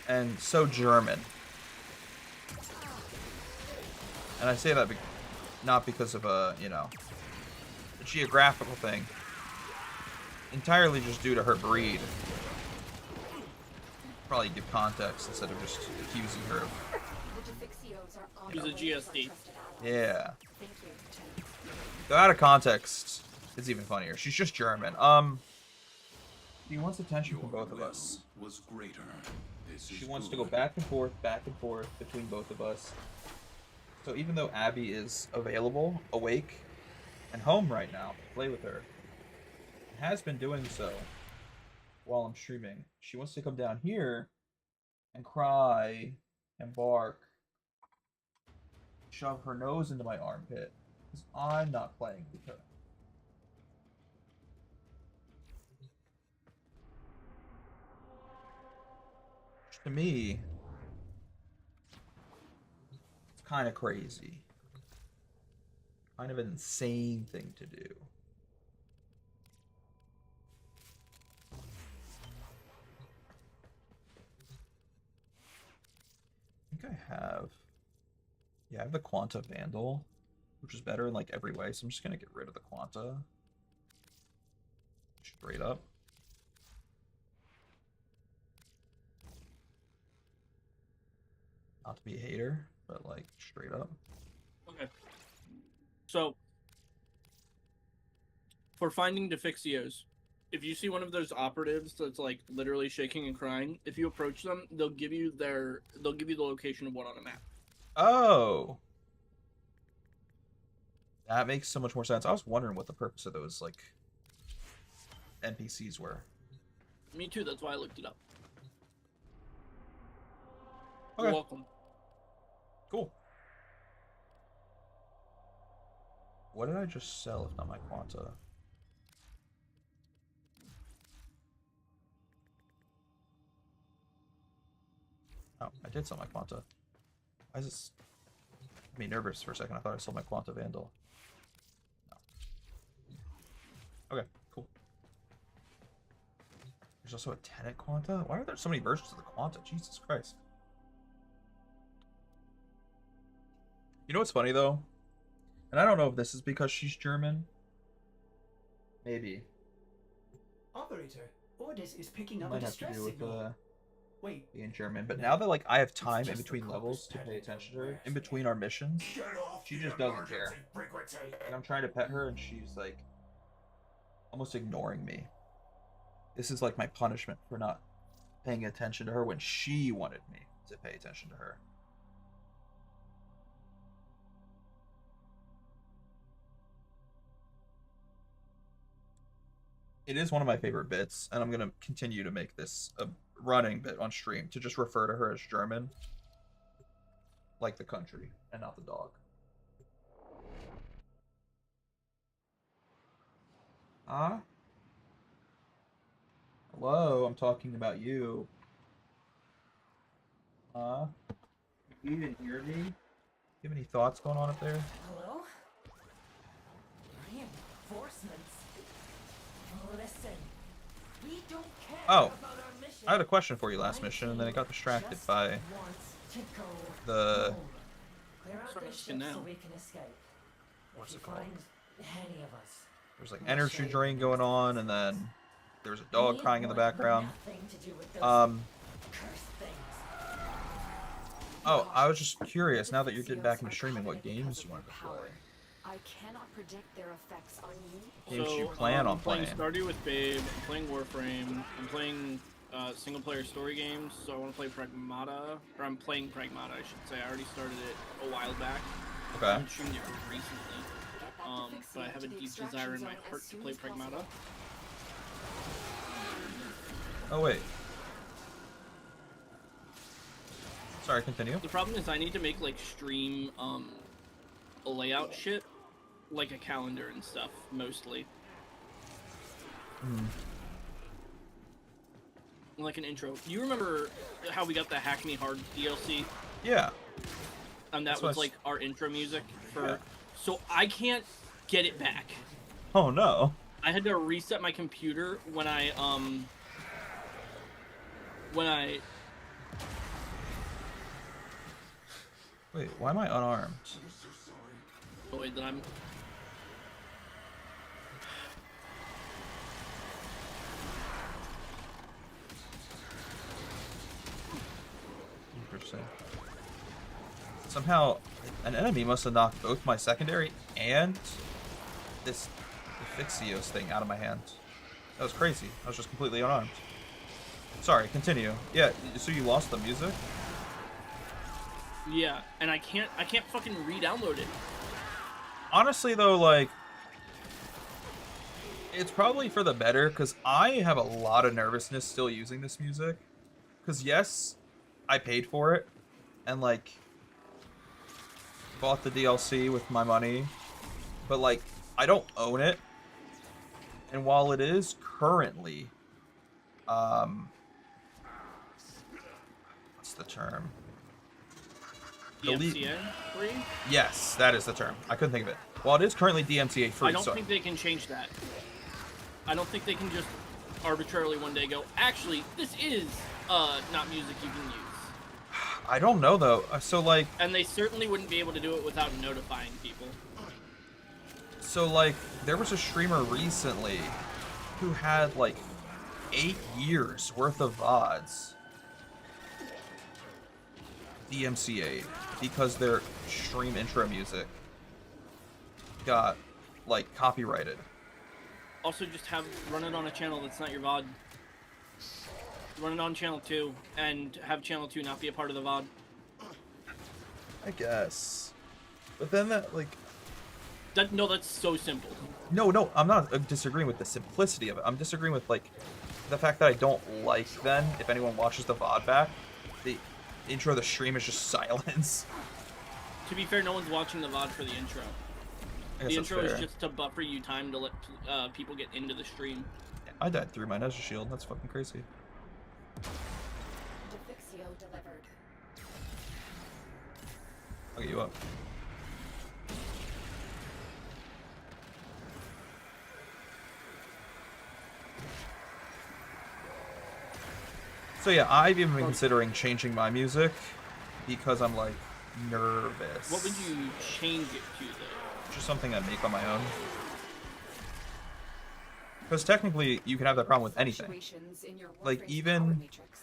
and so German. And I say that not because of a geographical thing. Entirely just due to her breed. Probably give context instead of just accusing her of... She's a GSD. Yeah. Go out of context. It's even funnier. She's just German. She wants attention from both of us. Was greater. She wants to go back and forth between both of us. So even though Abby is available, awake, and home right now to play with her, has been doing so while I'm streaming, she wants to come down here and cry and bark, shove her nose into my armpit, because I'm not playing with her. Which to me, it's kind of crazy. Kind of an insane thing to do. I think I have... Yeah, I have the Quanta Vandal, which is better in like every way, so I'm just gonna get rid of the Quanta. Straight up. Not to be a hater, but like straight up. Okay. So, for finding Defixios, if you see one of those operatives that's like literally shaking and crying, if you approach them, they'll give you the location of one on a map. Oh, that makes so much more sense. I was wondering what the purpose of those like NPCs were. Me too. That's why I looked it up. Okay. You're welcome. Cool. What did I just sell if not my Quanta? Oh, I did sell my Quanta. Why is this? I made me nervous for a second. I thought I sold my Quanta Vandal. No. Okay, cool. There's also a Tenet Quanta? Why are there so many versions of the Quanta? Jesus Christ. You know what's funny though? And I don't know if this is because she's German. Maybe. Operator, Ordis is picking It up a might have to distress do with signal. Wait, being German. But now that like I have time in just between the levels to compass pay pedal attention to her, works. in between our missions, she just doesn't care. Frequency. And I'm trying to pet her and she's like almost ignoring me. This is like my punishment for not paying attention to her when she wanted me to pay attention to her. It is one of my favorite bits, and I'm going to continue to make this a running bit on stream to just refer to her as German. Like the country, and not the dog. Huh? Hello, I'm talking about you. Huh? You even hear me? You have any thoughts going on up there? Hello? Reinforcements? Listen, we don't care Oh, about our mission. I had a question for you last mission, and then it got distracted Just by wants to go the... home. Clear out Sorry, the asking ship so now. we can escape. What's If it you called? find any of us, There's like energy drain going on, and then there was a dog crying in the background. nothing to do with those cursed things. Oh, I was just curious, now that you're getting back into streaming, what games you wanted to play? I cannot predict their effects on you. Games you plan on I'm playing playing. Stardew with Babe. I'm playing Warframe. I'm playing single-player story games. So I want to play Pragmata, or I'm playing Pragmata, I should say. I already started it a while back. I Okay. haven't streamed it recently. But I have a deep desire in my heart to play Pragmata. Oh, wait. Sorry, continue. The problem is I need to make like stream layout shit, like a calendar and stuff, mostly. Like an intro. You remember how we got the Hack Me Hard DLC? Yeah. And That's that was what I like our intro music for. Yeah. So I can't get it back. Oh, no. I had to reset my computer when I Wait, why am I unarmed? oh wait, that I'm. Interesting. Somehow, an enemy must have knocked both my secondary and this Fixios thing out of my hand. That was crazy. I was just completely unarmed. Sorry, continue. Yeah, so you lost the music? Yeah, and I can't fucking re-download it. Honestly, though, like, it's probably for the better, because I have a lot of nervousness still using this music. Because, yes, I paid for it, and, like, bought the DLC with my money, but, like, I don't own it. And while it is currently, what's the term? DMCA free? Yes, that is the term. I couldn't think of it. While it is currently DMCA free, I don't so think they can change that. I don't think they can just arbitrarily one day go, actually, this is not music you can use. I don't know though. So like, And they certainly wouldn't be able to do it without notifying people. there was a streamer recently who had like 8 years worth of VODs DMCA'd because their stream intro music got like copyrighted. Also, just run it on a channel that's not your VOD. Run it on channel 2 and have channel 2 not be a part of the VOD. I guess. But then that like No, that's so simple. no, I'm not disagreeing with the simplicity of it. I'm disagreeing with like the fact that I don't like then if anyone watches the VOD back, the intro of the stream is just silence. To be fair, no one's watching the VOD for the intro. I guess The that's intro is fair. just to buffer you time to let people get into the stream. I died through my Nezha shield. That's fucking crazy. Defixio delivered. I'll get you up. So yeah, I've even been considering changing my music because I'm like nervous. What would you change it to though? Just something I make on my own. Because technically, you can have that problem with anything. Situations in your Like, Warframe's even- power matrix.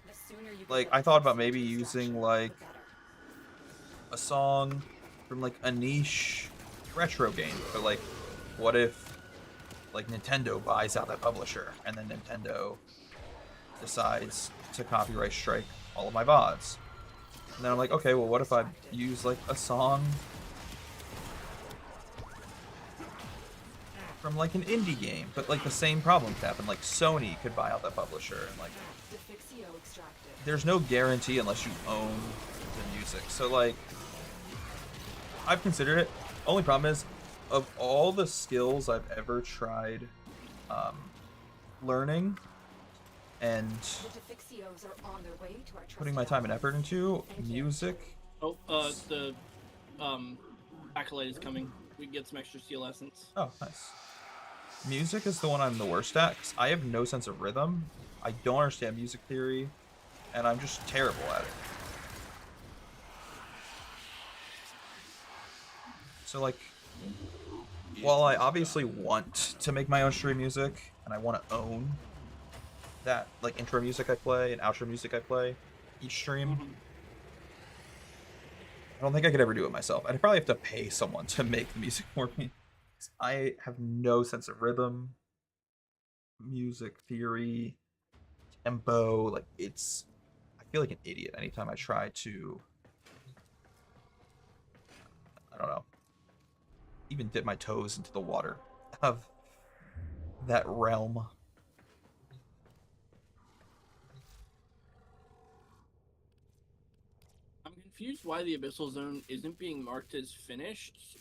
The sooner you get Like, that I thought about Defixio maybe to using, extraction, like, the better. a song from like a niche retro game, but like, what if like Nintendo buys out that publisher and then Nintendo decides to copyright strike all of my VODs? And then I'm like, okay, well, what if I use like a song from like an indie game, but like the same problem could happen. Like Sony could buy out that publisher, and like Defixio extracted. there's no guarantee unless you own the music. So like, I've considered it. Only problem is, of all the skills I've ever tried learning and The Defixios are on their way to our putting my trusted time and ally. effort into, music. Oh, the acolyte is coming. We can get some extra steel essence. Oh, nice. Music is the one I'm the worst at, 'cause I have no sense of rhythm. I don't understand music theory, and I'm just terrible at it. So like, while I obviously want to make my own stream music, and I want to own that like intro music I play and outro music I play each stream, I don't think I could ever do it myself. I'd probably have to pay someone to make the music for me. 'Cause I have no sense of rhythm, music theory, tempo. Like, it's, I feel like an idiot anytime I try to, I don't know, even dip my toes into the water of that realm. I'm confused why the Abyssal Zone isn't being marked as finished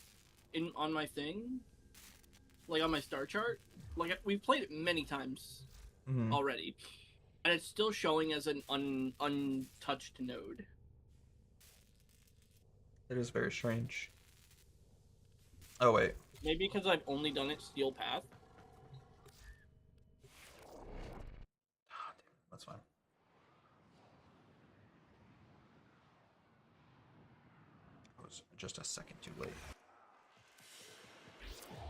on my thing, like on my star chart. Like, we've played it many times Mhm. already, and it's still showing as an untouched node. It is very strange. Oh wait, Maybe because I've only done it Steel Path. that's fine. I was just a second too late.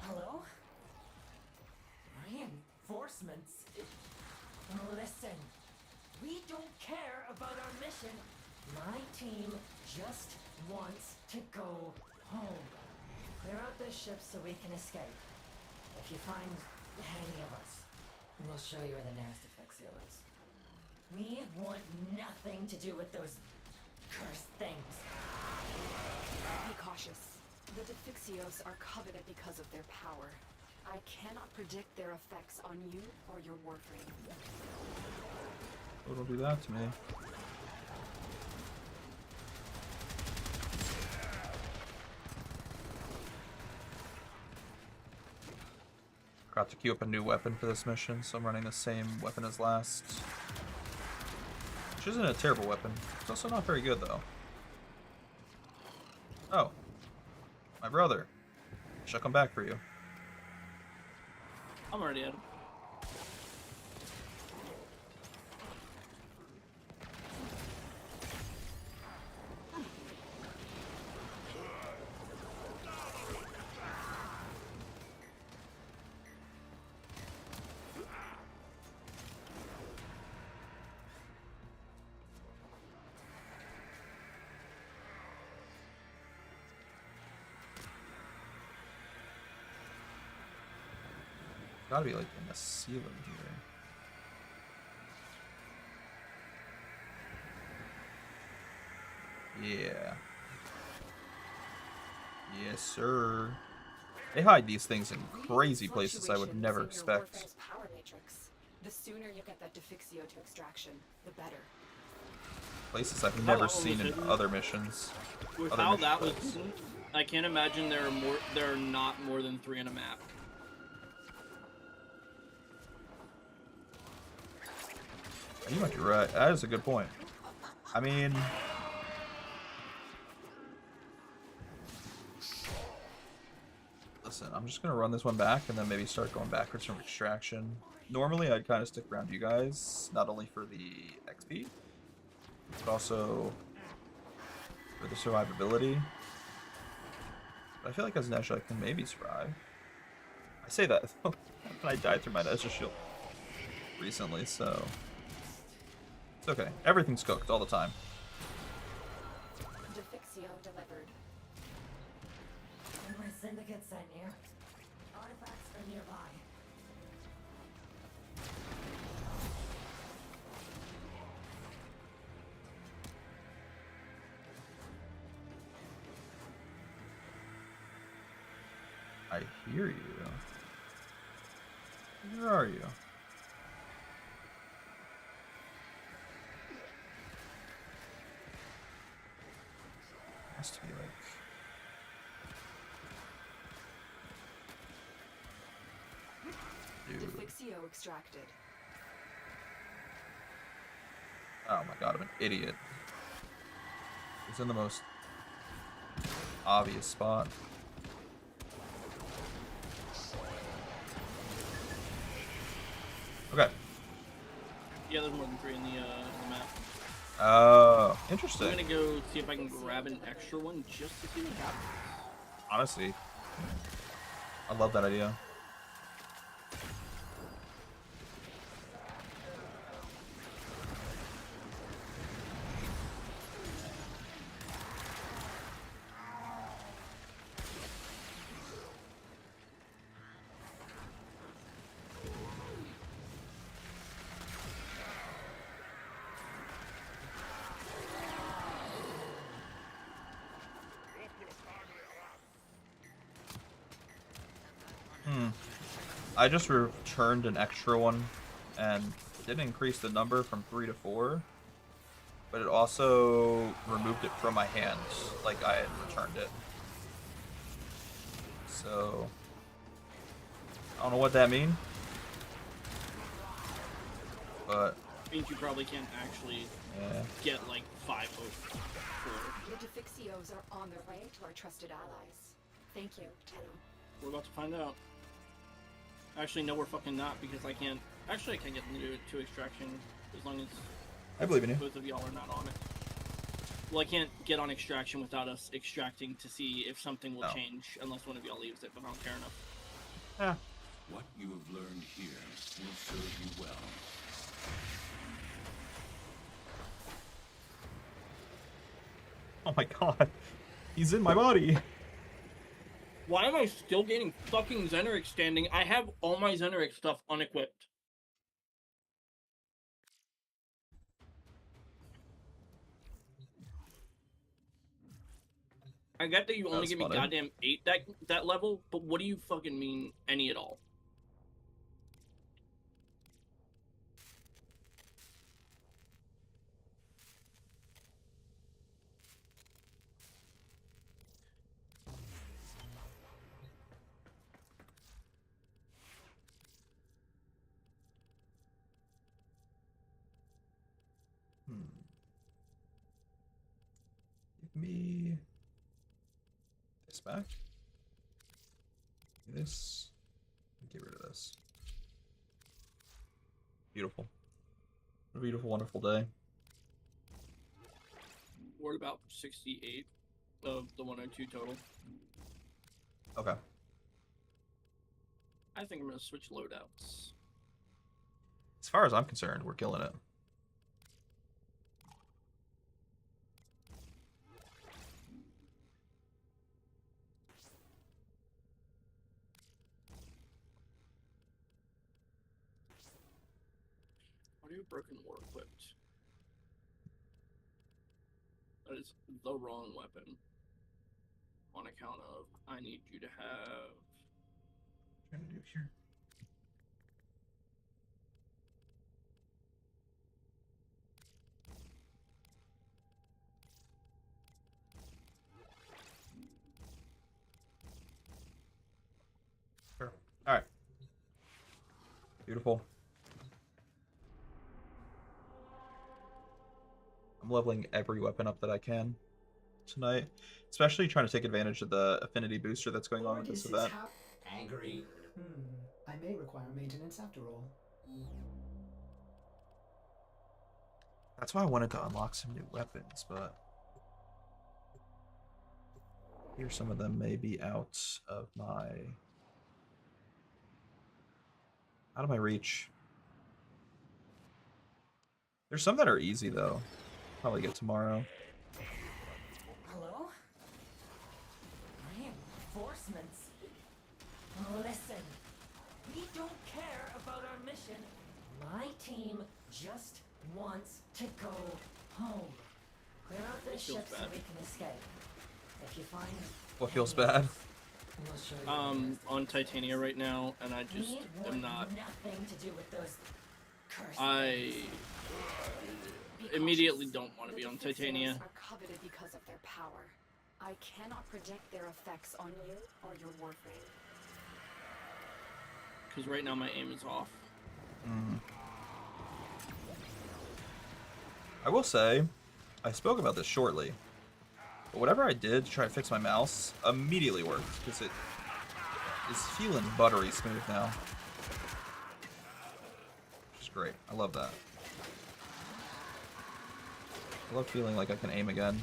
Hello? Reinforcements? Listen, we don't care about our mission. My team just wants to go home. Clear out the ship so we can escape. If you find any of us, we'll show you where the nearest Defixio is. We want nothing to do with those cursed things. Be cautious. The Defixios are coveted because of their power. I cannot predict their effects on you or your Warframe. Oh, don't do that to me. Forgot to queue up a new weapon for this mission, so I'm running the same weapon as last. Which isn't a terrible weapon. It's also not very good, though. Oh. My brother. Shall come back for you. I'm already at it. Gotta be like in the ceiling here. Yeah. Yes, sir. They hide these things in crazy places I would never Fluctuations in your expect. Warframe's power matrix. The sooner you get that Defixio to extraction, the better. Places I've How never that one seen was in hidden. other missions. With Other how mission that was, types. I can't imagine there are not more than 3 on a map. You might be right. That is a good point. I mean, Listen, I'm just gonna run this one back and then maybe start going backwards from extraction. Normally, I'd kind of stick around you guys, not only for the XP, but also for the survivability. But I feel like as Nesha, I can maybe survive. I say that, I died through my Nesha shield recently, so it's okay. Everything's cooked all the time. Defixio delivered. And my syndicate sent you. Artifacts are nearby. I hear you. Where are you? Has to be like. Dude. Defixio extracted. Oh my god, I'm an idiot. It's in the most obvious spot. Okay. Yeah, there's more than 3 in the map. Oh, I'm interesting. gonna go see if I can grab an extra one just to see what happens. Honestly, I love that idea. I just returned an extra one, and it didn't increase the number from 3 to 4, but it also removed it from my hands, like I had returned it. So, I don't know what that means, but Means you probably can't actually yeah. get like 5 over 4. The Defixios are on their way to our trusted allies. Thank you, Tenno. We're about to find out. Actually, no, we're fucking not, because I can't. Actually, I can get into to extraction as long as I believe in you. both of y'all are not on it. Well, I can't get on extraction without us extracting to see if something will No. change, unless one of y'all leaves it, but I don't care enough. Yeah. What you have learned here will serve you well. Oh my god, he's in my body. Why am I still getting fucking Xeneric standing? I have all my Xeneric stuff unequipped. I get that you only That's give me funny. goddamn 8 that level, but what do you fucking mean any at all? Give me this back. This. Get rid of this. Beautiful. A beautiful, wonderful day. We're at about 68 of the 102 total. Okay. I think I'm gonna switch loadouts. As far as I'm concerned, we're killing it. What are you broken war equipped? That is the wrong weapon. On account of I need you to have. What am I trying to do here? Sure. All right. Beautiful. I'm leveling every weapon up that I can tonight, especially trying to take advantage of the affinity booster that's going on with this event. Angry? I may require maintenance after all. That's why I wanted to unlock some new weapons, but here some of them may be out of my reach. There's some that are easy though. Probably get tomorrow. Hello? Reinforcements? Listen, we don't care about our mission. My team just wants to go home. Clear out the ship so we can escape. If you find What feels bad? we'll show you On Titania right now, and I just we am want not. nothing to do with those cursed I immediately don't want to be on Titania. Are coveted because of their power. I cannot predict their effects on you or your warframe. Because right now my aim is off. I will say, I spoke about this shortly, but whatever I did to try to fix my mouse immediately worked because it is feeling buttery smooth now. Which is great. I love that. I love feeling like I can aim again.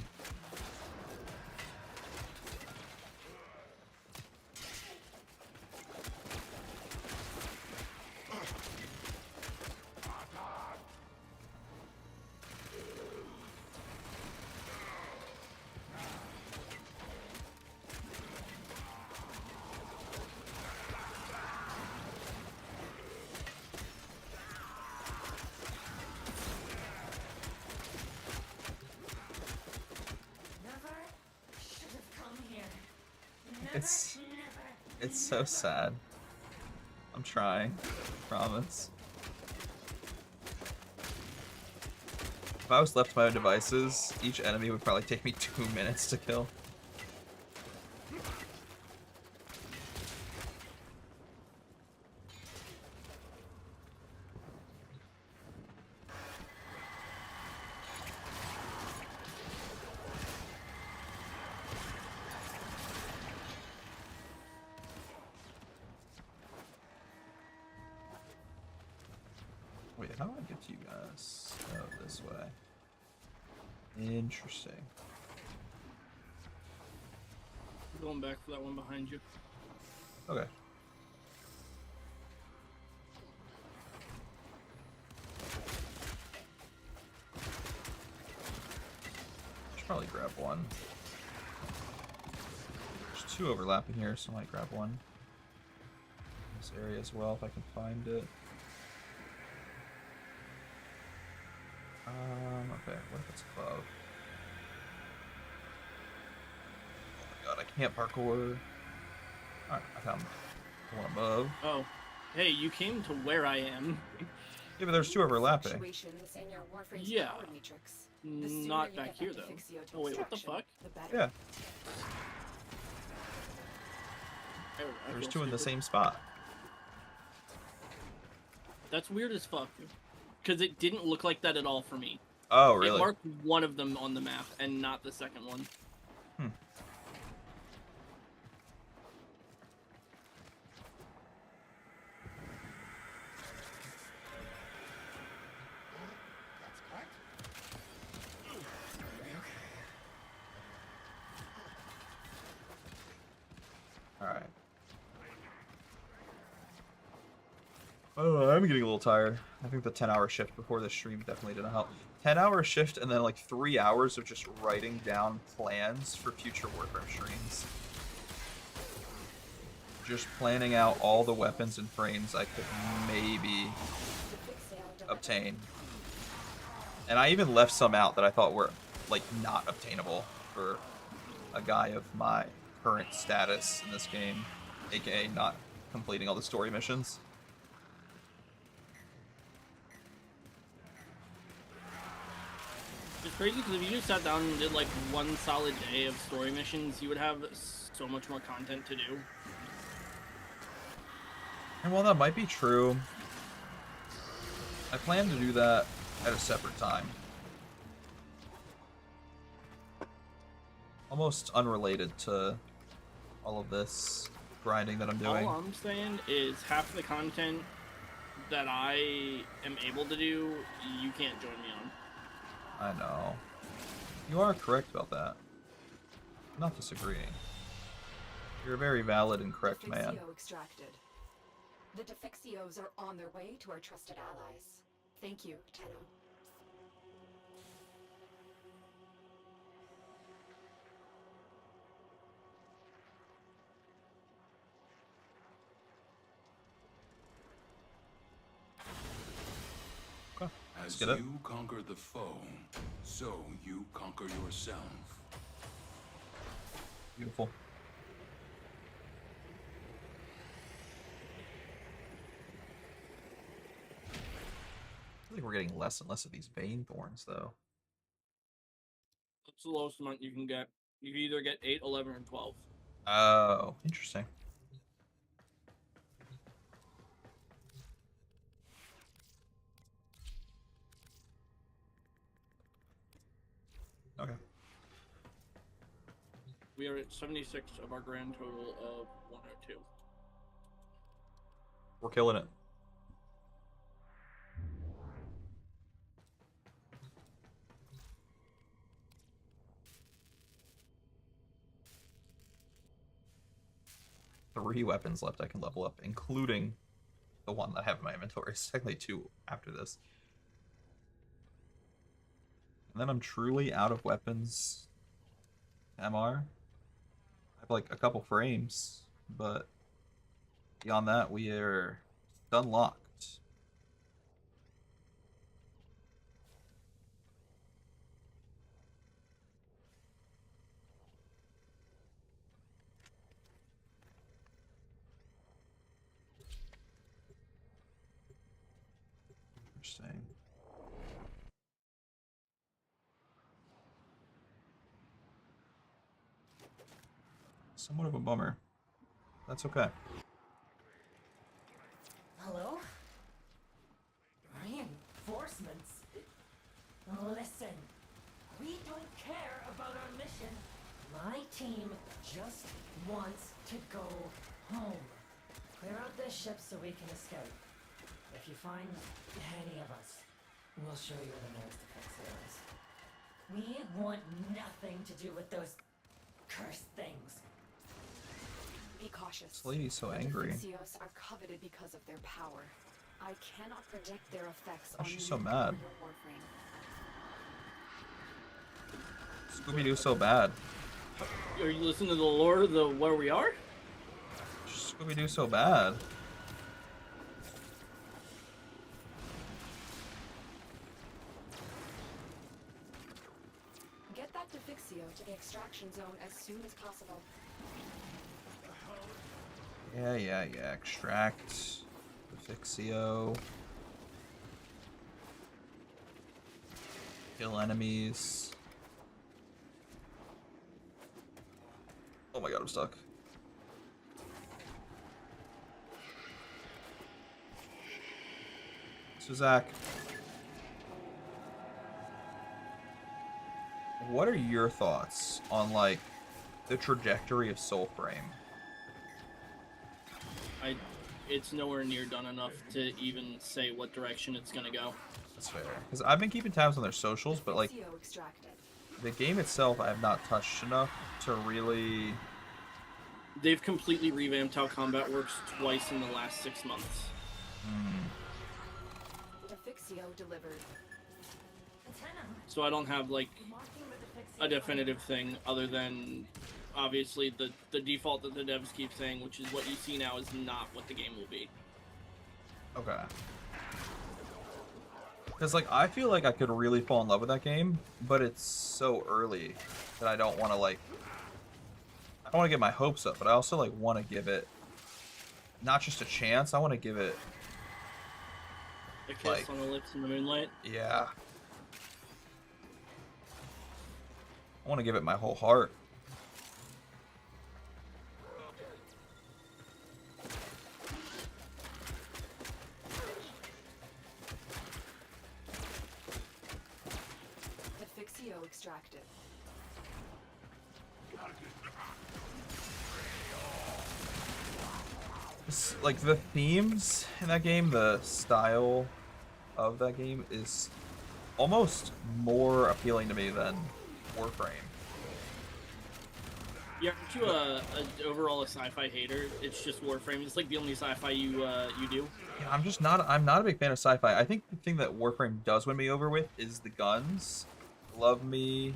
Never should have come here. Never, It's never. it's so sad. I'm trying, promise. If I was left to my own devices, each enemy would probably take me 2 minutes to kill. Wait, how do I get to you guys? Oh, this way. Interesting. Going back for that one behind you. Okay. Should probably grab one. There's 2 overlapping here, so I might grab one. This area as well, if I can find it. Okay, what if it's above? Oh my god, I can't parkour. Alright, I found the one above. Oh, hey, you came to where I am. Yeah, but there's 2 overlapping. Fluctuations in your warframe's Yeah. power matrix. The sooner Not you back get here that though. Defixio to Oh wait, what the extraction, fuck? the better. Yeah, I there's feel 2 in the stupid. same spot. That's weird as fuck. Because it didn't look like that at all for me. Oh, It really? marked one of them on the map and not the second one. Alright. Oh, I'm getting a little tired. I think the 10-hour shift before this stream definitely didn't help. 10-hour shift and then like 3 hours of just writing down plans for future Warframe streams. Just planning out all the weapons and frames I could maybe obtain. And I even left some out that I thought were like not obtainable for a guy of my current status in this game, aka not completing all the story missions. It's crazy because if you just sat down and did like one solid day of story missions, you would have so much more content to do. And while that might be true, I plan to do that at a separate time. Almost unrelated to all of this. grinding that I'm doing. All I'm saying is half the content that I am able to do, you can't join me on. I know. You are correct about that. I'm not disagreeing. You're a very valid and correct man. Defixio extracted. The Defixios are on their way to our trusted allies. Thank you, Tenno. Okay. Let's As get it. you conquer the foe, so you conquer yourself. Beautiful. I think we're getting less and less of these vein thorns, though. That's the lowest amount you can get. You can either get 8, 11, or 12. Oh, interesting. Okay. We are at 76 of our grand total of 102. We're killing it. Three weapons left I can level up, including the one that I have in my inventory. It's technically 2 after this. And then I'm truly out of weapons. MR. I have like a couple frames, but beyond that, we are done locked. Interesting. Somewhat of a bummer. That's okay. Hello? Reinforcements? Listen, we don't care about our mission. My team just wants to go home. Clear out this ship so we can escape. If you find any of us, we'll show you the nearest Defixios. We want nothing to do with those cursed things. Be cautious. This lady's so The angry. Defixios are coveted because of their power. I cannot predict their effects Why on is she you so or mad? your warframe. Scooby-Doo so bad. Are you listening to the lore of the where we are? Scooby-Doo so bad. Get that Defixio to the extraction zone as soon as possible. Yeah. Extract. Defixio. Kill enemies. Oh my god, I'm stuck. So Zach, what are your thoughts on like the trajectory of Soulframe? It's nowhere near done enough to even say what direction it's gonna go. That's fair. Because I've been keeping tabs on their socials, but like Defixio extracted. the game itself, I have not touched enough to really. They've completely revamped how combat works twice in the last 6 months. Defixio delivered. So I don't have like a definitive thing other than obviously the default that the devs keep saying, which is what you see now is not what the game will be. Okay. Because like I feel like I could really fall in love with that game, but it's so early that I don't want to like. I don't want to get my hopes up, but I also like want to give it not just a chance. I want to give it. A kiss Like- on the lips in the moonlight. Yeah. I want to give it my whole heart. Defixio extracted. Like the themes in that game, the style of that game is almost more appealing to me than Warframe. Yeah, aren't you overall a sci-fi hater? It's just Warframe. It's like the only sci-fi you do. Yeah, I'm not a big fan of sci-fi. I think the thing that Warframe does win me over with is the guns. Love me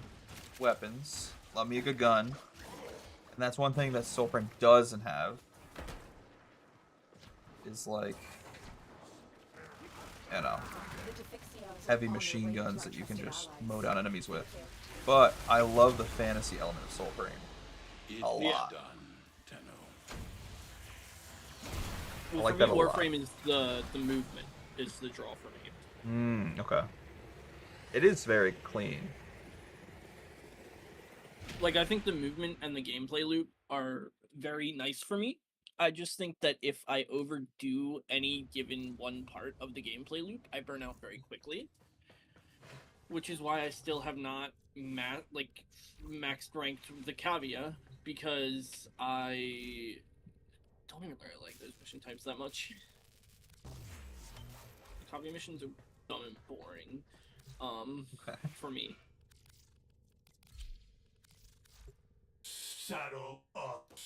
weapons. Love me a good gun. And that's one thing that Soulframe doesn't have. Is like, you know, heavy machine guns that you can just mow down enemies with. But I love the fantasy element of Soulframe. It's A lot. done, Tenno. Well, like for that me, a lot. Warframe is the movement is the draw for me. Okay. It is very clean. Like, I think the movement and the gameplay loop are very nice for me. I just think that if I overdo any given one part of the gameplay loop, I burn out very quickly. Which is why I still have not maxed ranked the Cavia, because I don't even really like those mission types that much. Cavia missions are dumb and boring, for me. Saddle up.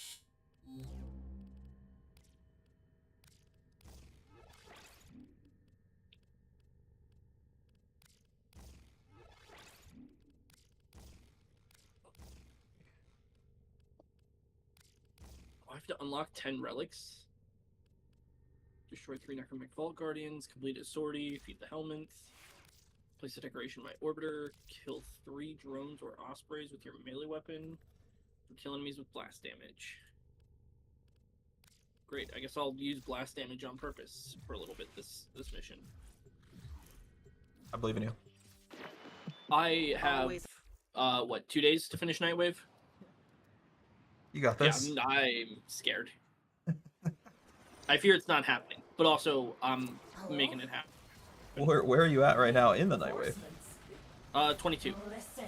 I have to unlock 10 relics. Destroy 3 Necromantic Vault Guardians, complete a sortie, feed the helmets, place a decoration by orbiter, kill 3 drones or ospreys with your melee weapon, or kill enemies with blast damage. Great, I guess I'll use blast damage on purpose for a little bit this mission. I believe in you. I have, Always. 2 days to finish Nightwave? You got this. Yeah, I'm scared. I fear it's not happening, but also I'm making it happen. Where are you at right now in the Nightwave? 22. Listen.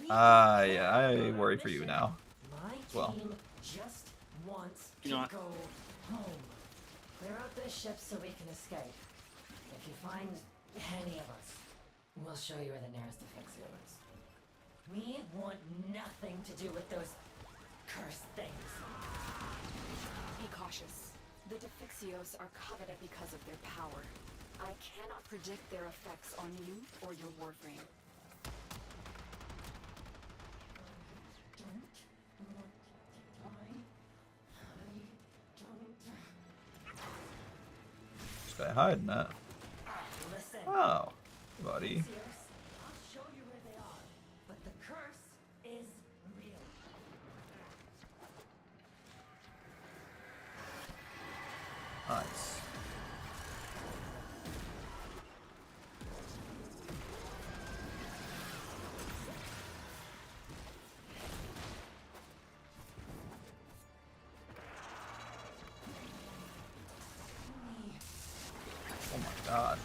Yeah, I worry for you now. My Well. team just wants Do to not. go home. Clear out the ship so we can escape. If you find any of us, we'll show you where the nearest Defixio is. We want nothing to do with those cursed things. Be cautious. The Defixios are coveted because of their power. I cannot predict their effects on you or your warframe. Just gotta hide in that. Listen. Oh, buddy. I'll show you where they are, but the curse is real. Nice. Oh my god.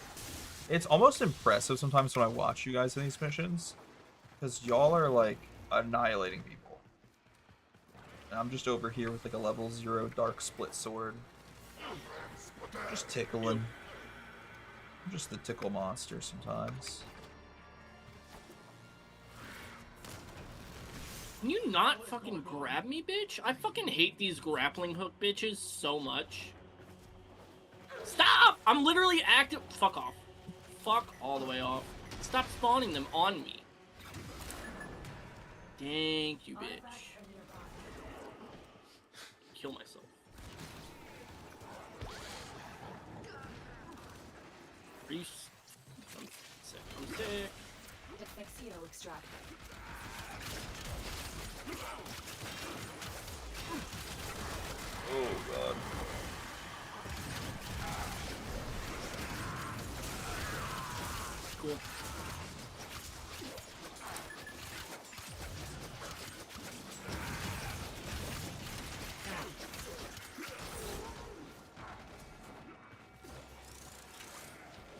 It's almost impressive sometimes when I watch you guys in these missions. Because y'all are like annihilating people. And I'm just over here with like a level 0 dark split sword. Just tickling. I'm just the tickle monster sometimes. Can you not fucking grab me, bitch? I fucking hate these grappling hook bitches so much. Stop! I'm literally active. Fuck off. Fuck all the way off. Stop spawning them on me. Thank you, bitch. Kill myself. Are you I'm sick. I'm sick. Defixio extracted. Oh god. Cool.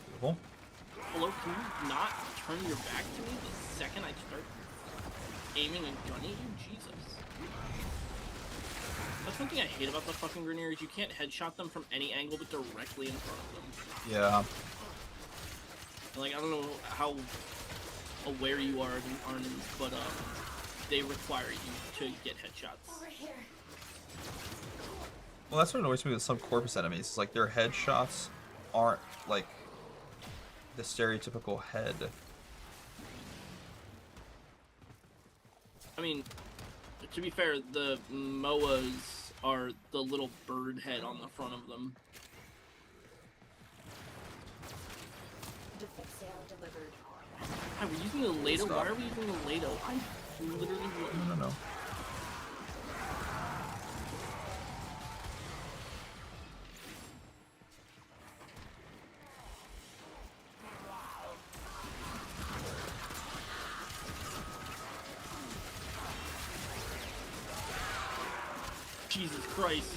Beautiful. Hello, can you not turn your back to me the second I start aiming and gunning you? Jesus. That's one thing I hate about the fucking Grineers. You can't headshot them from any angle but directly in front of them. Yeah. And, like, I don't know how aware you are of the Arnons, but they require you to get headshots. Over here. Well, that's what annoys me with some Corpus enemies. It's like their headshots aren't like the stereotypical head. I mean, to be fair, the MOAs are the little bird head on the front of them. Defixio delivered. Hi, we're using the Lado. Stop. Why are we using the Lado? I'm literally. No. Jesus Christ.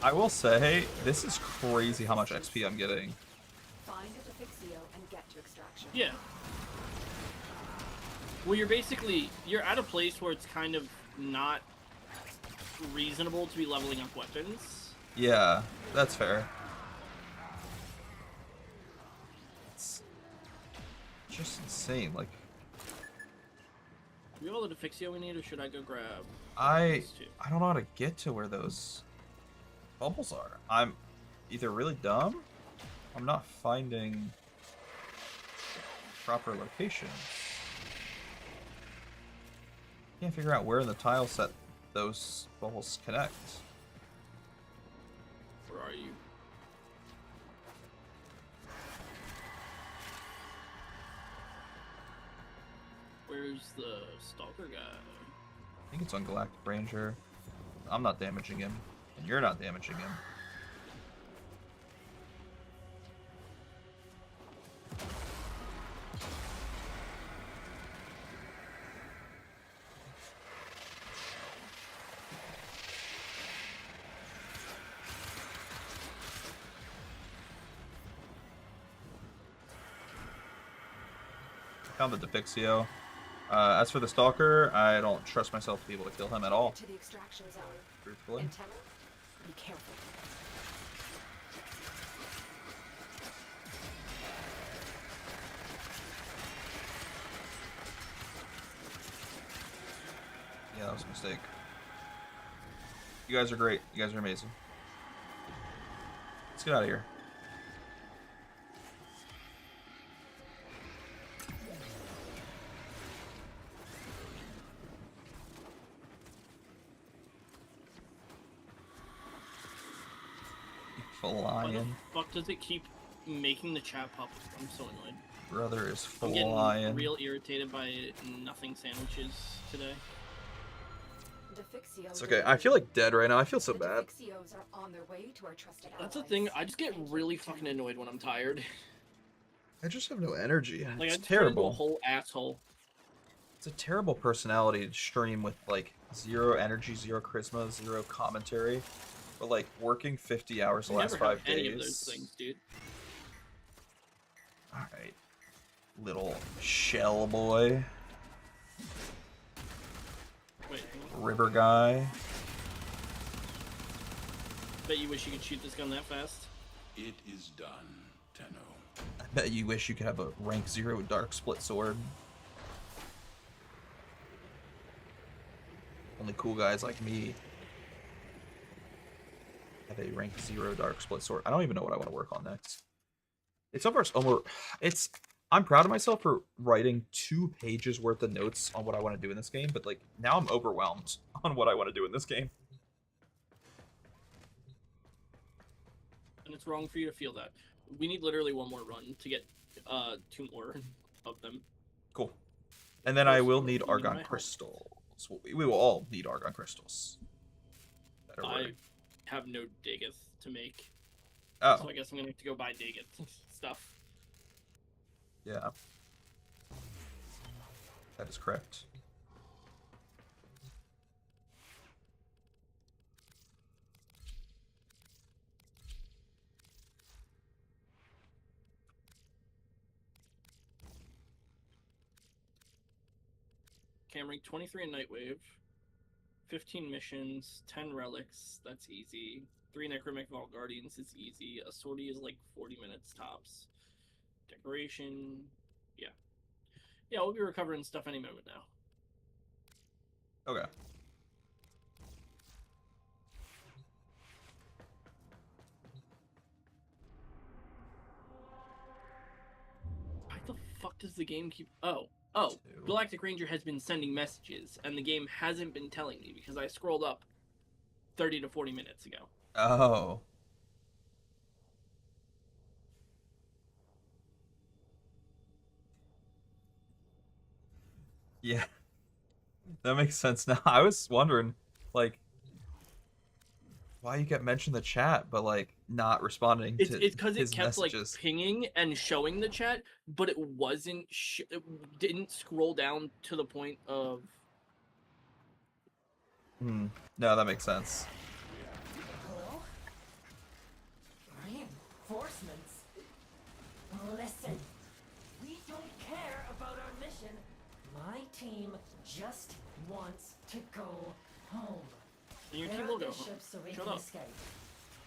I will say, this is crazy how much XP I'm getting. Find a Defixio and get to extraction. Yeah. Well, you're at a place where it's kind of not reasonable to be leveling up weapons. Yeah, that's fair. It's just insane. Like, Do we have all the Defixio we need, or should I go grab I these two? don't know how to get to where those bubbles are. I'm either really dumb, I'm not finding proper locations. Can't figure out where in the tile set those bubbles connect. Where are you? Where's the Stalker guy? I think it's on Galactic Ranger. I'm not damaging him, and you're not damaging him. Found the Defixio. As for the Stalker, I don't trust myself to be able to kill him at all, To the extraction zone. truthfully. Antenna, be careful. Yeah, that was a mistake. You guys are great. You guys are amazing. Let's get out of here. Why the Flying. fuck does it keep making the chat pop? I'm so annoyed. Brother is I'm getting flying. real irritated by nothing sandwiches today. Defixio It's okay. I feel like dead right now. I feel so the bad. Defixios are on their way to our trusted That's the allies. thing. I just get really fucking annoyed when I'm tired. I just have no energy. Like, I It's just turn into a terrible. whole asshole. It's a terrible personality to stream with like zero energy, zero charisma, zero commentary, but like working 50 hours the I last never have 5 any days. of those things, dude. All right, little shell boy, Wait, river guy. bet you wish you could shoot this gun that fast. It is done, Tenno. I bet you wish you could have a rank 0 dark split sword. Only cool guys like me have a rank 0 dark split sword. I don't even know what I want to work on next. It's almost I'm proud of myself for writing 2 pages worth of notes on what I want to do in this game, but like now I'm overwhelmed on what I want to do in this game. And it's wrong for you to feel that. We need literally one more run to get 2 more of them. Cool. And then I will Crystals, need you need Argon my help. crystals. We will all need Argon crystals. Better I word. have no Dagoth to make, Oh, so I guess I'm gonna have to go buy Dagoth stuff. yeah. That is correct. Cameron, 23 in Nightwave, 15 missions, 10 relics. That's easy. 3 Necromech Vault Guardians is easy. A sortie is like 40 minutes tops. Decoration, yeah. Yeah, we'll be recovering stuff any moment now. Okay. Why the fuck does the game keep... Oh, Two. Galactic Ranger has been sending messages, and the game hasn't been telling me because I scrolled up 30 to 40 minutes ago. Oh. Yeah. That makes sense now. I was wondering, like, why you kept mentioning the chat, but, like, not responding It's to because it his kept messages. like pinging and showing the chat, but it wasn't. It didn't scroll down to the point of. No, that makes sense. Hello? Reinforcements? Listen, we don't care about our mission. My team just wants to go home. And your Get team off will go the home. ship so we Shut can up. escape.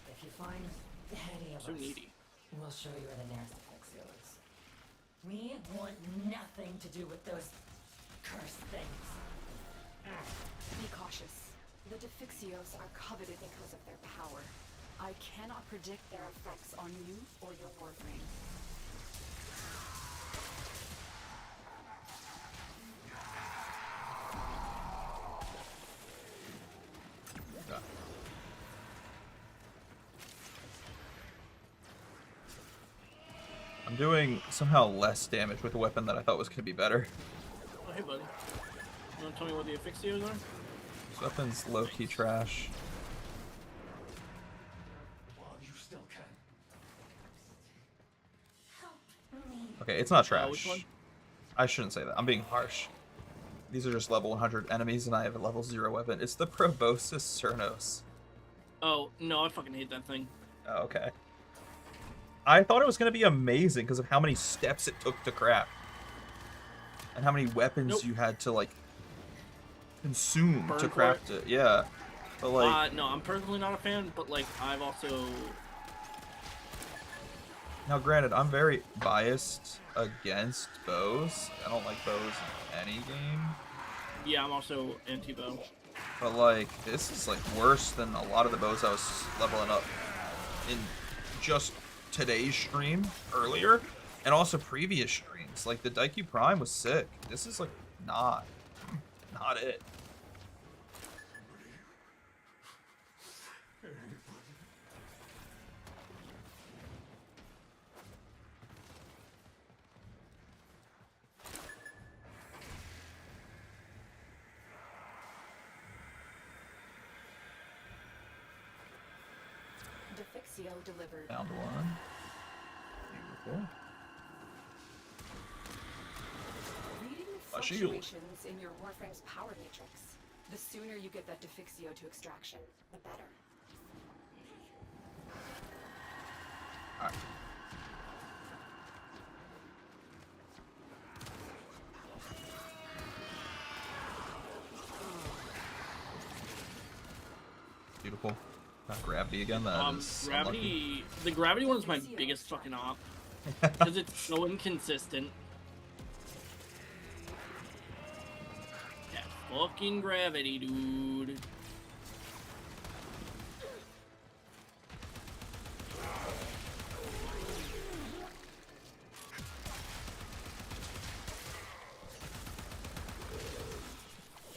If you find any of So us, needy. we'll show you where the nearest Defixio is. We want nothing to do with those cursed things. Be cautious. The Defixios are coveted because of their power. I cannot predict their effects on you or your warframe. Okay. I'm doing somehow less damage with a weapon that I thought was going to be better. Oh, hey, buddy. You want to tell me what the Afixios are? This weapon's low-key trash. While you still can. Okay, it's not trash. Which one? I shouldn't say that. I'm being harsh. These are just level 100 enemies, and I have a level 0 weapon. It's the Proboscis Cernos. Oh, no, I fucking hate that thing. Oh, okay. I thought it was going to be amazing because of how many steps it took to craft. And how many weapons Nope. you had to, like, consume Burn to for craft it. Yeah. But, like, No, I'm personally not a fan, but, like, I've also... now granted, I'm very biased against bows. I don't like bows in any game. Yeah, I'm also anti-bow. But, like, this is, like, worse than a lot of the bows I was leveling up in just today's stream earlier, and also previous streams. Like, the Daikyu Prime was sick. This is, like, not it. Defixio delivered. Found one. Beautiful. Reading A shield. fluctuations in your warframe's power matrix. The sooner you get that Defixio to extraction, the better. Alright. Beautiful. Not gravity again. That is unlucky. Gravity... The gravity one is my biggest fucking op. Because it's so inconsistent. Yeah, fucking gravity, dude.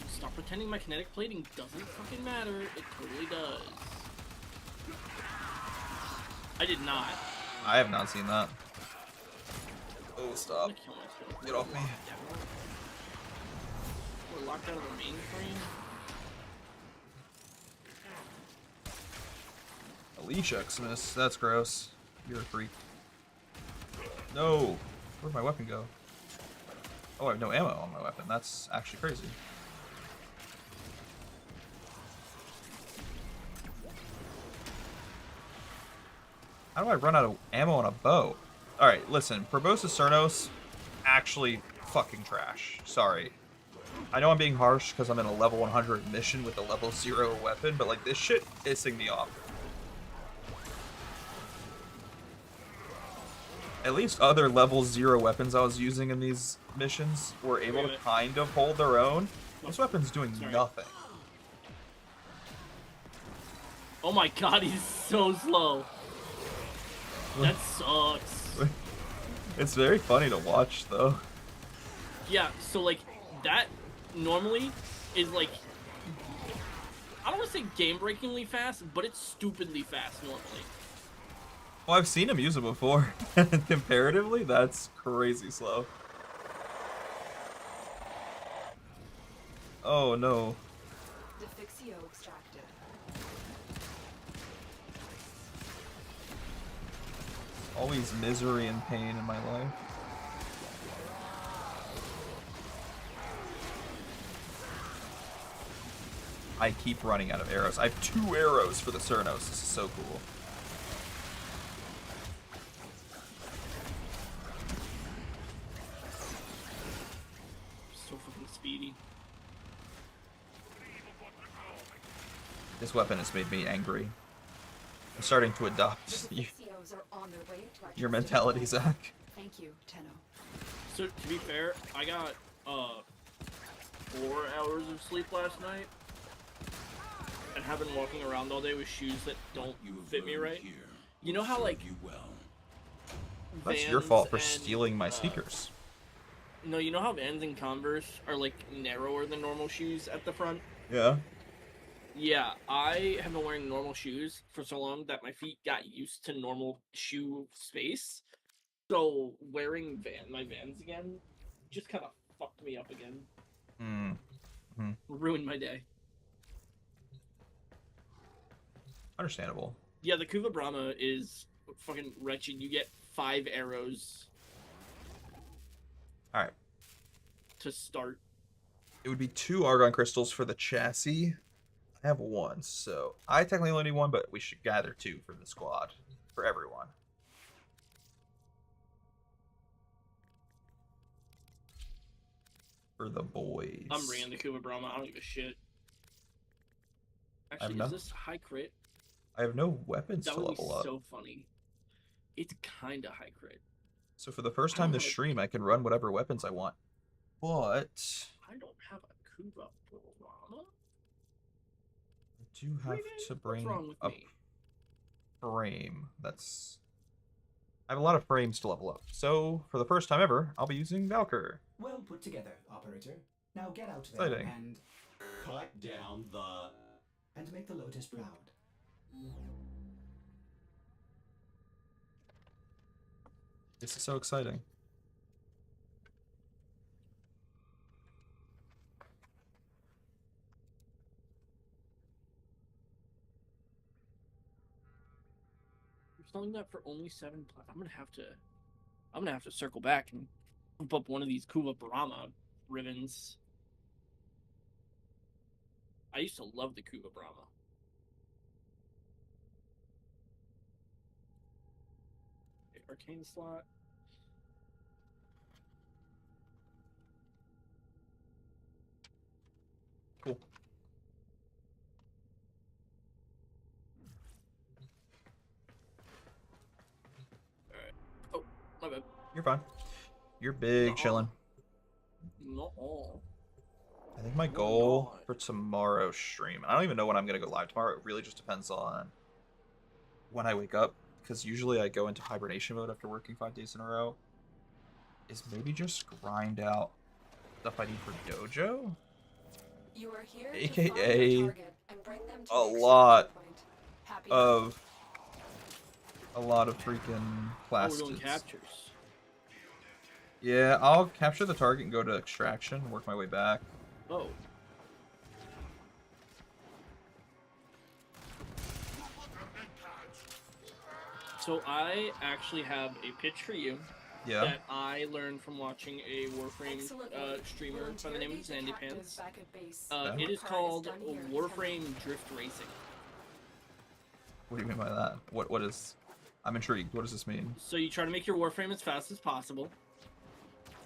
Stop pretending my kinetic plating doesn't fucking matter. It totally does. I did not. I have not seen that. Oh, I'm stop. gonna kill myself. Get off me. We're locked out of the mainframe. Elite Xmas. That's gross. You're a freak. No. Where'd my weapon go? Oh, I have no ammo on my weapon. That's actually crazy. How do I run out of ammo on a bow? Alright, listen. Proboscis Cernos, actually fucking trash. Sorry. I know I'm being harsh because I'm in a level 100 mission with a level 0 weapon, but like this shit pissing me off. At least other level 0 weapons I was using in these missions were able to kind of hold their own. This weapon's doing nothing. Oh my god, he's so slow. That sucks. It's very funny to watch, though. Yeah, so like that normally is like, I don't want to say game-breakingly fast, but it's stupidly fast normally. Well, I've seen him use it before. Comparatively, that's crazy slow. Oh no. Defixio extracted. Always misery and pain in my life. I keep running out of arrows. I have 2 arrows for the Cernos. This is so cool. So fucking speedy. This weapon has made me angry. I'm starting to adopt The Defixios are on their way to our your trusted mentality, ally. Zach. Thank you, Tenno. So to be fair, I got 4 hours of sleep last night, and have been walking around all day with shoes that don't You have fit me learned right. here You know will how serve like you well. That's your Vans fault for and, stealing my sneakers. No, you know how Vans and Converse are like narrower than normal shoes at the front? Yeah. Yeah, I have been wearing normal shoes for so long that my feet got used to normal shoe space. So wearing my Vans again just kind of fucked me up again. Ruined my day. Understandable. Yeah, the Kuva Brahma is fucking wretched. You get 5 arrows Alright. to start. It would be 2 Argon crystals for the chassis. I have 1, so I technically only need 1, but we should gather 2 for the squad. For everyone. For the boys. I'm bringing the Kuva Brahma. I don't give a shit. Actually, no- is this high crit? I have no weapons That to would be level up. so funny. It's kind of high crit. So for the first I time don't this have a- stream, I can run whatever weapons I want. But I don't have a Kuva Brahma. I do have to bring What's wrong with a me? frame. I have a lot of frames to level up. So for the first time ever, I'll be using Valkyr. Well put together, operator. Now get out there Exciting. and Cut down the... make the Lotus proud. This is so exciting. You're selling that for only 7 I'm gonna have to circle back and pump up one of these Kuva Brahma ribbons. I used to love the Kuva Brahma. Okay, arcane slot. Cool. Alright. Oh, my bad. You're fine. You're big Nuh-uh. chilling. No. I think my Why goal not? for tomorrow's stream, I don't even know when I'm going to go live tomorrow. It really just depends on when I wake up. Because usually I go into hibernation mode after working 5 days in a row. Is maybe just grind out stuff I need for dojo? You are here AKA to find your target and bring them to a the lot extraction point. Happy of freaking Oh, we're classes. doing captures. Yeah, I'll capture the target and go to extraction, work my way back. Oh. So I actually have a pitch for you Yeah. that I learned from watching a Warframe Excellent. streamer We'll by the name of interrogate the Zandy captives Pants. back at base. Okay. It is Part called done here. Warframe Drift Racing. What do you mean by that? What is? I'm intrigued. What does this mean? So you try to make your Warframe as fast as possible,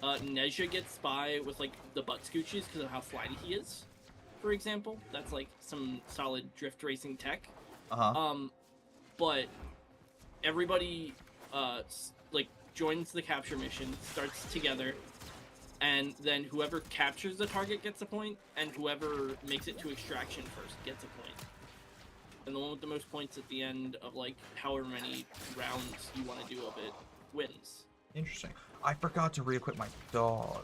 Nezha gets by with like the butt scooches because of how slidey he is. For example, that's like some solid drift racing tech. But everybody like joins the capture mission, starts together, and then whoever captures the target gets a point, and whoever makes it to extraction first gets a point. And the one with the most points at the end of like however many rounds you want to do of it wins. Interesting. I forgot to re-equip my dog.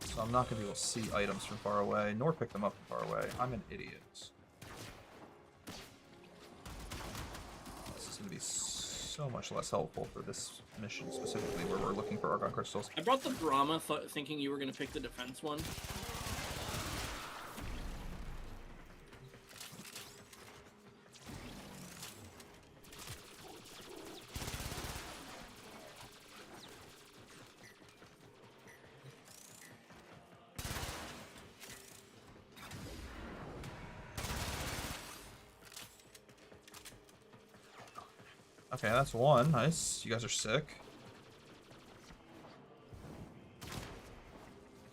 So I'm not going to be able to see items from far away, nor pick them up from far away. I'm an idiot. This is going to be so much less helpful for this mission specifically, where we're looking for Argon Crystals. I brought the Brahma thinking you were going to pick the defense one. Okay, that's one. Nice. You guys are sick.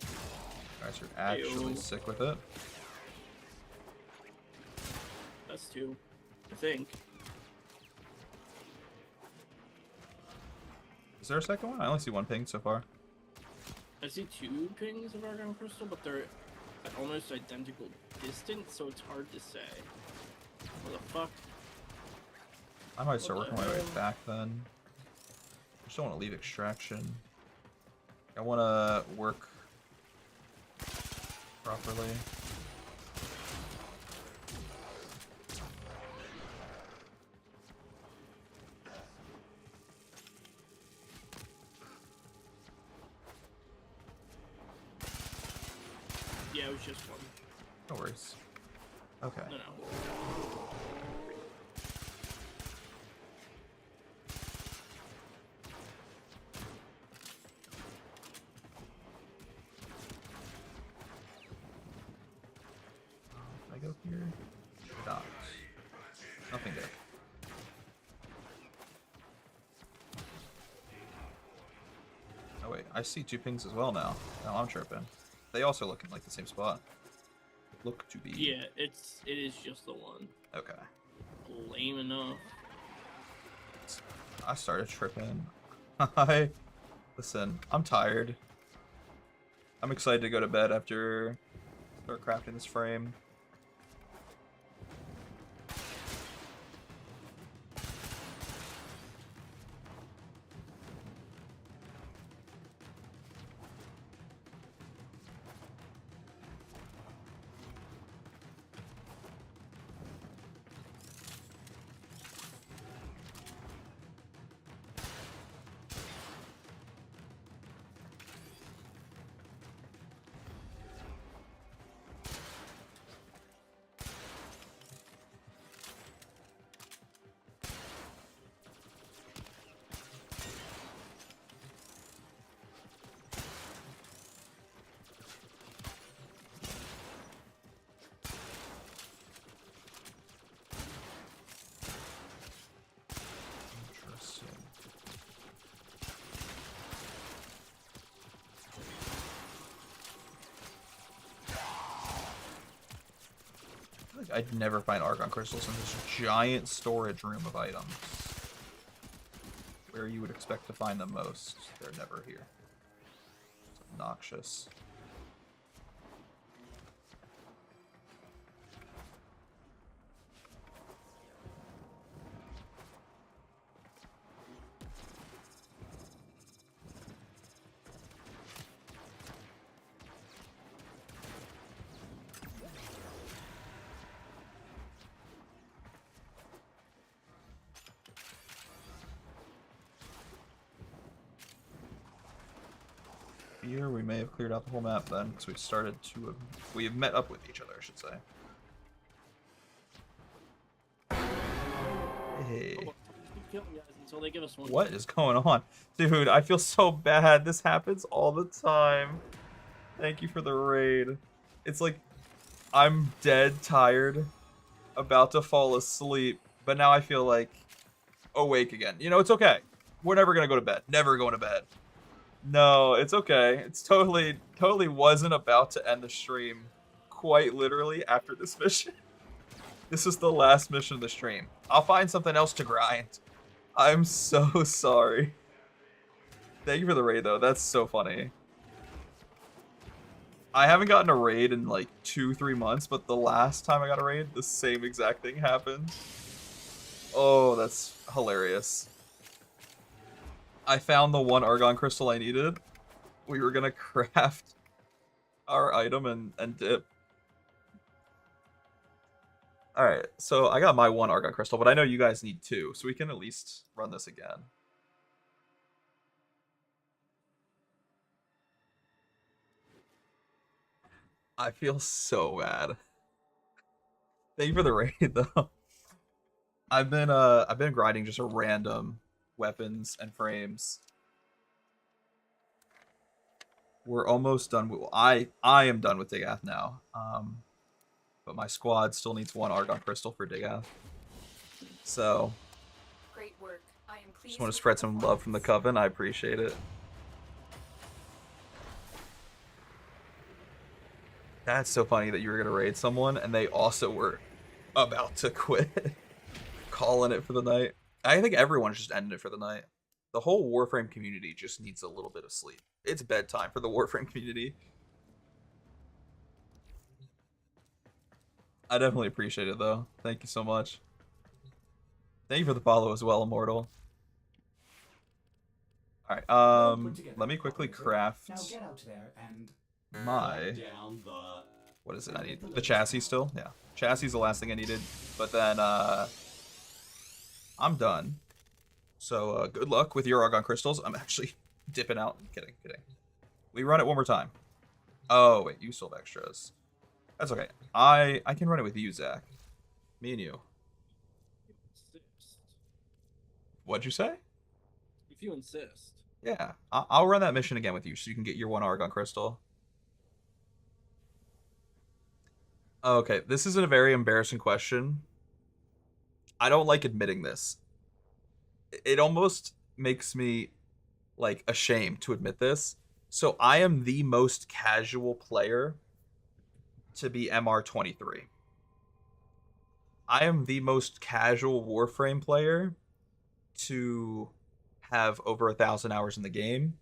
You guys are actually sick with it. That's two, I think. Is there a second one? I only see one ping so far. I see two pings of Argon Crystal, but they're at almost identical distance, so it's hard to say. What the fuck? I might start working my way back then. I just don't want to leave extraction. I want to work properly. Yeah, it was just one. No worries. Okay. No. I go here? Dots. Nothing there. Oh wait, I see two pings as well now. Now I'm tripping. They also look in like the same spot. Look to be. Yeah, it is just the one. Okay. Lame enough. I started tripping. Listen, I'm tired. I'm excited to go to bed after start crafting this frame. Interesting. I feel like I'd never find Argon Crystals in this giant storage room of items. Where you would expect to find them most. They're never here. It's obnoxious. Here we may have cleared out the whole map then, because we have met up with each other, I should say. Hey. Keep killing guys until they give us one. What is going on? Dude, I feel so bad. This happens all the time. Thank you for the raid. It's like, I'm dead tired, about to fall asleep, but now I feel like awake again. You know, it's okay. We're never going to go to bed. Never going to bed. No, it's okay. It's totally wasn't about to end the stream quite literally after this mission. This is the last mission of the stream. I'll find something else to grind. I'm so sorry. Thank you for the raid, though. That's so funny. I haven't gotten a raid in like 2-3 months, but the last time I got a raid, the same exact thing happened. Oh, that's hilarious. I found the one Argon crystal I needed. We were gonna craft our item and dip. Alright, so I got my one Argon crystal, but I know you guys need 2, so we can at least run this again. I feel so bad. Thank you for the raid, though. I've been grinding just a random weapons and frames. We're almost done with I am done with Digath now. But my squad still needs 1 Argon crystal for Digath. So Great work. I am pleased just want to with spread your some love from the Coven. I appreciate it. That's so funny that you were gonna raid someone and they also were about to quit. Calling it for the night. I think everyone's just ending it for the night. The whole Warframe community just needs a little bit of sleep. It's bedtime for the Warframe community. I definitely appreciate it, though. Thank you so much. Thank you for the follow as well, Immortal. Alright, let me quickly craft Now get out there and my... Down the... What is it I need? The chassis still? Yeah. Chassis is the last thing I needed. But then, I'm done. So, good luck with your Argon crystals. I'm actually dipping out. Kidding. We run it one more time. Oh, wait. You still have extras. That's okay. I can run it with you, Zach. Me and you. What'd you say? If you insist. Yeah. I'll run that mission again with you so you can get your 1 Argon crystal. Okay. This is a very embarrassing question. I don't like admitting this. It almost makes me, like, ashamed to admit this. So I am the most casual player to be MR23. I am the most casual Warframe player to have over 1,000 hours in the game.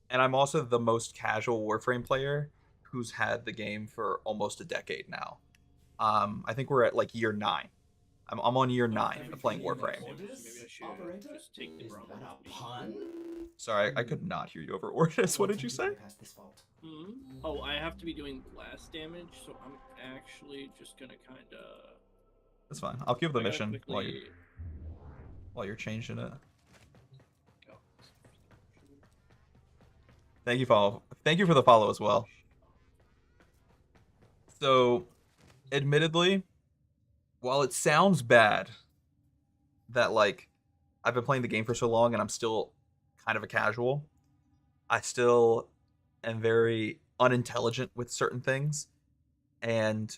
And I'm also the most casual Warframe player who's had the game for almost a decade now. I think we're at, like, year 9. I'm on year 9 of playing Warframe. Maybe I should just take the Is wrong that a speed. pun? Sorry, I could not hear you over Ordis. What did you say? Past this fault. Hmm? Oh, I have to be doing blast damage, so I'm actually just gonna kind of. That's fine. I'll give the mission while you're changing it. Thank you for the follow as well. So, admittedly, while it sounds bad that, like, I've been playing the game for so long and I'm still kind of a casual, I still am very unintelligent with certain things, and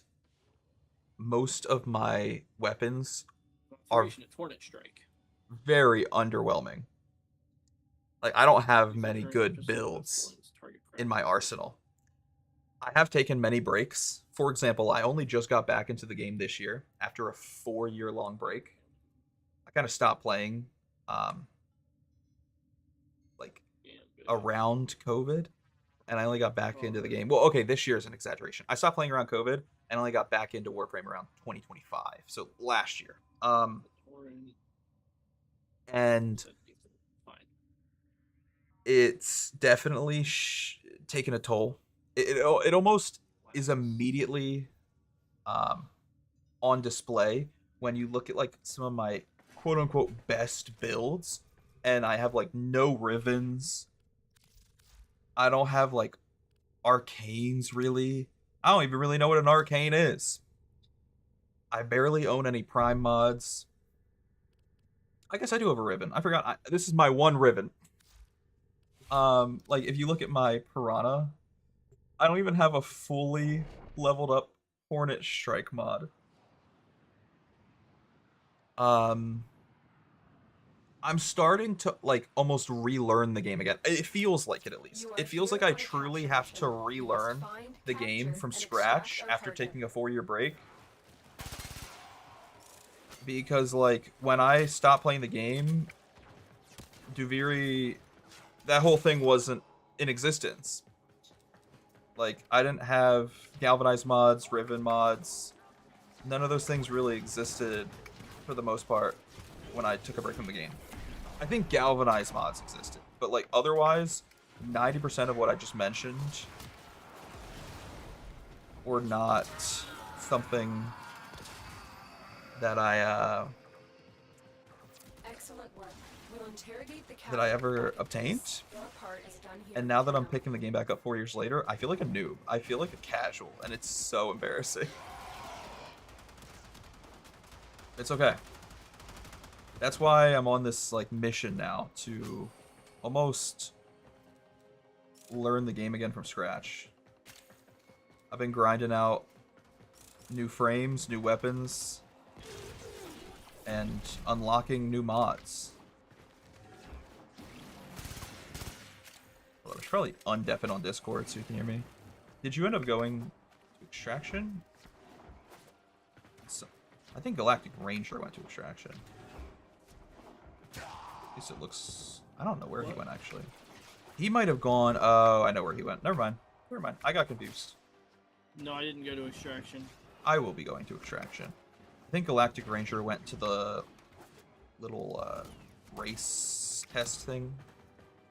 most of my weapons are It's Hornet Strike. very underwhelming. Like, I don't have many good builds in my arsenal. I have taken many breaks. For example, I only just got back into the game this year after a 4-year-long break. I kind of stopped playing, like, around COVID, and I only got back into the game. Well, okay, this year is an exaggeration. I stopped playing around COVID and only got back into Warframe around 2025, so last year. And it's definitely taken a toll. It almost is immediately on display when you look at, like, some of my quote-unquote best builds, and I have, like, no Rivens. I don't have, like, arcanes, really. I don't even really know what an arcane is. I barely own any prime mods. I guess I do have a Riven. I forgot. This is my one Riven. Like, if you look at my Piranha, I don't even have a fully leveled up Hornet Strike mod. I'm starting to like almost relearn the game again. It feels like it, at least. You are It feels like here I on a truly capture have to mission. You must relearn find, the game capture, from and scratch extract our after cargo. taking a 4-year break. Because like when I stopped playing the game, Duviri, that whole thing wasn't in existence. Like I didn't have galvanized mods, Riven mods. None of those things really existed for the most part when I took a break from the game. I think galvanized mods existed, but like otherwise, 90% of what I just mentioned were not something that I Excellent work. We'll interrogate the that I captured ever documents. obtained. Your part is done here And now that I'm now. picking the game back up 4 years later, I feel like a noob. I feel like a casual, and it's so embarrassing. It's okay. That's why I'm on this like mission now to almost learn the game again from scratch. I've been grinding out new frames, new weapons, and unlocking new mods. Well, I should probably undef it on Discord so you can hear me. Did you end up going to Extraction? So, I think Galactic Ranger went to Extraction. At least it looks... I don't know where he went, actually. He might have gone... Oh, I know where he went. Never mind. Never mind. I got confused. No, I didn't go to Extraction. I will be going to Extraction. I think Galactic Ranger went to the little race test thing.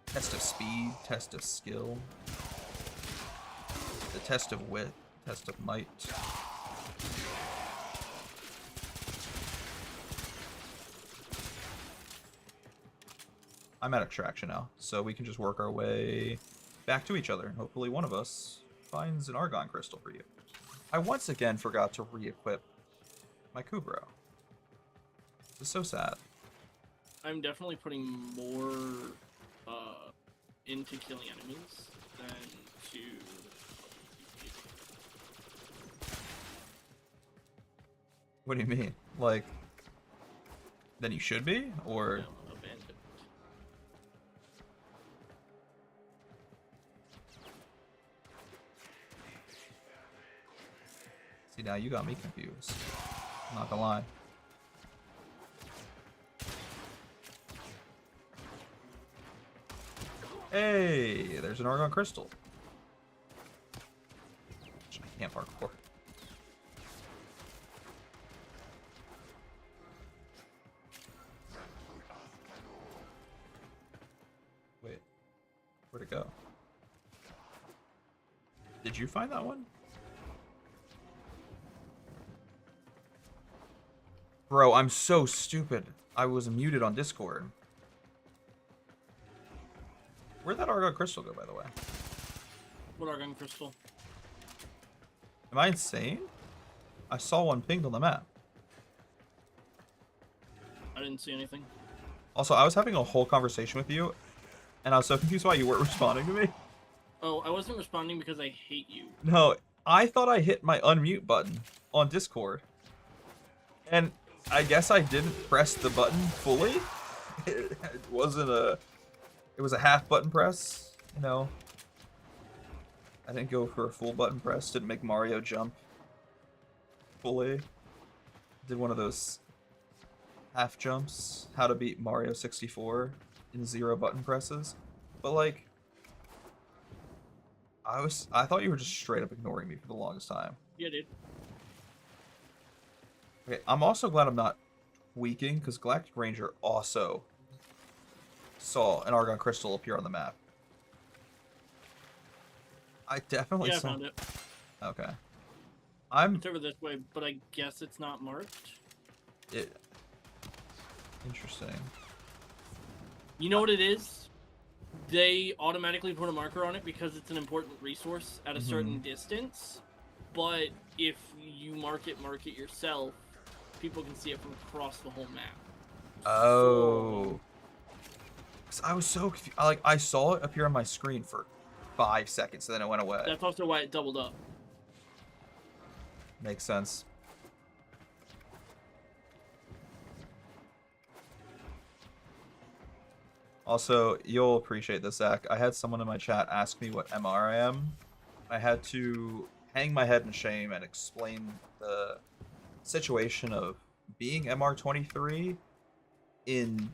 Test of speed, test of skill. The test of wit, test of might. I'm at Extraction now, so we can just work our way back to each other. Hopefully one of us finds an Argon Crystal for you. I once again forgot to re-equip my Kubrow. This is so sad. I'm definitely putting more into killing enemies than to... What do you mean? Like, then you should be? Or... abandoned. See, now you got me confused. I'm not gonna lie. Hey, there's an Argon Crystal. I can't parkour. Wait, where'd it go? Did you find that one? Bro, I'm so stupid. I was muted on Discord. Where'd that Argon Crystal go, by the way? What Argon Crystal? Am I insane? I saw one pinged on the map. I didn't see anything. Also, I was having a whole conversation with you, and I was so confused why you weren't responding to me. Oh, I wasn't responding because I hate you. No, I thought I hit my unmute button on Discord. And I guess I didn't press the button fully. It wasn't a... It was a half button press, you know. I didn't go for a full button press. Didn't make Mario jump fully. Did one of those half jumps. How to beat Mario 64 in 0 button presses. But like, I thought you were just straight up ignoring me for the longest time. Yeah, dude. Okay, I'm also glad I'm not tweaking, because Galactic Ranger also saw an Argon Crystal appear on the map. I definitely Yeah, I saw... found it. Okay. I'm... It's over this way, but I guess it's not marked. Interesting. You know what it is? They automatically put a marker on it because it's an important resource at a certain distance. But if you mark it yourself, people can see it from across the whole map. Oh. 'Cause I was so confused. I saw it appear on my screen for 5 seconds, and then it went away. That's also why it doubled up. Makes sense. Also, you'll appreciate this, Zach. I had someone in my chat ask me what MR I am. I had to hang my head in shame and explain the situation of being MR23 in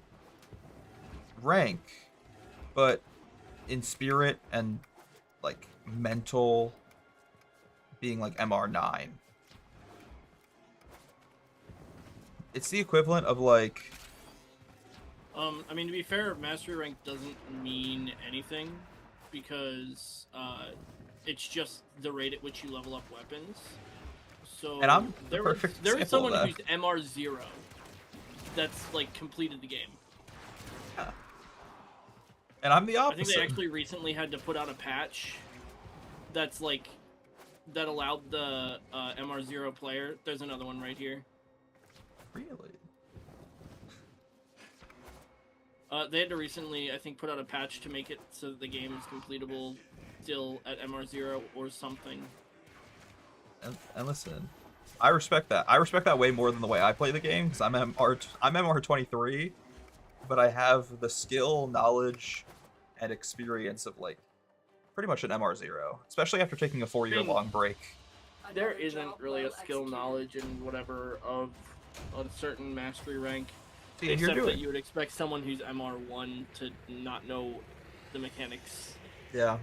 rank, but in spirit and like mental being like MR9. It's the equivalent of like I mean, to be fair, mastery rank doesn't mean anything because it's just the rate at which you level up weapons. So And I'm the there perfect was example of someone that. who's MR0 that's like completed the game. And I'm the I opposite. think they actually recently had to put out a patch that's like that allowed the MR0 player. There's another one right here. Really? They had to recently, I think, put out a patch to make it so that the game is completable still at MR0 or something. And listen, I respect that. I respect that way more than the way I play the game because I'm MR23, but I have the skill, knowledge, and experience of like pretty much an MR0, especially after taking a 4-year-long break. There Another isn't job really a well skill, executed. knowledge, and whatever of a certain mastery rank. See, and you're Except that doing. you would expect someone who's MR1 to not know the mechanics. Yeah.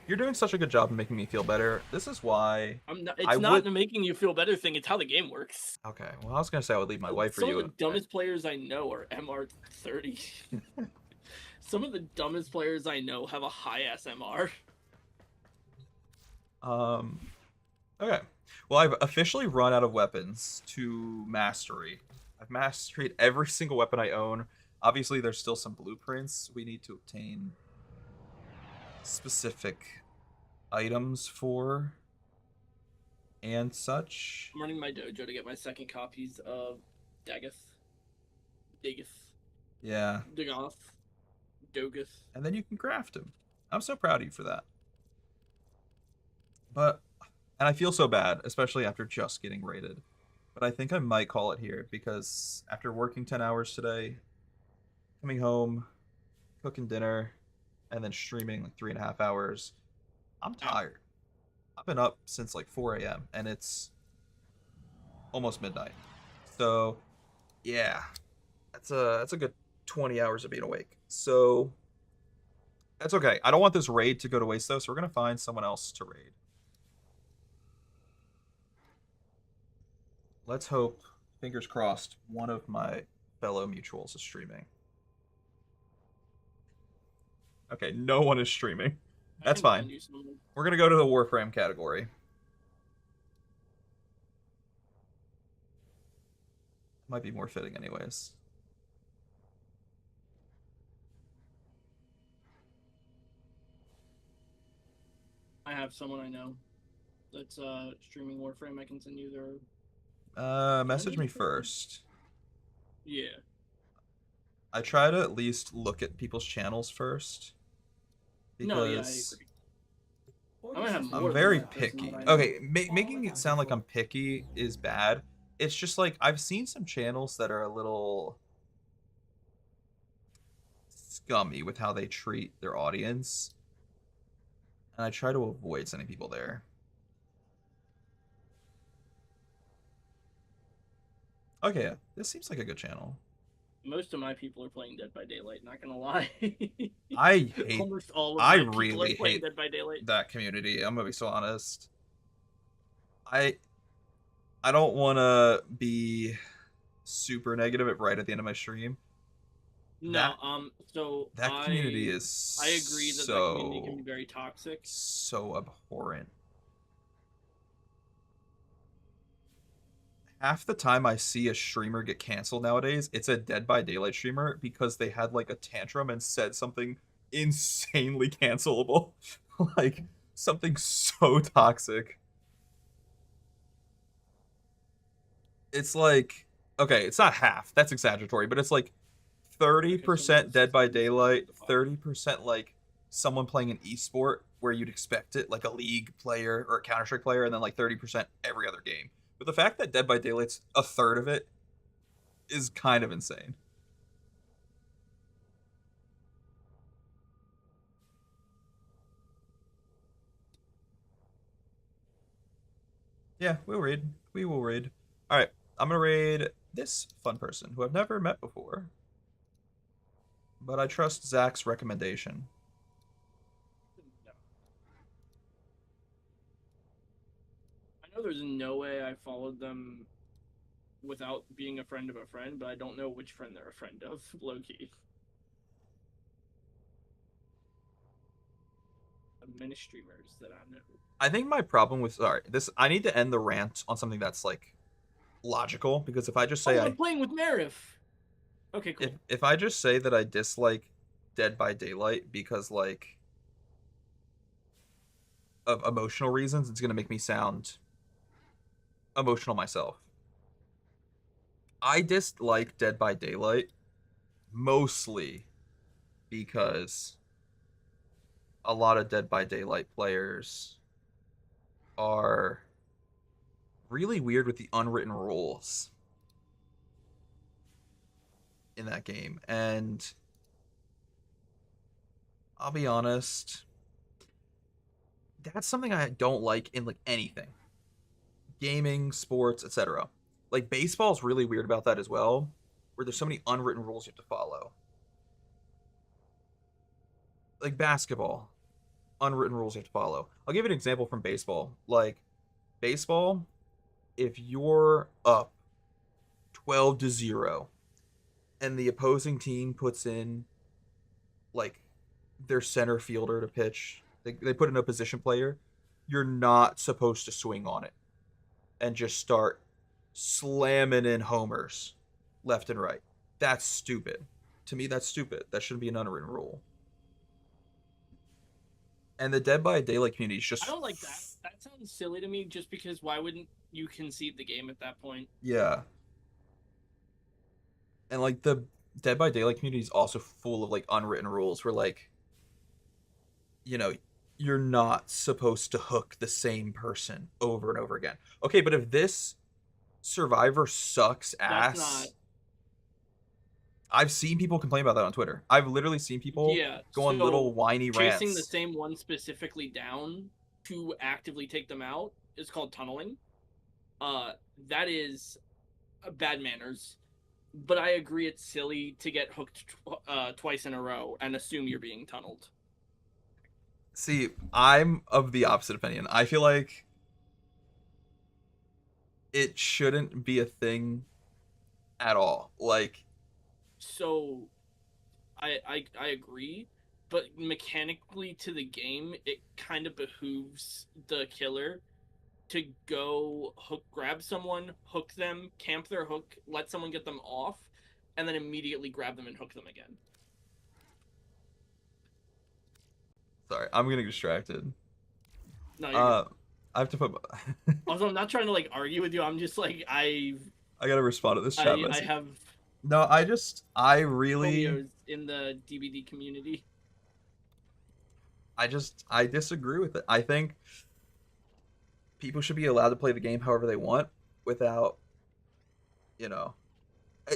You're doing such a good job of making me feel better. This is why. It's I not would- the making you feel better thing, it's how the game works. Okay. Well, I was gonna say I would leave my wife for Some you. of the dumbest players I know are MR30. Some of the dumbest players I know have a high SMR. Okay. Well, I've officially run out of weapons to mastery. I've mastered every single weapon I own. Obviously, there's still some blueprints we need to obtain specific items for and such. I'm running my dojo to get my second copies of Dagoth, Yeah. Dogoth. And then you can craft them. I'm so proud of you for that. And I feel so bad, especially after just getting raided. But I think I might call it here because after working 10 hours today, coming home, cooking dinner, and then streaming like 3.5 hours, I'm tired. I've been up since like 4 a.m. and it's almost midnight. So, yeah, that's a good 20 hours of being awake. So, that's okay. I don't want this raid to go to waste though, so we're gonna find someone else to raid. Let's hope, fingers crossed, one of my fellow mutuals is streaming. Okay, no one is streaming. That's fine. We're gonna go to the Warframe category. Might be more fitting anyways. I have someone I know that's streaming Warframe. I can send you their. Message me first. Yeah. I try to at least look at people's channels first. No, yeah, I Because agree. I'm gonna have more I'm than very that person picky. that I know. Okay, making it sound like I'm picky is bad. It's just like I've seen some channels that are a little scummy with how they treat their audience. And I try to avoid sending people there. Okay, yeah, this seems like a good channel. Most of my people are playing Dead by Daylight. Not gonna lie. I hate. Almost all of I my people really are playing hate Dead by Daylight. that community. I'm gonna be so honest. I don't want to be super negative right at the end of my stream. No, so That community is I agree that that community can be very toxic. so abhorrent. Half the time I see a streamer get canceled nowadays, it's a Dead by Daylight streamer because they had like a tantrum and said something insanely cancelable. Like something so toxic. It's like, okay, it's not half. That's exaggeratory, but it's like 30% Dead by Daylight, 30% like someone playing an esport where you'd expect it, like a League player or a Counter-Strike player, and then like 30% every other game. But the fact that Dead by Daylight's a third of it is kind of insane. Yeah, we'll raid. We will raid. All right, I'm gonna raid this fun person who I've never met before, but I trust Zach's recommendation. I know there's no way I followed them without being a friend of a friend, but I don't know which friend they're a friend of, low-key. Many streamers that I know. I think my problem with I need to end the rant on something that's like logical, because if I just say I'm playing with Marif. Okay, cool. if I just say that I dislike Dead by Daylight because like of emotional reasons, it's gonna make me sound emotional myself. I dislike Dead by Daylight mostly because a lot of Dead by Daylight players are really weird with the unwritten rules in that game. And I'll be honest, that's something I don't like in like anything. Gaming, sports, etc. Like baseball is really weird about that as well, where there's so many unwritten rules you have to follow. Like basketball, unwritten rules you have to follow. I'll give you an example from baseball. Like baseball, if you're up 12-0 and the opposing team puts in like their center fielder to pitch, they put in a position player, you're not supposed to swing on it and just start slamming in homers left and right. That's stupid. To me, that's stupid. That shouldn't be an unwritten rule. And the Dead by Daylight community is just... I don't like that. That sounds silly to me, just because why wouldn't you concede the game at that point? Yeah. And like the Dead by Daylight community is also full of like unwritten rules where like, you know, you're not supposed to hook the same person over and over again. Okay, but if this Survivor sucks ass... That's not... I've seen people complain about that on Twitter. I've literally seen people go on little whiny rants. Chasing the same one specifically down to actively take them out is called tunneling. That is bad manners. But I agree it's silly to get hooked twice in a row and assume you're being tunneled. See, I'm of the opposite opinion. I feel like it shouldn't be a thing at all. Like... So, I agree, but mechanically to the game, it kind of behooves the killer to go grab someone, hook them, camp their hook, let someone get them off, and then immediately grab them and hook them again. Sorry, I'm getting distracted. No, you're I have to put... Also, I'm not trying to, like, argue with you. I'm just, like, I gotta respond to this chat I message. have... No, I really... in the DBD community. I disagree with it. I think people should be allowed to play the game however they want without, you know...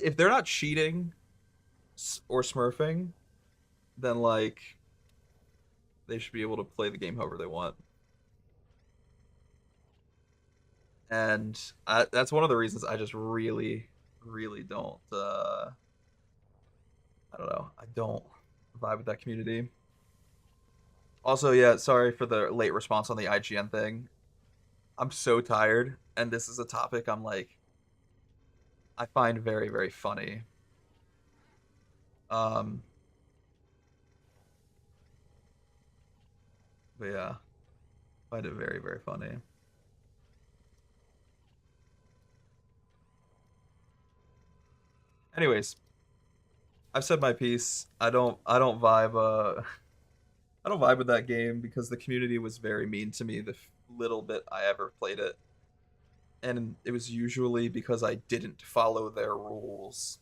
If they're not cheating or smurfing, then, like, they should be able to play the game however they want. And that's one of the reasons I just really don't I don't know, I don't vibe with that community. Also, yeah, sorry for the late response on the IGN thing. I'm so tired, and this is a topic I'm like, I find very, very funny. But yeah, I find it very, very funny. Anyways, I've said my piece. I don't vibe I don't vibe with that game because the community was very mean to me the little bit I ever played it. And it was usually because I didn't follow their rules.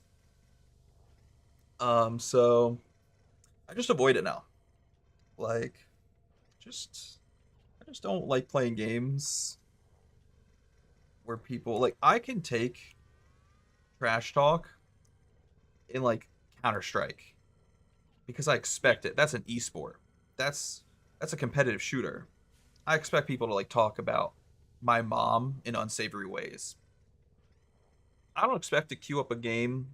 So I just avoid it now. Like I just don't like playing games where people like I can take trash talk in like Counter-Strike because I expect it. That's an esport. That's a competitive shooter. I expect people to like talk about my mom in unsavory ways. I don't expect to queue up a game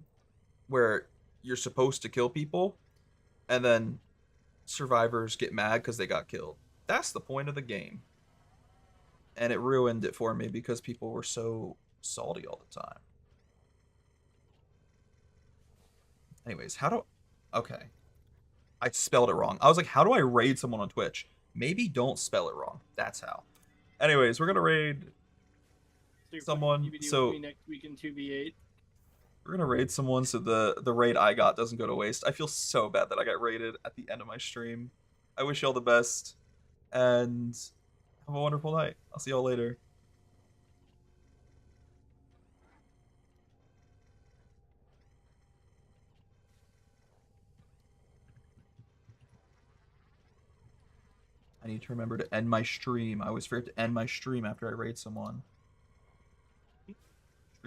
where you're supposed to kill people and then survivors get mad because they got killed. That's the point of the game. And it ruined it for me because people were so salty all the time. Anyways, how do... Okay. I spelled it wrong. I was like, how do I raid someone on Twitch? Maybe don't spell it wrong. That's how. Anyways, we're going to raid someone. So next week in 2v8. we're going to raid someone so the raid I got doesn't go to waste. I feel so bad that I got raided at the end of my stream. I wish y'all the best. And have a wonderful night. I'll see y'all later. I need to remember to end my stream. I always forget to end my stream after I raid someone.